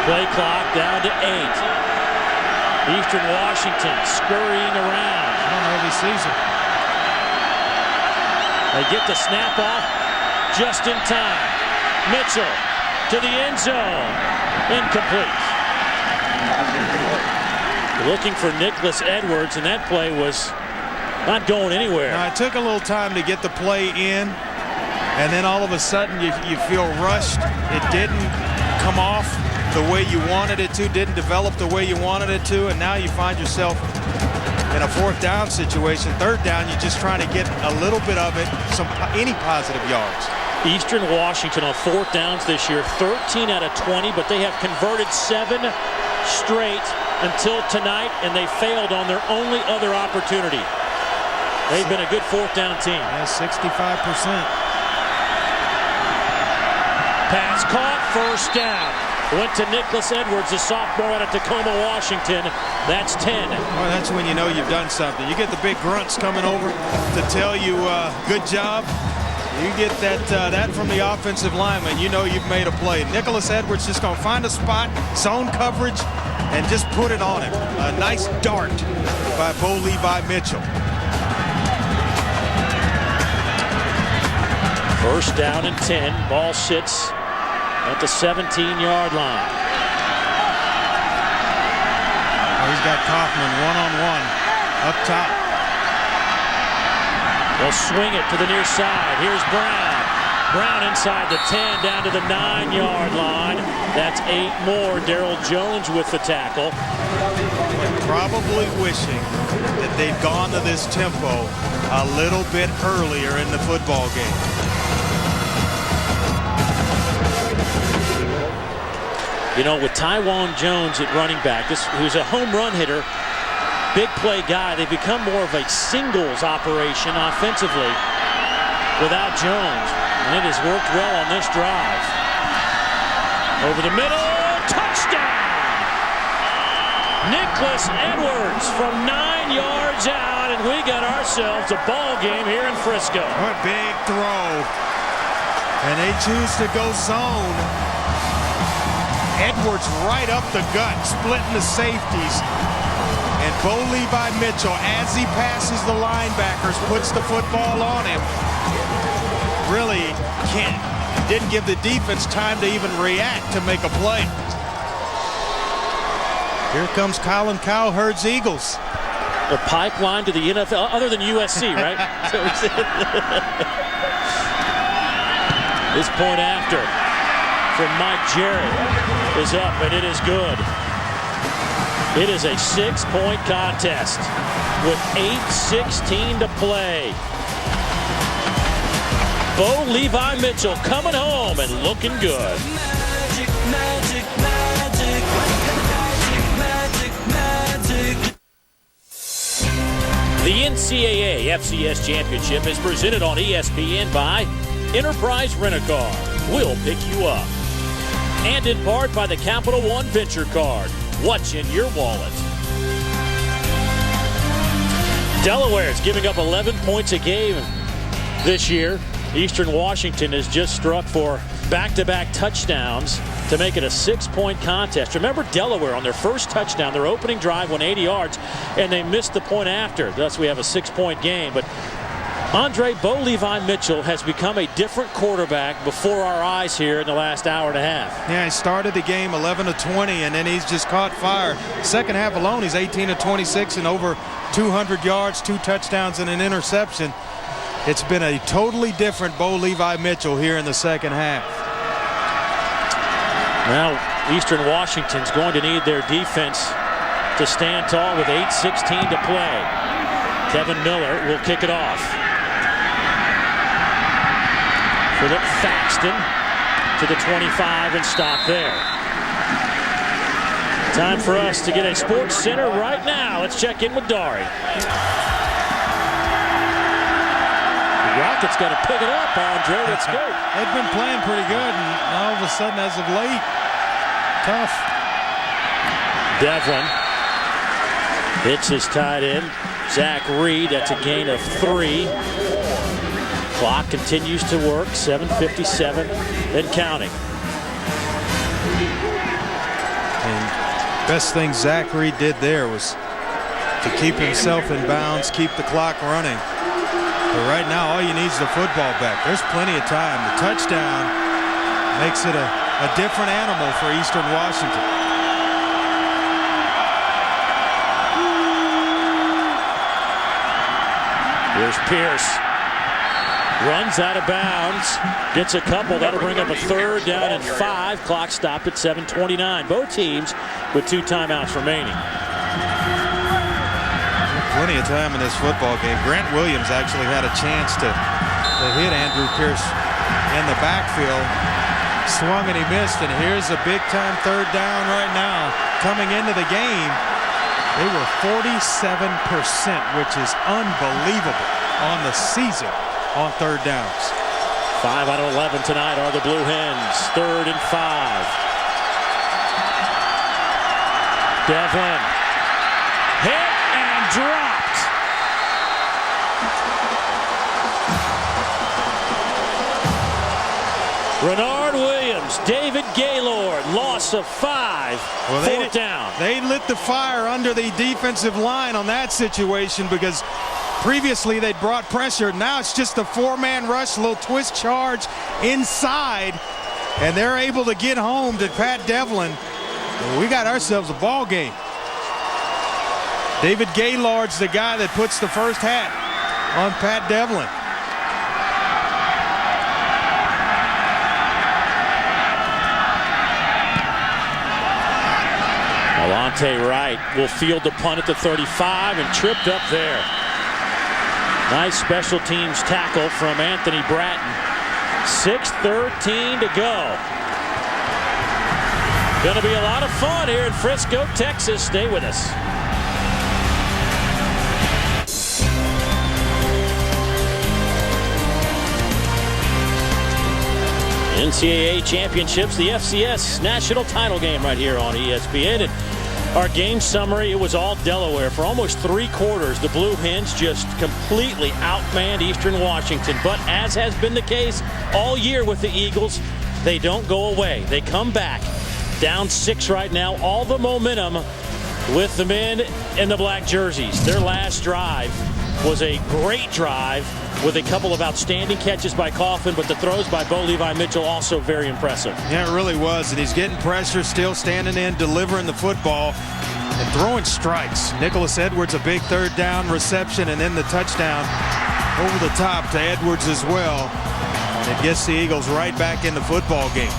Play clock down to 8. Eastern Washington scurrying around. I don't know if he sees it. They get the snap off just in time. Mitchell to the end zone. Incomplete. Looking for Nicholas Edwards, and that play was not going anywhere. Now, it took a little time to get the play in, and then all of a sudden you feel rushed. It didn't come off the way you wanted it to, didn't develop the way you wanted it to, and now you find yourself in a 4th down situation. 3rd down, you're just trying to get a little bit of it, any positive yards. Eastern Washington on 4th downs this year, 13 out of 20, but they have converted 7 straight until tonight, and they failed on their only other opportunity. They've been a good 4th down team. Yeah, 65%. Pass caught, first down. Went to Nicholas Edwards, a sophomore out of Tacoma, Washington. That's 10. Well, that's when you know you've done something. You get the big grunts coming over to tell you, good job. You get that from the offensive lineman, you know you've made a play. Nicholas Edwards just going to find a spot, zone coverage, and just put it on him. A nice dart by Bo Levi Mitchell. First down and 10. Ball sits at the 17-yard line. He's got Kaufman one-on-one up top. They'll swing it to the near side. Here's Brown. Brown inside the 10, down to the 9-yard line. That's 8 more. Darryl Jones with the tackle. probably wishing that they'd gone to this tempo a little bit earlier in the football game. You know, with Taiwan Jones at running back, who's a home run hitter, big play guy, they become more of a singles operation offensively without Jones. And it has worked well on this drive. Over the middle, touchdown! Nicholas Edwards from 9 yards out, and we got ourselves a ball game here in Frisco. What a big throw. And they choose to go zone. Edwards right up the gut, splitting the safeties. And Bo Levi Mitchell, as he passes the linebackers, puts the football on him. Really didn't give the defense time to even react to make a play. Here comes Colin Cowherd's Eagles. The pipeline to the NFL, other than USC, right? This point after from Mike Jarrett is up, and it is good. It is a 6-point contest with 8:16 to play. Bo Levi Mitchell coming home and looking good. Magic, magic, magic, magic, magic, magic. The NCAA FCS Championship is presented on ESPN by Enterprise Rent-A-Car. We'll pick you up. And in part by the Capital One Venture Card. What's in your wallet? Delaware is giving up 11 points a game this year. Eastern Washington has just struck for back-to-back touchdowns to make it a 6-point contest. Remember Delaware on their first touchdown, their opening drive went 80 yards, and they missed the point after. Thus we have a 6-point game. But Andre Bo Levi Mitchell has become a different quarterback before our eyes here in the last hour and a half. Yeah, he started the game 11-20, and then he's just caught fire. Second half alone, he's 18-26 and over 200 yards, 2 touchdowns, and an interception. It's been a totally different Bo Levi Mitchell here in the second half. Now, Eastern Washington's going to need their defense to stand tall with 8:16 to play. Kevin Miller will kick it off. Philip Thaxton to the 25 and stop there. Time for us to get a Sports Center right now. Let's check in with Dari. The Rockets got to pick it up, Andre. Let's go. They've been playing pretty good, and all of a sudden, as of late, tough. Devlin hits his tight end. Zach Reed, that's a gain of 3. Clock continues to work, 7:57 and counting. And best thing Zach Reed did there was to keep himself in bounds, keep the clock running. But right now, all you need is the football back. There's plenty of time. The touchdown makes it a different animal for Eastern Washington. Here's Pierce. Runs out of bounds. Gets a couple. That'll bring up a 3rd down and 5. Clock stopped at 7:29. Both teams with 2 timeouts remaining. Plenty of time in this football game. Grant Williams actually had a chance to hit Andrew Pierce in the backfield. Swung and he missed, and here's a big-time 3rd down right now. Coming into the game, they were 47%, which is unbelievable on the season on 3rd downs. 5 out of 11 tonight are the Blue Hens. 3rd and 5. Devlin hit and dropped. Renard Williams, David Gaylord, loss of 5. Well, 4th down. They lit the fire under the defensive line on that situation because previously they'd brought pressure. Now it's just a 4-man rush, a little twist charge inside, and they're able to get home to Pat Devlin. We got ourselves a ball game. David Gaylord's the guy that puts the first hat on Pat Devlin. Lamonte Wright will field the punt at the 35 and tripped up there. Nice special teams tackle from Anthony Bratton. 6:13 to go. Going to be a lot of fun here in Frisco, Texas. Stay with us. NCAA Championships, the FCS national title game right here on ESPN. And our game summary, it was all Delaware. For almost 3 quarters, the Blue Hens just completely outmanned Eastern Washington. But as has been the case all year with the Eagles, they don't go away. They come back. Down 6 right now. All the momentum with the men in the black jerseys. Their last drive was a great drive with a couple of outstanding catches by Coughlin, but the throws by Bo Levi Mitchell also very impressive. Yeah, it really was, and he's getting pressure, still standing in, delivering the football, and throwing strikes. Nicholas Edwards, a big 3rd down reception, and then the touchdown over the top to Edwards as well. And it gets the Eagles right back in the football game.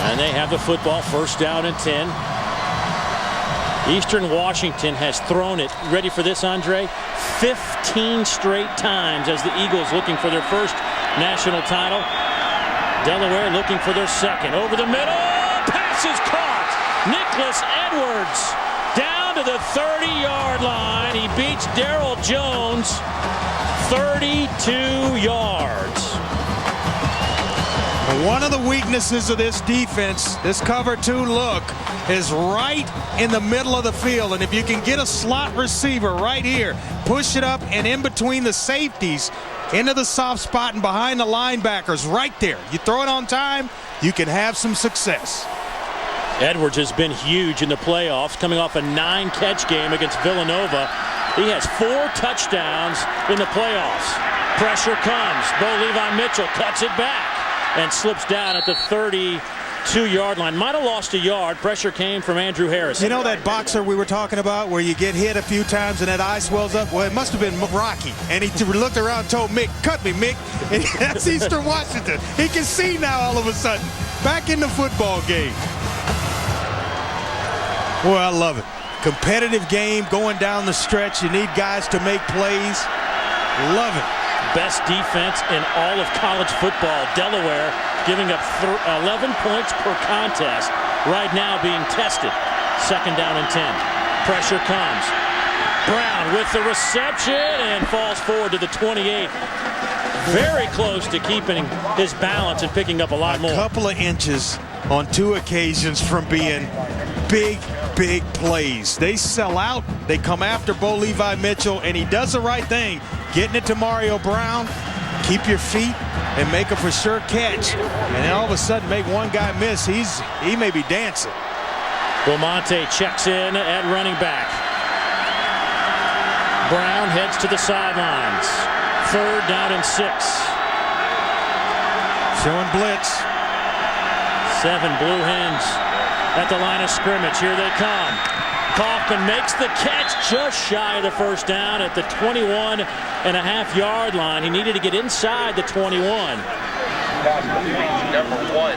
And they have the football, 1st down and 10. Eastern Washington has thrown it, ready for this, Andre, 15 straight times as the Eagles looking for their first national title. Delaware looking for their second. Over the middle, pass is caught. Nicholas Edwards down to the 30-yard line. He beats Darrell Jones 32 yards. One of the weaknesses of this defense, this cover 2 look, is right in the middle of the field. And if you can get a slot receiver right here, push it up and in between the safeties into the soft spot and behind the linebackers right there. You throw it on time, you can have some success. Edwards has been huge in the playoffs, coming off a 9-catch game against Villanova. He has 4 touchdowns in the playoffs. Pressure comes. Bo Levi Mitchell cuts it back and slips down at the 32-yard line. Might have lost a yard. Pressure came from Andrew Harris. You know that boxer we were talking about where you get hit a few times and that eye swells up? Well, it must have been Rocky. And he looked around and told Mick, cut me, Mick. And that's Eastern Washington. He can see now all of a sudden. Back in the football game. Boy, I love it. Competitive game going down the stretch. You need guys to make plays. Love it. Best defense in all of college football. Delaware giving up 11 points per contest. Right now being tested. 2nd down and 10. Pressure comes. Brown with the reception and falls forward to the 28. Very close to keeping his balance and picking up a lot more. A couple of inches on 2 occasions from being big plays. They sell out. They come after Bo Levi Mitchell, and he does the right thing. Getting it to Mario Brown, keep your feet, and make a for sure catch. And then all of a sudden make one guy miss. He may be dancing. Lamonte checks in at running back. Brown heads to the sidelines. 3rd down and 6. Showing blitz. 7 Blue Hens at the line of scrimmage. Here they come. Coughlin makes the catch just shy of the 1st down at the 21.5-yard line. He needed to get inside the 21. Number 1.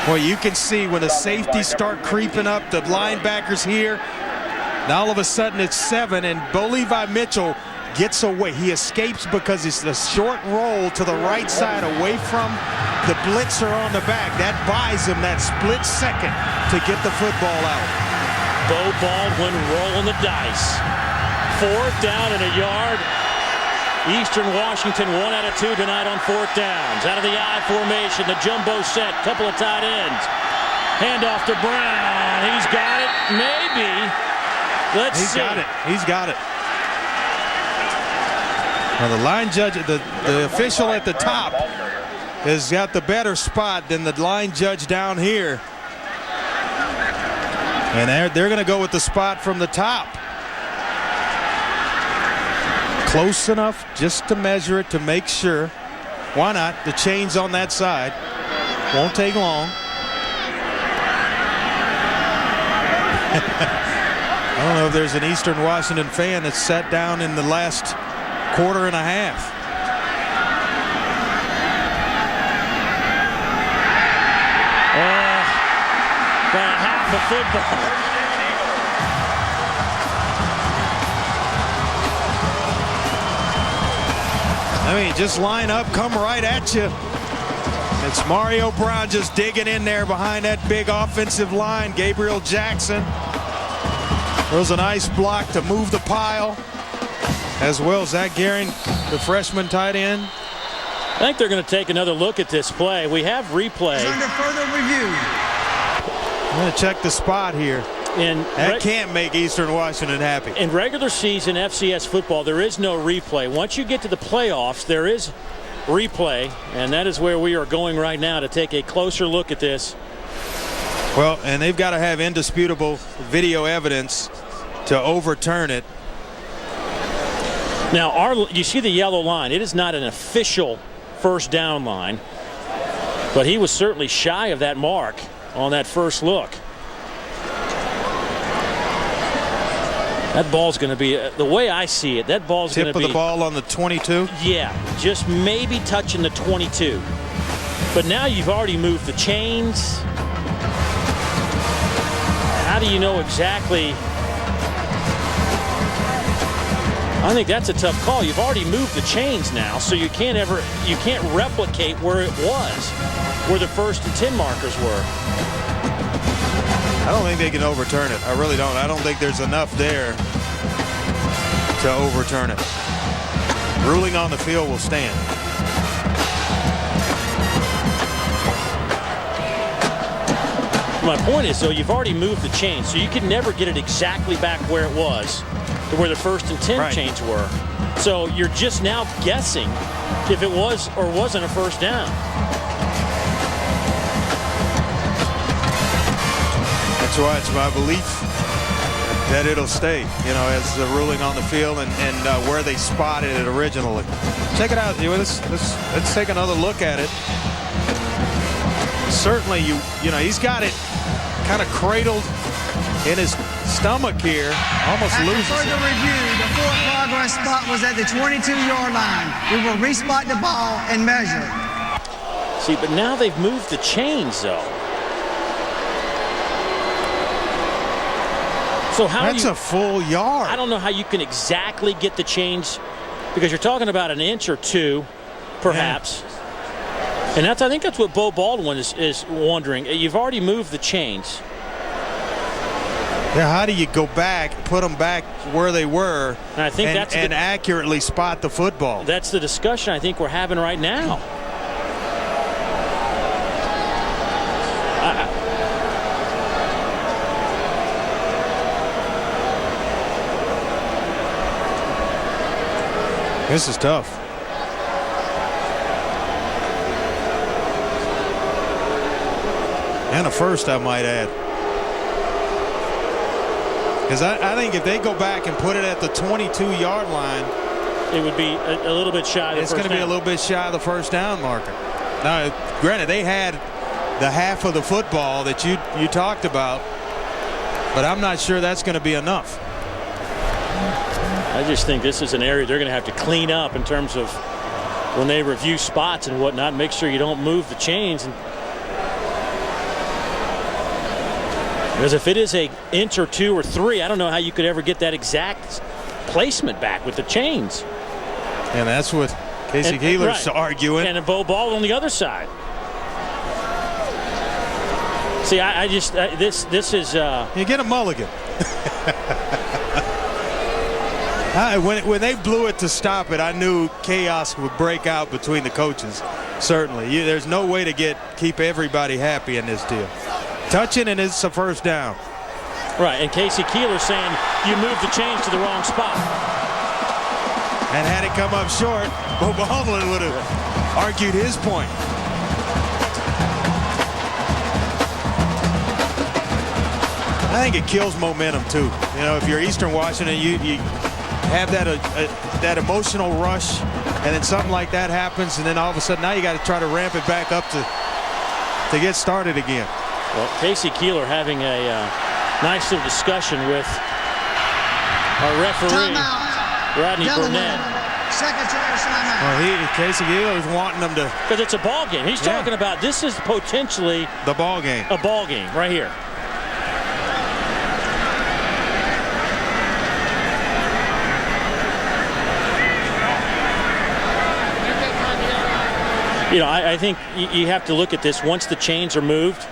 Well, you can see when the safeties start creeping up, the linebackers here. Now all of a sudden it's 7, and Bo Levi Mitchell gets away. He escapes because it's a short roll to the right side away from the blitzer on the back. That buys him that split second to get the football out. Bo Baldwin rolling the dice. 4th down and a yard. Eastern Washington 1 out of 2 tonight on 4th downs. Out of the I formation, the jumbo set, couple of tight ends. Handoff to Brown. He's got it. Maybe. Let's see. He's got it. Now the line judge, the official at the top has got the better spot than the line judge down here. And they're going to go with the spot from the top. Close enough just to measure it to make sure. Why not? The chain's on that side. Won't take long. I don't know if there's an Eastern Washington fan that's sat down in the last quarter and a half. About half a football. I mean, just line up, come right at you. It's Mario Brown just digging in there behind that big offensive line. Gabriel Jackson. There was a nice block to move the pile, as well as Zach Gehring, the freshman tight end. I think they're going to take another look at this play. We have replay. It's under further review. I'm going to check the spot here. That can't make Eastern Washington happy. In regular season FCS football, there is no replay. Once you get to the playoffs, there is replay, and that is where we are going right now to take a closer look at this. Well, and they've got to have indisputable video evidence to overturn it. Now, you see the yellow line. It is not an official first down line, but he was certainly shy of that mark on that first look. That ball's going to be, the way I see it, that ball's going to be. Tip of the ball on the 22? Yeah, just maybe touching the 22. But now you've already moved the chains. How do you know exactly? I think that's a tough call. You've already moved the chains now, so you can't replicate where it was, where the 1st and 10 markers were. I don't think they can overturn it. I really don't. I don't think there's enough there to overturn it. Ruling on the field will stand. My point is, though, you've already moved the chain, so you can never get it exactly back where it was, to where the 1st and 10 chains were. So you're just now guessing if it was or wasn't a first down. That's why it's my belief that it'll stay, you know, as the ruling on the field and where they spotted it originally. Check it out. Let's take another look at it. Certainly, you know, he's got it kind of cradled in his stomach here. Almost loses it. After further review, the forward progress spot was at the 22-yard line. We will respot the ball and measure. See, but now they've moved the chains, though. So that's a full yard. I don't know how you can exactly get the chains, because you're talking about an inch or two, perhaps. Yeah. And I think that's what Bo Baldwin is wondering. You've already moved the chains. Yeah, how do you go back, put them back where they were, and I think and accurately spot the football? That's the discussion I think we're having right now. This is tough. And a first, I might add. Because I think if they go back and put it at the 22-yard line, it would be a little bit shy of the first down. It's going to be a little bit shy of the first down marker. Now, granted, they had the half of the football that you talked about, but I'm not sure that's going to be enough. I just think this is an area they're going to have to clean up in terms of when they review spots and whatnot. Make sure you don't move the chains. Because if it is an inch or two or three, I don't know how you could ever get that exact placement back with the chains. And that's what Casey Keeler's arguing. And a Bo Ball on the other side. See, I just this is you get a mulligan. When they blew it to stop it, I knew chaos would break out between the coaches. Certainly, there's no way to keep everybody happy in this deal. Touching and it's a first down. Right, and Casey Keeler saying you moved the chains to the wrong spot. And had it come up short, Bo Baldwin would have argued his point. I think it kills momentum too. You know, if you're Eastern Washington, you have that emotional rush, and then something like that happens, and then all of a sudden now you got to try to ramp it back up to get started again. Well, Casey Keeler having a nice little discussion with our referee, Rodney Burnett. Secretary timeout. Well, Casey Keeler is wanting them to. Because it's a ball game. He's talking about this is potentially the ball game. A ball game right here. You know, I think you have to look at this once the chains are moved,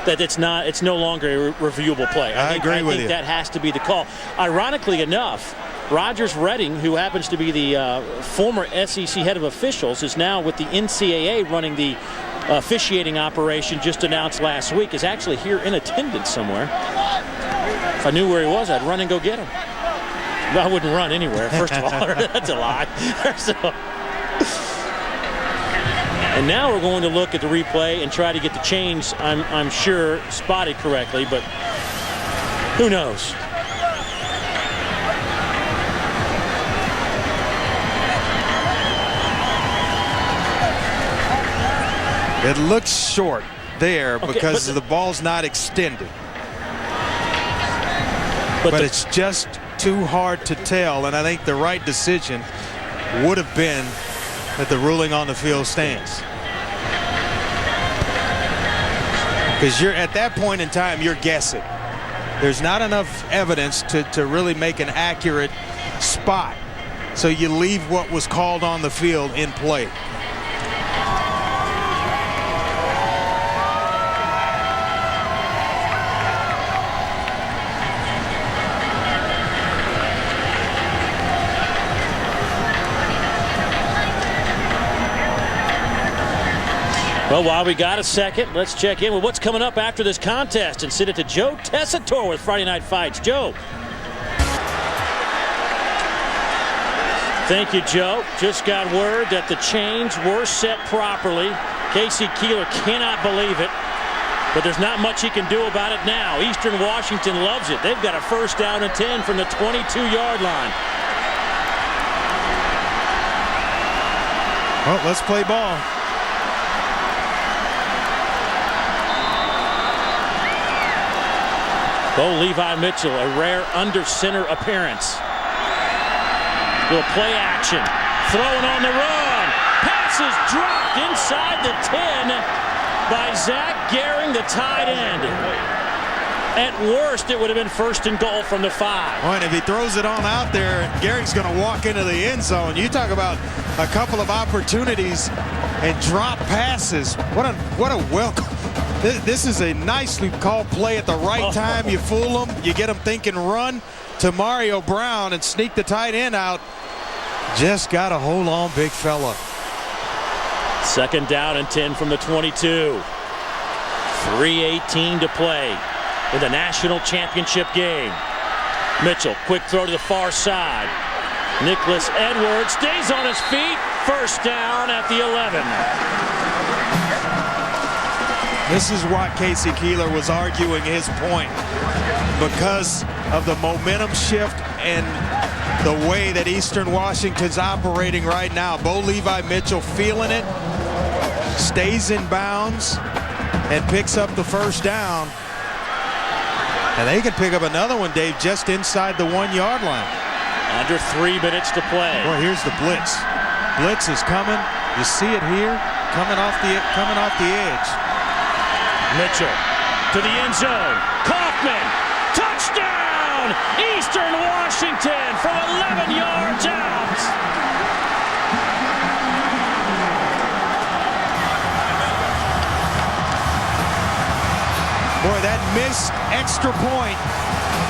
that it's no longer a reviewable play. I think that has to be the call. Ironically enough, Rogers Redding, who happens to be the former SEC head of officials, is now with the NCAA running the officiating operation just announced last week, is actually here in attendance somewhere. If I knew where he was, I'd run and go get him. No, I wouldn't run anywhere, first of all. That's a lie. And now we're going to look at the replay and try to get the chains, I'm sure, spotted correctly, but who knows? It looks short there because the ball's not extended. But it's just too hard to tell, and I think the right decision would have been that the ruling on the field stands. Because you're at that point in time, you're guessing. There's not enough evidence to really make an accurate spot. So you leave what was called on the field in play. Well, while we got a second, let's check in with what's coming up after this contest and send it to Joe Tessitore with Friday Night Fights. Joe. Thank you, Joe. Just got word that the chains were set properly. Casey Keeler cannot believe it, but there's not much he can do about it now. Eastern Washington loves it. They've got a 1st down and 10 from the 22-yard line. Well, let's play ball. Bo Levi Mitchell, a rare under center appearance. Little play action. Throwing on the run. Pass is dropped inside the 10 by Zach Gehring, the tight end. At worst, it would have been 1st and goal from the 5. Well, and if he throws it on out there, Gehring's going to walk into the end zone. You talk about a couple of opportunities and drop passes. What a welcome. This is a nicely called play at the right time. You fool them, you get them thinking run to Mario Brown and sneak the tight end out. Just got to hold on, big fella. 2nd down and 10 from the 22. 3:18 to play in the national championship game. Mitchell, quick throw to the far side. Nicholas Edwards stays on his feet. 1st down at the 11. This is what Casey Keeler was arguing his point, because of the momentum shift and the way that Eastern Washington's operating right now. Bo Levi Mitchell feeling it, stays in bounds, and picks up the 1st down. And they can pick up another one, Dave, just inside the 1-yard line. Under 3 minutes to play. Boy, here's the blitz. Blitz is coming. You see it here, coming off the edge. Mitchell to the end zone. Kaufman, touchdown! Eastern Washington from 11 yards out. Boy, that missed extra point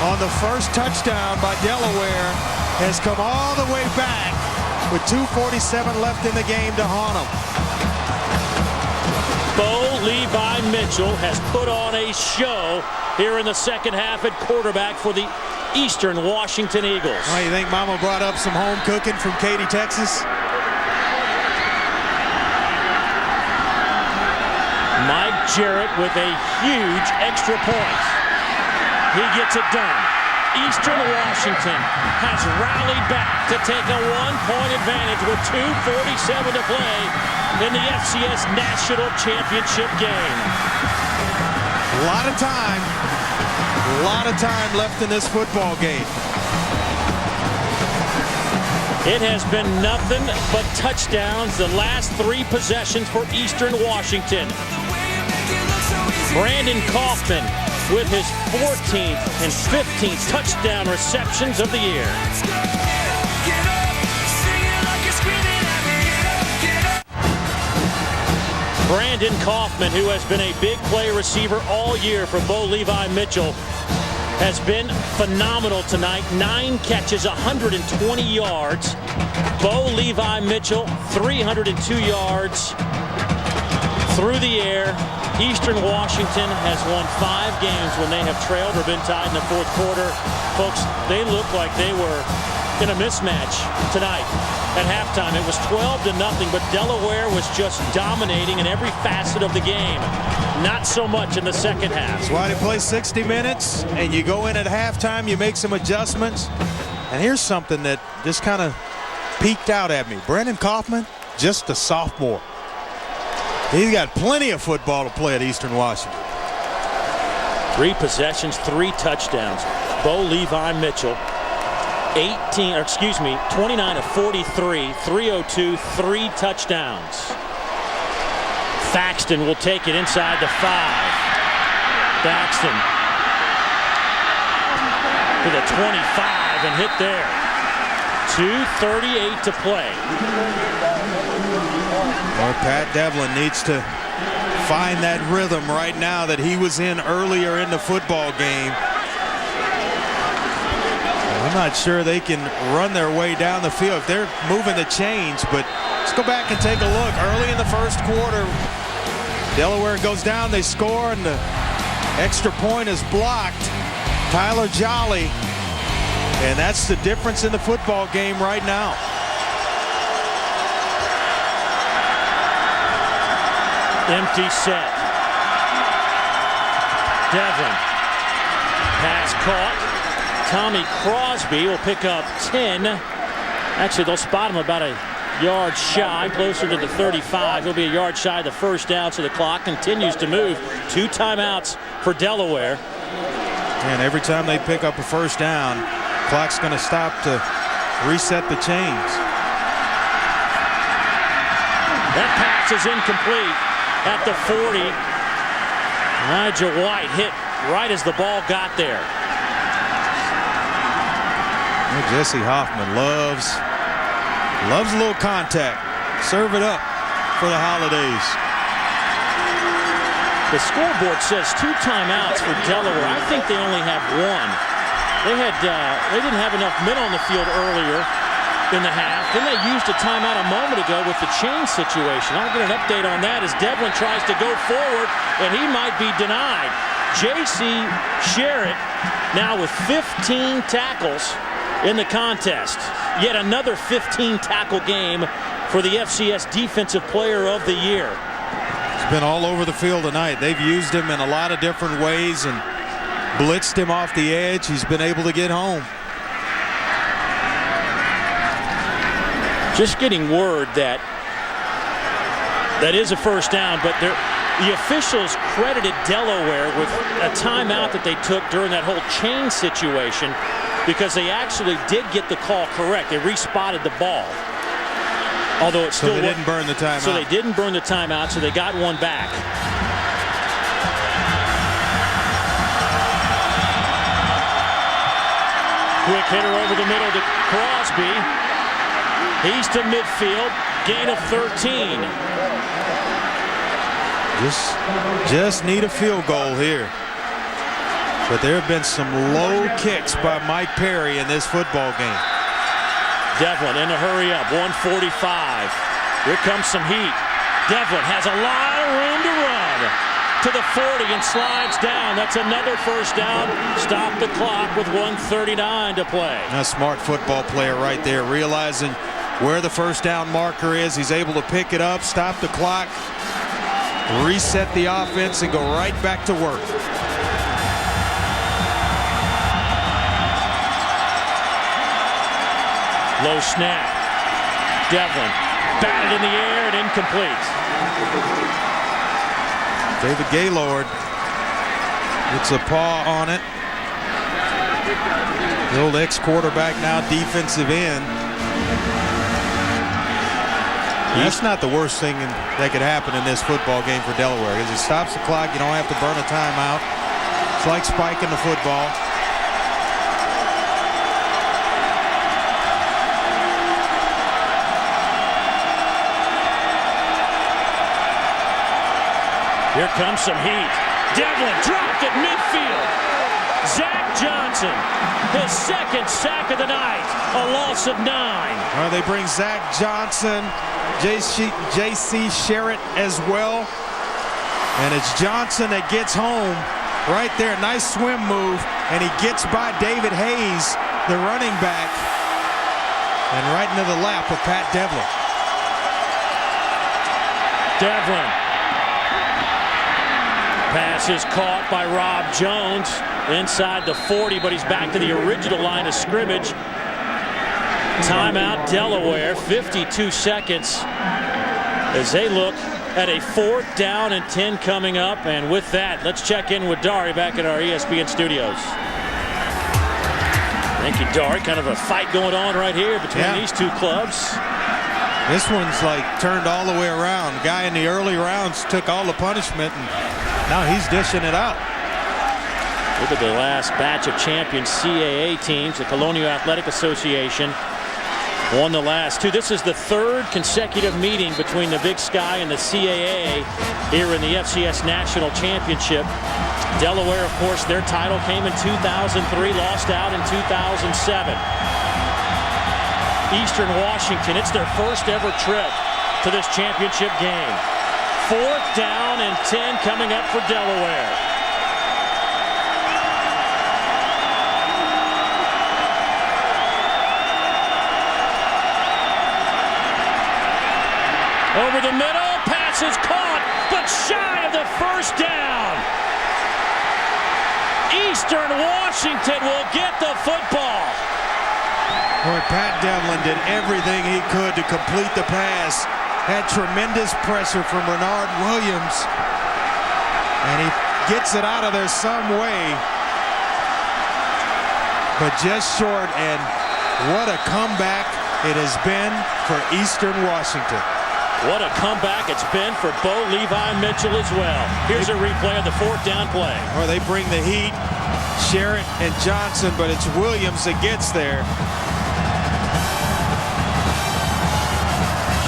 on the 1st touchdown by Delaware has come all the way back with 2:47 left in the game to haunt them. Bo Levi Mitchell has put on a show here in the 2nd half at quarterback for the Eastern Washington Eagles. Oh, you think Mama brought up some home cooking from Katy, Texas? Mike Jarrett with a huge extra point. He gets it done. Eastern Washington has rallied back to take a 1-point advantage with 2:47 to play in the FCS National Championship game. A lot of time left in this football game. It has been nothing but touchdowns the last 3 possessions for Eastern Washington. Brandon Kaufman with his 14th and 15th touchdown receptions of the year. Brandon Kaufman, who has been a big play receiver all year for Bo Levi Mitchell, has been phenomenal tonight. 9 catches, 120 yards. Bo Levi Mitchell, 302 yards through the air. Eastern Washington has won 5 games when they have trailed or been tied in the fourth quarter. Folks, they look like they were in a mismatch tonight. At halftime, it was 12-0, but Delaware was just dominating in every facet of the game. Not so much in the second half. That's why they play 60 minutes, and you go in at halftime, you make some adjustments. And here's something that just kind of peeked out at me. Brandon Kaufman, just a sophomore. He's got plenty of football to play at Eastern Washington. 3 possessions, 3 touchdowns. Bo Levi Mitchell, 29 of 43, 302, 3 touchdowns. Thaxton will take it inside the 5. Thaxton to the 25 and hit there. 2:38 to play. Well, Pat Devlin needs to find that rhythm right now that he was in earlier in the football game. I'm not sure they can run their way down the field if they're moving the chains, but let's go back and take a look. Early in the first quarter, Delaware goes down, they score, and the extra point is blocked. Tyler Jolly, and that's the difference in the football game right now. Empty set. Devlin. Pass caught. Tommy Crosby will pick up 10. Actually, they'll spot him about a yard shy, closer to the 35. He'll be a yard shy of the first down, so the clock continues to move. 2 timeouts for Delaware. And every time they pick up a first down, clock's going to stop to reset the chains. That pass is incomplete at the 40. Nigel White hit right as the ball got there. Jesse Hoffman loves a little contact. Serve it up for the holidays. The scoreboard says 2 timeouts for Delaware. I think they only have 1. They didn't have enough men on the field earlier in the half. Then they used a timeout a moment ago with the chain situation. I'll get an update on that as Devlin tries to go forward, and he might be denied. J.C. Sherritt now with 15 tackles in the contest. Yet another 15 tackle game for the FCS Defensive Player of the Year. He's been all over the field tonight. They've used him in a lot of different ways and blitzed him off the edge. He's been able to get home. Just getting word that is a first down, but the officials credited Delaware with a timeout that they took during that whole chain situation because they actually did get the call correct. They respotted the ball. Although it still didn't burn the timeout. So they didn't burn the timeout, so they got one back. Quick hitter over the middle to Crosby. He's to midfield, gain of 13. Just need a field goal here. But there have been some low kicks by Mike Perry in this football game. Devlin in a hurry up, 1:45. Here comes some heat. Devlin has a lot of room to run to the 40 and slides down. That's another first down. Stop the clock with 1:39 to play. A smart football player right there, realizing where the first down marker is. He's able to pick it up, stop the clock, reset the offense, and go right back to work. Low snap. Devlin batted in the air and incomplete. David Gaylord gets a paw on it. The old ex-quarterback, now defensive end. That's not the worst thing that could happen in this football game for Delaware, because it stops the clock. You don't have to burn a timeout. It's like spiking the football. Here comes some heat. Devlin dropped at midfield. Zach Johnson, his second sack of the night, a loss of 9. Well, they bring Zach Johnson, J.C. Sherritt as well. And it's Johnson that gets home right there. Nice swim move. And he gets by David Hayes, the running back. And right into the lap of Pat Devlin. Devlin. Pass is caught by Rob Jones inside the 40, but he's back to the original line of scrimmage. Timeout Delaware, 52 seconds as they look at a 4th down and 10 coming up. And with that, let's check in with Dari back at our ESPN studios. Thank you, Dari. Kind of a fight going on right here between these two clubs. This one's like turned all the way around. The guy in the early rounds took all the punishment, and now he's dishing it out. Look at the last batch of champion CAA teams. The Colonial Athletic Association won the last 2. This is the 3rd consecutive meeting between the Big Sky and the CAA here in the FCS National Championship. Delaware, of course, their title came in 2003, lost out in 2007. Eastern Washington, it's their first ever trip to this championship game. 4th down and 10 coming up for Delaware. Over the middle, pass is caught, but shy of the first down. Eastern Washington will get the football. Boy, Pat Devlin did everything he could to complete the pass. Had tremendous pressure from Renard Williams. And he gets it out of there some way. But just short, and what a comeback it has been for Eastern Washington. What a comeback it's been for Bo Levi Mitchell as well. Here's a replay of the 4th down play. Well, they bring the heat, Sherritt and Johnson, but it's Williams that gets there.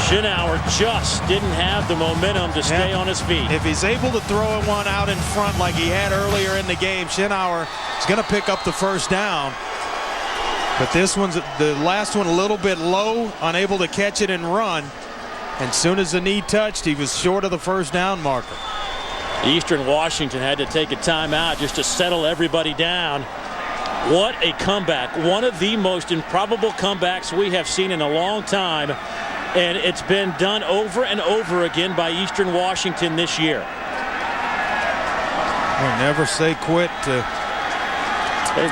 Schinauer just didn't have the momentum to stay on his feet. If he's able to throw one out in front like he had earlier in the game, Schinauer is going to pick up the 1st down. But this one's the last one a little bit low, unable to catch it and run. And soon as the knee touched, he was short of the 1st down marker. Eastern Washington had to take a timeout just to settle everybody down. What a comeback. One of the most improbable comebacks we have seen in a long time. And it's been done over and over again by Eastern Washington this year. Well, never say quit.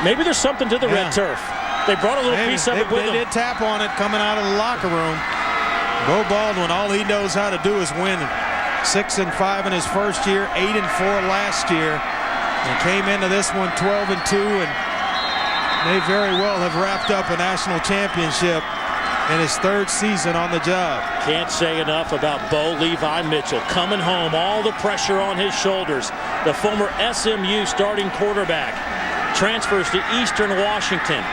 Maybe there's something to the red turf. They brought a little piece of it with them. They did tap on it coming out of the locker room. Bo Baldwin, all he knows how to do is win. 6-5 in his first year, 8-4 last year, and came into this one 12-2, and they very well have wrapped up a national championship in his 3rd season on the job. Can't say enough about Bo Levi Mitchell coming home, all the pressure on his shoulders. The former SMU starting quarterback transfers to Eastern Washington.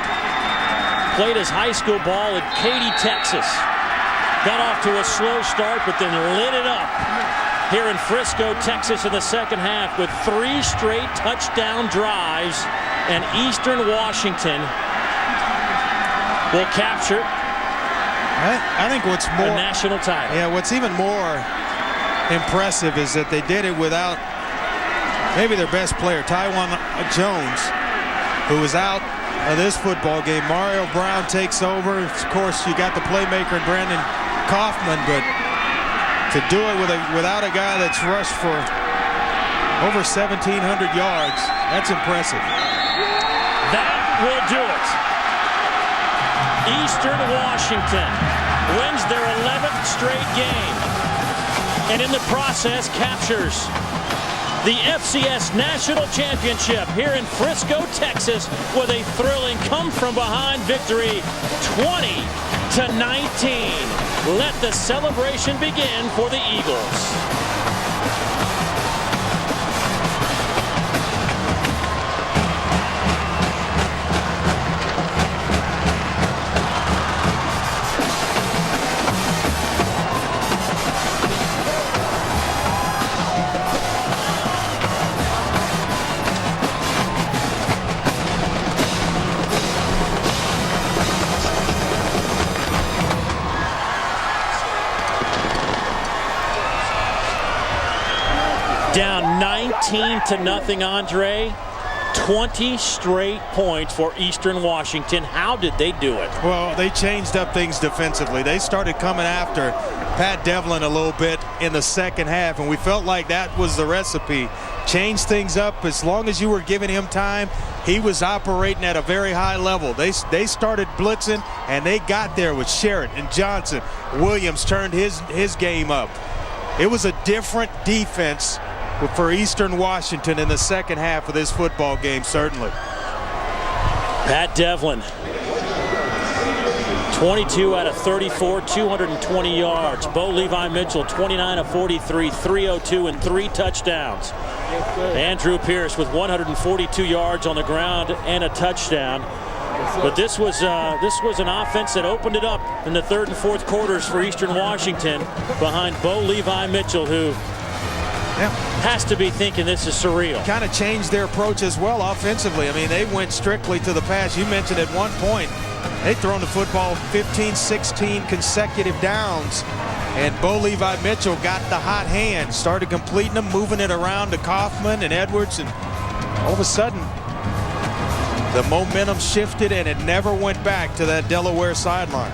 Played his high school ball at Katy, Texas. Got off to a slow start, but then lit it up here in Frisco, Texas in the second half with 3 straight touchdown drives, and Eastern Washington will capture I think what's more a national title. Yeah, what's even more impressive is that they did it without maybe their best player, Taiwan Jones, who was out of this football game. Mario Brown takes over. Of course, you got the playmaker in Brandon Kaufman, but to do it without a guy that's rushed for over 1,700 yards, that's impressive. That will do it. Eastern Washington wins their 11th straight game, and in the process captures the FCS National Championship here in Frisco, Texas, with a thrilling come-from-behind victory, 20-19. Let the celebration begin for the Eagles. 18-0, Andre. 20 straight points for Eastern Washington. How did they do it? Well, they changed up things defensively. They started coming after Pat Devlin a little bit in the second half, and we felt like that was the recipe. Change things up. As long as you were giving him time, he was operating at a very high level. They started blitzing, and they got there with Sherritt and Johnson. Williams turned his game up. It was a different defense for Eastern Washington in the second half of this football game, certainly. Pat Devlin, 22 out of 34, 220 yards. Bo Levi Mitchell, 29 of 43, 302 and 3 touchdowns. Andrew Pierce with 142 yards on the ground and a touchdown. But this was an offense that opened it up in the third and fourth quarters for Eastern Washington behind Bo Levi Mitchell, who has to be thinking this is surreal. Kind of changed their approach as well offensively. I mean, they went strictly to the pass. You mentioned at one point they'd thrown the football 15, 16 consecutive downs, and Bo Levi Mitchell got the hot hand, started completing them, moving it around to Kaufman and Edwards, and all of a sudden the momentum shifted and it never went back to that Delaware sideline.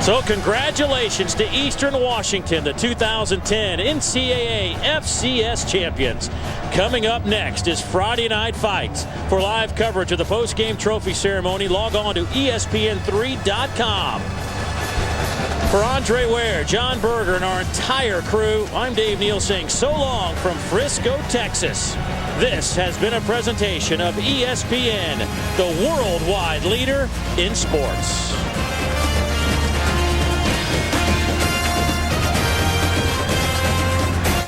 So congratulations to Eastern Washington, the 2010 NCAA FCS champions. Coming up next is Friday Night Fights. For live coverage of the post-game trophy ceremony, log on to ESPN3.com. For Andre Ware, John Berger, and our entire crew, I'm Dave Neal saying so long from Frisco, Texas. This has been a presentation of ESPN, the worldwide leader in sports.